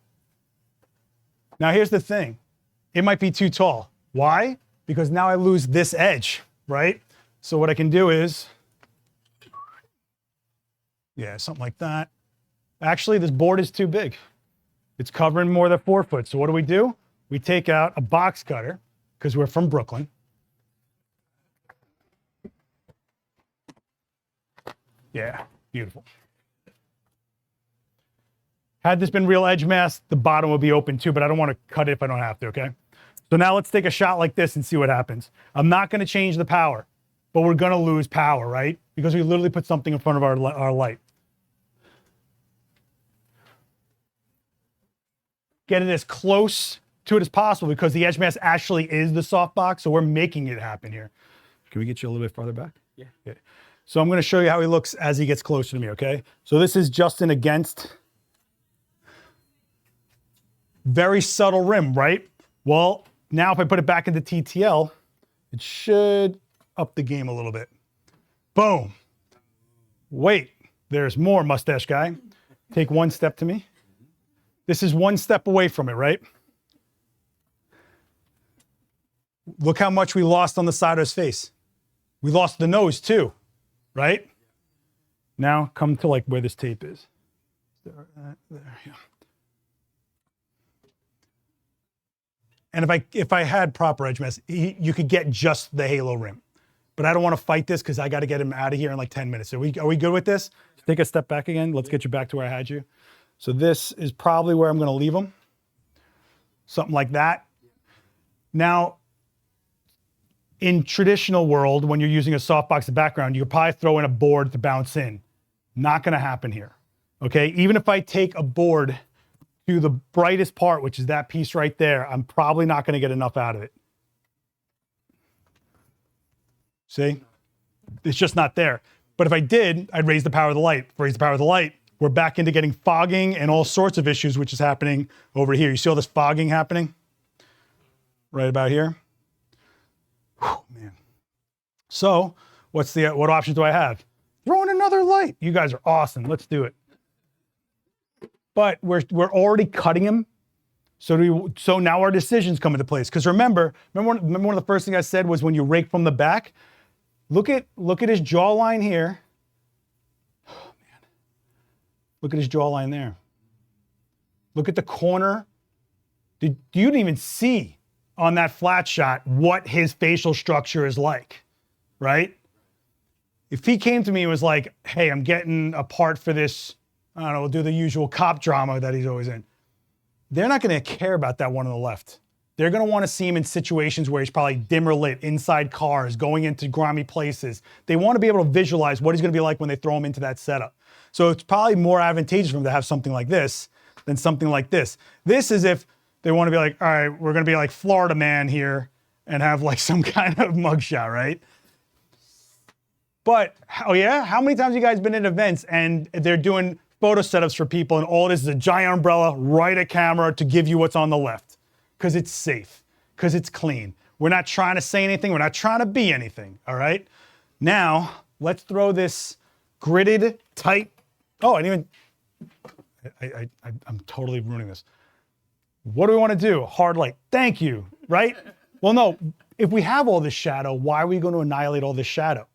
Now here's the thing. It might be too tall. Why? Because now I lose this edge, right? So what I can do is, yeah, something like that. Actually, this board is too big. It's covering more than 4 foot. So what do? We take out a box cutter, because we're from Brooklyn. Yeah, beautiful. Had this been real edge mask, the bottom would be open too, but I don't want to cut it if I don't have to, okay? So now let's take a shot like this and see what happens. I'm not going to change the power, but we're going to lose power, right? Because we literally put something in front of our light. Get it as close to it as possible because the edge mask actually is the softbox, so we're making it happen here. Can we get you a little bit farther back? Yeah. Okay. So I'm going to show you how he looks as he gets closer to me, okay? So this is Justin against. Very subtle rim, right? Well, now if I put it back into TTL, it should up the game a little bit. Boom. Wait, there's more, mustache guy. Take one step to me. This is one step away from it, right? Look how much we lost on the side of his face. We lost the nose too, right? Now come to like where this tape is. There, yeah. And if I had proper edge mask, you could get just the halo rim. But I don't want to fight this because I got to get him out of here in like 10 minutes. Are we good with this? Take a step back again. Let's get you back to where I had you. So this is probably where I'm going to leave him. Something like that. Now, in traditional world, when you're using a softbox background, you could probably throw in a board to bounce in. Not going to happen here. Okay, even if I take a board to the brightest part, which is that piece right there, I'm probably not going to get enough out of it. See? It's just not there. But if I did, I'd raise the power of the light. Raise the power of the light, we're back into getting fogging and all sorts of issues, which is happening over here. You see all this fogging happening? Right about here. Whew, man. So what options do I have? Throw in another light. You guys are awesome. Let's do it. But we're already cutting him. So now our decisions come into place. Because remember one of the first things I said was when you rake from the back, look at his jawline here. Oh, man. Look at his jawline there. Look at the corner. You didn't even see on that flat shot what his facial structure is like, right? If he came to me and was like, hey, I'm getting a part for this, I don't know, we'll do the usual cop drama that he's always in. They're not going to care about that one on the left. They're going to want to see him in situations where he's probably dimmer lit, inside cars, going into grimy places. They want to be able to visualize what he's going to be like when they throw him into that setup. So it's probably more advantageous for him to have something like this than something like this. This is if they want to be like, all right, we're going to be like Florida man here and have like some kind of mugshot, right? But, oh yeah, how many times have you guys been at events and they're doing photo setups for people and all this is a giant umbrella right at camera to give you what's on the left? Because it's safe, because it's clean. We're not trying to say anything. We're not trying to be anything, all right? Now, let's throw this gridded, tight, oh, I didn't even, I'm totally ruining this. What do we want to do? Hard light, thank you, right? Well, no, if we have all this shadow, why are we going to annihilate all this shadow?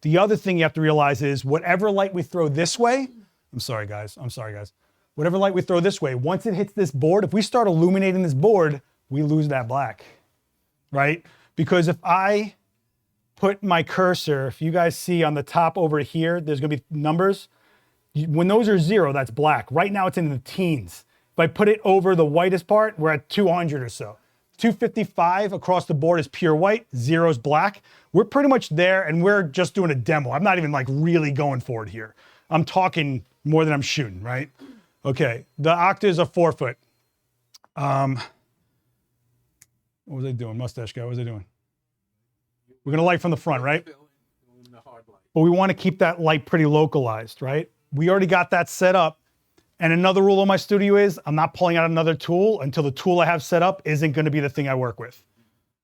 The other thing you have to realize is whatever light we throw this way, I'm sorry guys. Whatever light we throw this way, once it hits this board, if we start illuminating this board, we lose that black, right? Because if I put my cursor, if you guys see on the top over here, there's gonna be numbers. When those are 0, that's black. Right now it's in the teens. If I put it over the whitest part, we're at 200 or so. 255 across the board is pure white, 0 is black. We're pretty much there and we're just doing a demo. I'm not even like really going for it here. I'm talking more than I'm shooting, right? Okay, the octaves are 4 foot. What was I doing? Mustache guy, what was I doing? We're gonna light from the front, right? But we wanna keep that light pretty localized, right? We already got that set up. And another rule of my studio is I'm not pulling out another tool until the tool I have set up isn't gonna be the thing I work with.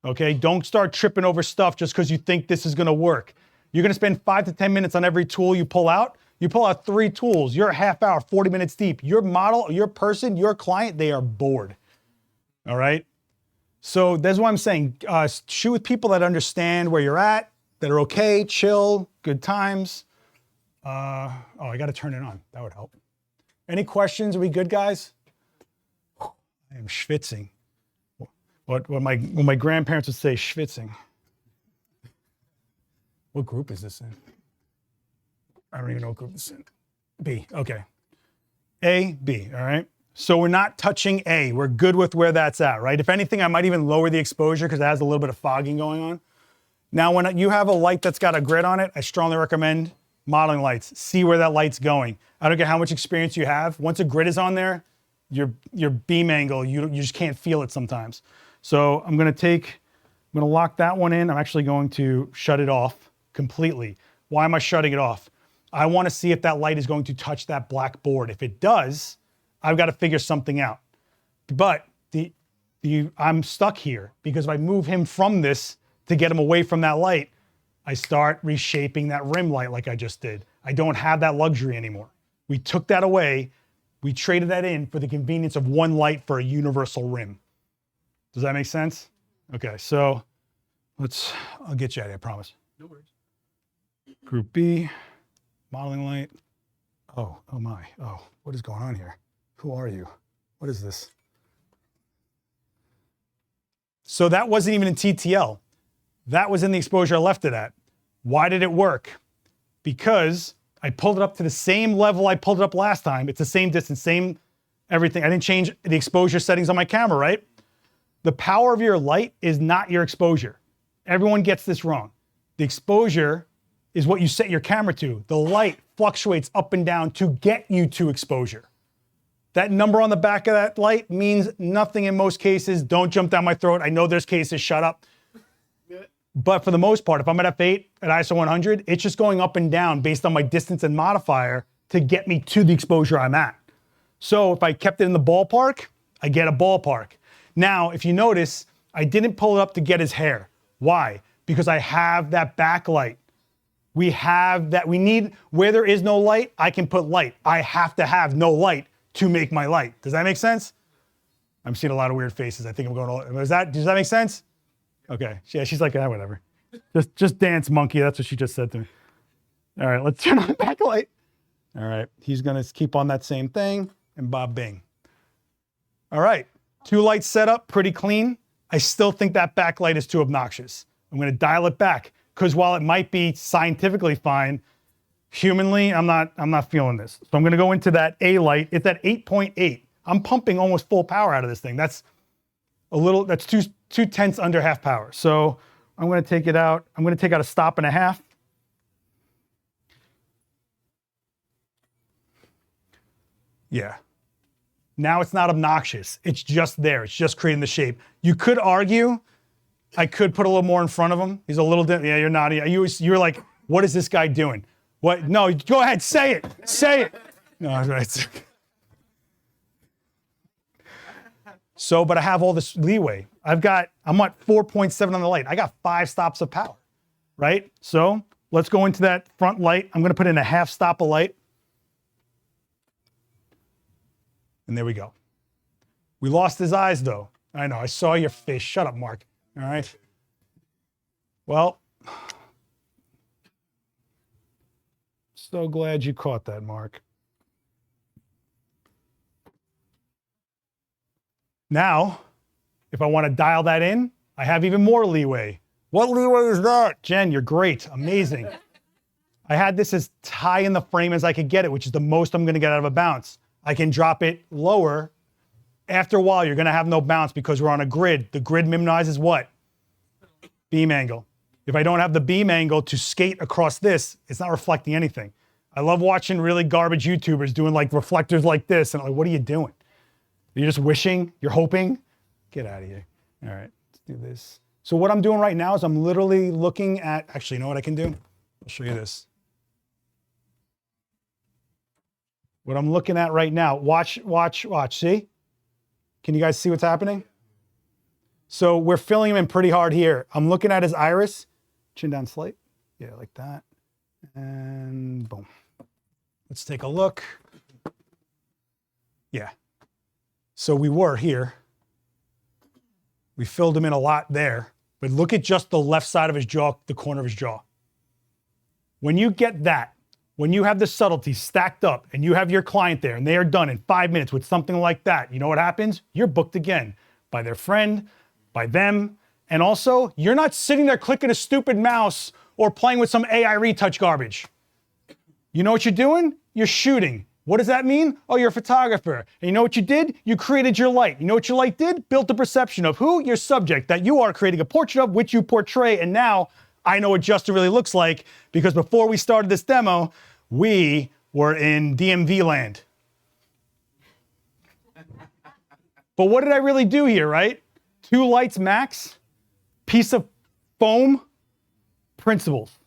Okay, don't start tripping over stuff just because you think this is gonna work. You're gonna spend 5 to 10 minutes on every tool you pull out. You pull out 3 tools, you're a half hour, 40 minutes deep. Your model, your person, your client, they are bored. All right? So that's why I'm saying, shoot with people that understand where you're at, that are okay, chill, good times. Oh, I gotta turn it on, that would help. Any questions? Are we good, guys? I am schwitzing. What my grandparents would say, schwitzing. What group is this in? I don't even know what group this is in. B, okay. A, B, all right? So we're not touching A. We're good with where that's at, right? If anything, I might even lower the exposure because it has a little bit of fogging going on. Now, when you have a light that's got a grid on it, I strongly recommend modeling lights. See where that light's going. I don't care how much experience you have. Once a grid is on there, your beam angle, you just can't feel it sometimes. So I'm gonna lock that one in. I'm actually going to shut it off completely. Why am I shutting it off? I wanna see if that light is going to touch that black board. If it does, I've got to figure something out. But I'm stuck here because if I move him from this to get him away from that light, I start reshaping that rim light like I just did. I don't have that luxury anymore. We took that away. We traded that in for the convenience of one light for a universal rim. Does that make sense? Okay, so I'll get you out of here, I promise. No worries. Group B, modeling light. Oh my, what is going on here? Who are you? What is this? So that wasn't even in TTL. That was in the exposure I left it at. Why did it work? Because I pulled it up to the same level I pulled it up last time. It's the same distance, same everything. I didn't change the exposure settings on my camera, right? The power of your light is not your exposure. Everyone gets this wrong. The exposure is what you set your camera to. The light fluctuates up and down to get you to exposure. That number on the back of that light means nothing in most cases. Don't jump down my throat. I know there's cases, shut up. But for the most part, if I'm at f8 at ISO 100, it's just going up and down based on my distance and modifier to get me to the exposure I'm at. So if I kept it in the ballpark, I get a ballpark. Now, if you notice, I didn't pull it up to get his hair. Why? Because I have that backlight. We have that, we need, where there is no light, I can put light. I have to have no light to make my light. Does that make sense? I'm seeing a lot of weird faces. I think I'm going all, does that make sense? Okay, yeah, she's like, whatever. Just dance, monkey. That's what she just said to me. All right, let's turn on the backlight. All right, he's gonna keep on that same thing, and Bob Bing. All right, 2 lights set up, pretty clean. I still think that backlight is too obnoxious. I'm gonna dial it back, because while it might be scientifically fine, humanly, I'm not feeling this. So I'm gonna go into that A light. It's at 8.8. I'm pumping almost full power out of this thing. That's two tenths under half power. So I'm gonna take it out. I'm gonna take out a stop and a half. Yeah. Now it's not obnoxious. It's just there. It's just creating the shape. You could argue I could put a little more in front of him. He's a little, yeah, you're naughty. You're like, what is this guy doing? What? No, go ahead, say it. Say it. No, it's so, but I have all this leeway. I'm at 4.7 on the light. I got 5 stops of power, right? So let's go into that front light. I'm gonna put in a half stop of light. And there we go. We lost his eyes though. I know, I saw your face. Shut up, Mark. All right. Well, so glad you caught that, Mark. Now, if I want to dial that in, I have even more leeway. What leeway is that? Jen, you're great, amazing. I had this as high in the frame as I could get it, which is the most I'm gonna get out of a bounce. I can drop it lower. After a while, you're gonna have no bounce because we're on a grid. The grid minimizes what? Beam angle. If I don't have the beam angle to skate across this, it's not reflecting anything. I love watching really garbage YouTubers doing like reflectors like this, and I'm like, what are you doing? You're just wishing, you're hoping? Get out of here. All right, let's do this. So what I'm doing right now is I'm literally looking at, actually, you know what I can do? I'll show you this. What I'm looking at right now, watch, see? Can you guys see what's happening? So we're filling him in pretty hard here. I'm looking at his iris, chin down slight. Yeah, like that. And boom. Let's take a look. Yeah. So we were here. We filled him in a lot there, but look at just the left side of his jaw, the corner of his jaw. When you get that, when you have the subtlety stacked up and you have your client there and they are done in 5 minutes with something like that, you know what happens? You're booked again by their friend, by them, and also you're not sitting there clicking a stupid mouse or playing with some AI retouch garbage. You know what you're doing? You're shooting. What does that mean? Oh, you're a photographer. And you know what you did? You created your light. You know what your light did? Built the perception of who? Your subject that you are creating a portrait of, which you portray. And now I know what Justin really looks like because before we started this demo, we were in DMV land. But what did I really do here, right? 2 lights max, piece of foam, principles.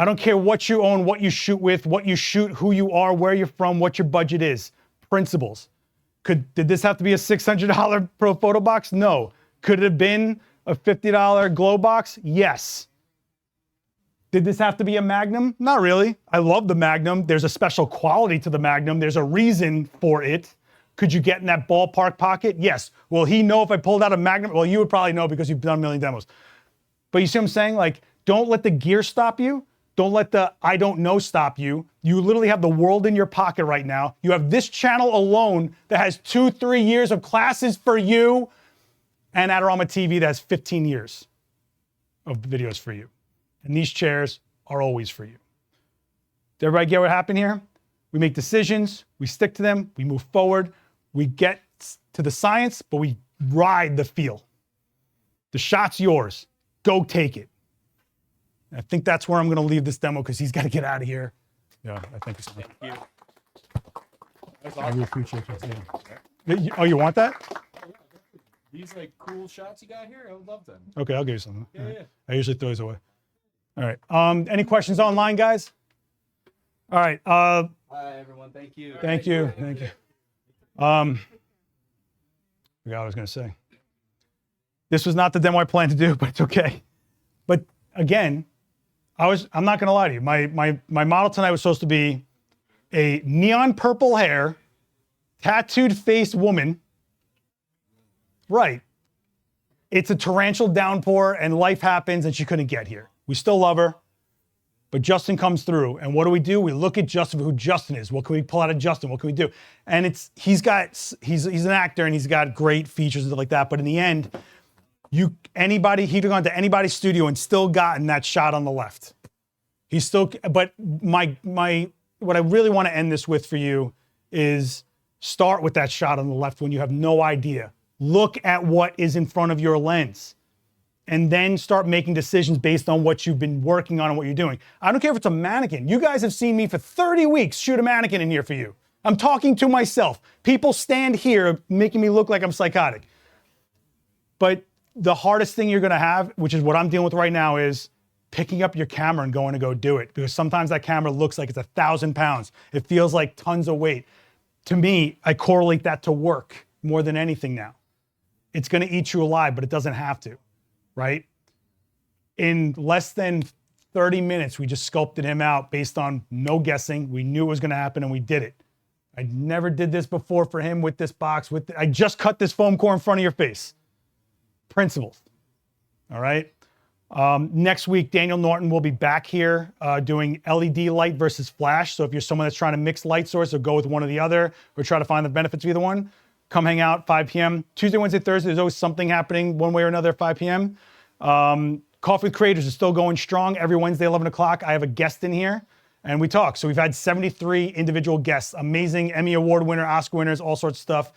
I don't care what you own, what you shoot with, what you shoot, who you are, where you're from, what your budget is. Principles. Did this have to be a $600 Pro Photo Box? No. Could it have been a $50 Glow Box? Yes. Did this have to be a Magnum? Not really. I love the Magnum. There's a special quality to the Magnum. There's a reason for it. Could you get in that ballpark pocket? Yes. Will he know if I pulled out a Magnum? Well, you would probably know because you've done a million demos. But you see what I'm saying? Like, don't let the gear stop you. Don't let the I don't know stop you. You literally have the world in your pocket right now. You have this channel alone that has 2-3 years of classes for you, and Adorama TV that has 15 years of videos for you. And these chairs are always for you. Did everybody get what happened here? We make decisions, we stick to them, we move forward, we get to the science, but we ride the feel. The shot's yours. Go take it. I think that's where I'm going to leave this demo because he's got to get out of here. Yeah, I think so. Thank you. I really appreciate it. Oh, you want that? These like cool shots you got here, I would love them. Okay, I'll give you some. Yeah, yeah. I usually throw these away. All right. Any questions online, guys? All right. Hi, everyone. Thank you. Thank you. Thank you. I forgot what I was going to say. This was not the demo I planned to do, but it's okay. But again, I'm not going to lie to you. My model tonight was supposed to be a neon purple hair, tattooed face woman Right. It's a torrential downpour and life happens and she couldn't get here. We still love her, but Justin comes through. And what do? We look at Justin for who Justin is. What can we pull out of Justin? What can we do? And he's an actor and he's got great features and stuff like that. But in the end, he'd have gone to anybody's studio and still gotten that shot on the left. But what I really want to end this with for you is start with that shot on the left when you have no idea. Look at what is in front of your lens and then start making decisions based on what you've been working on and what you're doing. I don't care if it's a mannequin. You guys have seen me for 30 weeks shoot a mannequin in here for you. I'm talking to myself. People stand here making me look like I'm psychotic. But the hardest thing you're gonna have, which is what I'm dealing with right now, is picking up your camera and going to go do it. Because sometimes that camera looks like it's 1,000 pounds. It feels like tons of weight. To me, I correlate that to work more than anything now. It's gonna eat you alive, but it doesn't have to, right? In less than 30 minutes, we just sculpted him out based on no guessing. We knew it was gonna happen and we did it. I never did this before for him with this box. I just cut this foam core in front of your face. Principles, all right? Next week, Daniel Norton will be back here doing LED light versus flash. So if you're someone that's trying to mix light source or go with one or the other or try to find the benefits of either one, come hang out 5 p.m. Tuesday, Wednesday, Thursday, there's always something happening one way or another at 5 p.m. Coffee with Creators is still going strong. Every Wednesday, 11 o'clock, I have a guest in here and we talk. So we've had 73 individual guests, amazing Emmy Award winner, Oscar winners, all sorts of stuff.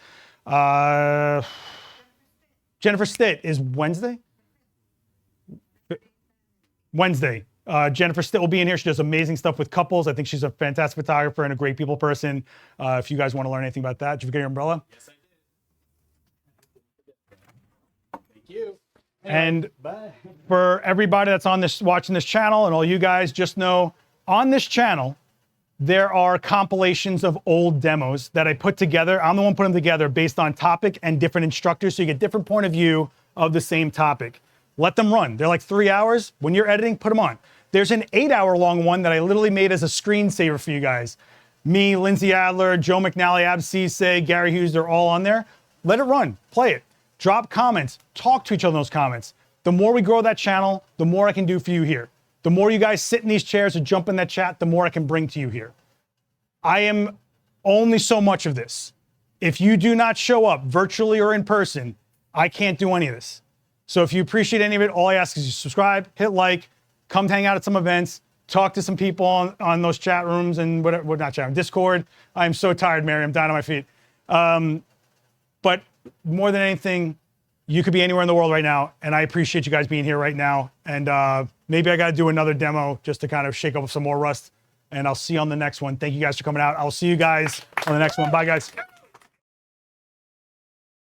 Jennifer Stitt is Wednesday? Wednesday. Jennifer Stitt will be in here. She does amazing stuff with couples. I think she's a fantastic photographer and a great people person. If you guys want to learn anything about that, did you forget your umbrella? Yes, I did. Thank you. And Bye. for everybody that's watching this channel and all you guys, just know on this channel, there are compilations of old demos that I put together. I'm the one putting them together based on topic and different instructors, so you get different point of view of the same topic. Let them run. They're like 3 hours. When you're editing, put them on. There's an 8-hour long one that I literally made as a screensaver for you guys. Me, Lindsay Adler, Joe McNally, Ab Cisse, Gary Hughes, they're all on there. Let it run. Play it. Drop comments. Talk to each other in those comments. The more we grow that channel, the more I can do for you here. The more you guys sit in these chairs or jump in that chat, the more I can bring to you here. I am only so much of this. If you do not show up virtually or in person, I can't do any of this. So if you appreciate any of it, all I ask is you subscribe, hit like, come hang out at some events, talk to some people on those chat rooms and whatever, well, not chat room, Discord. I'm so tired, Mary. I'm down on my feet. But more than anything, you could be anywhere in the world right now, and I appreciate you guys being here right now. And maybe I got to do another demo just to kind of shake up some more rust. And I'll see you on the next one. Thank you guys for coming out. I'll see you guys on the next one. Bye, guys.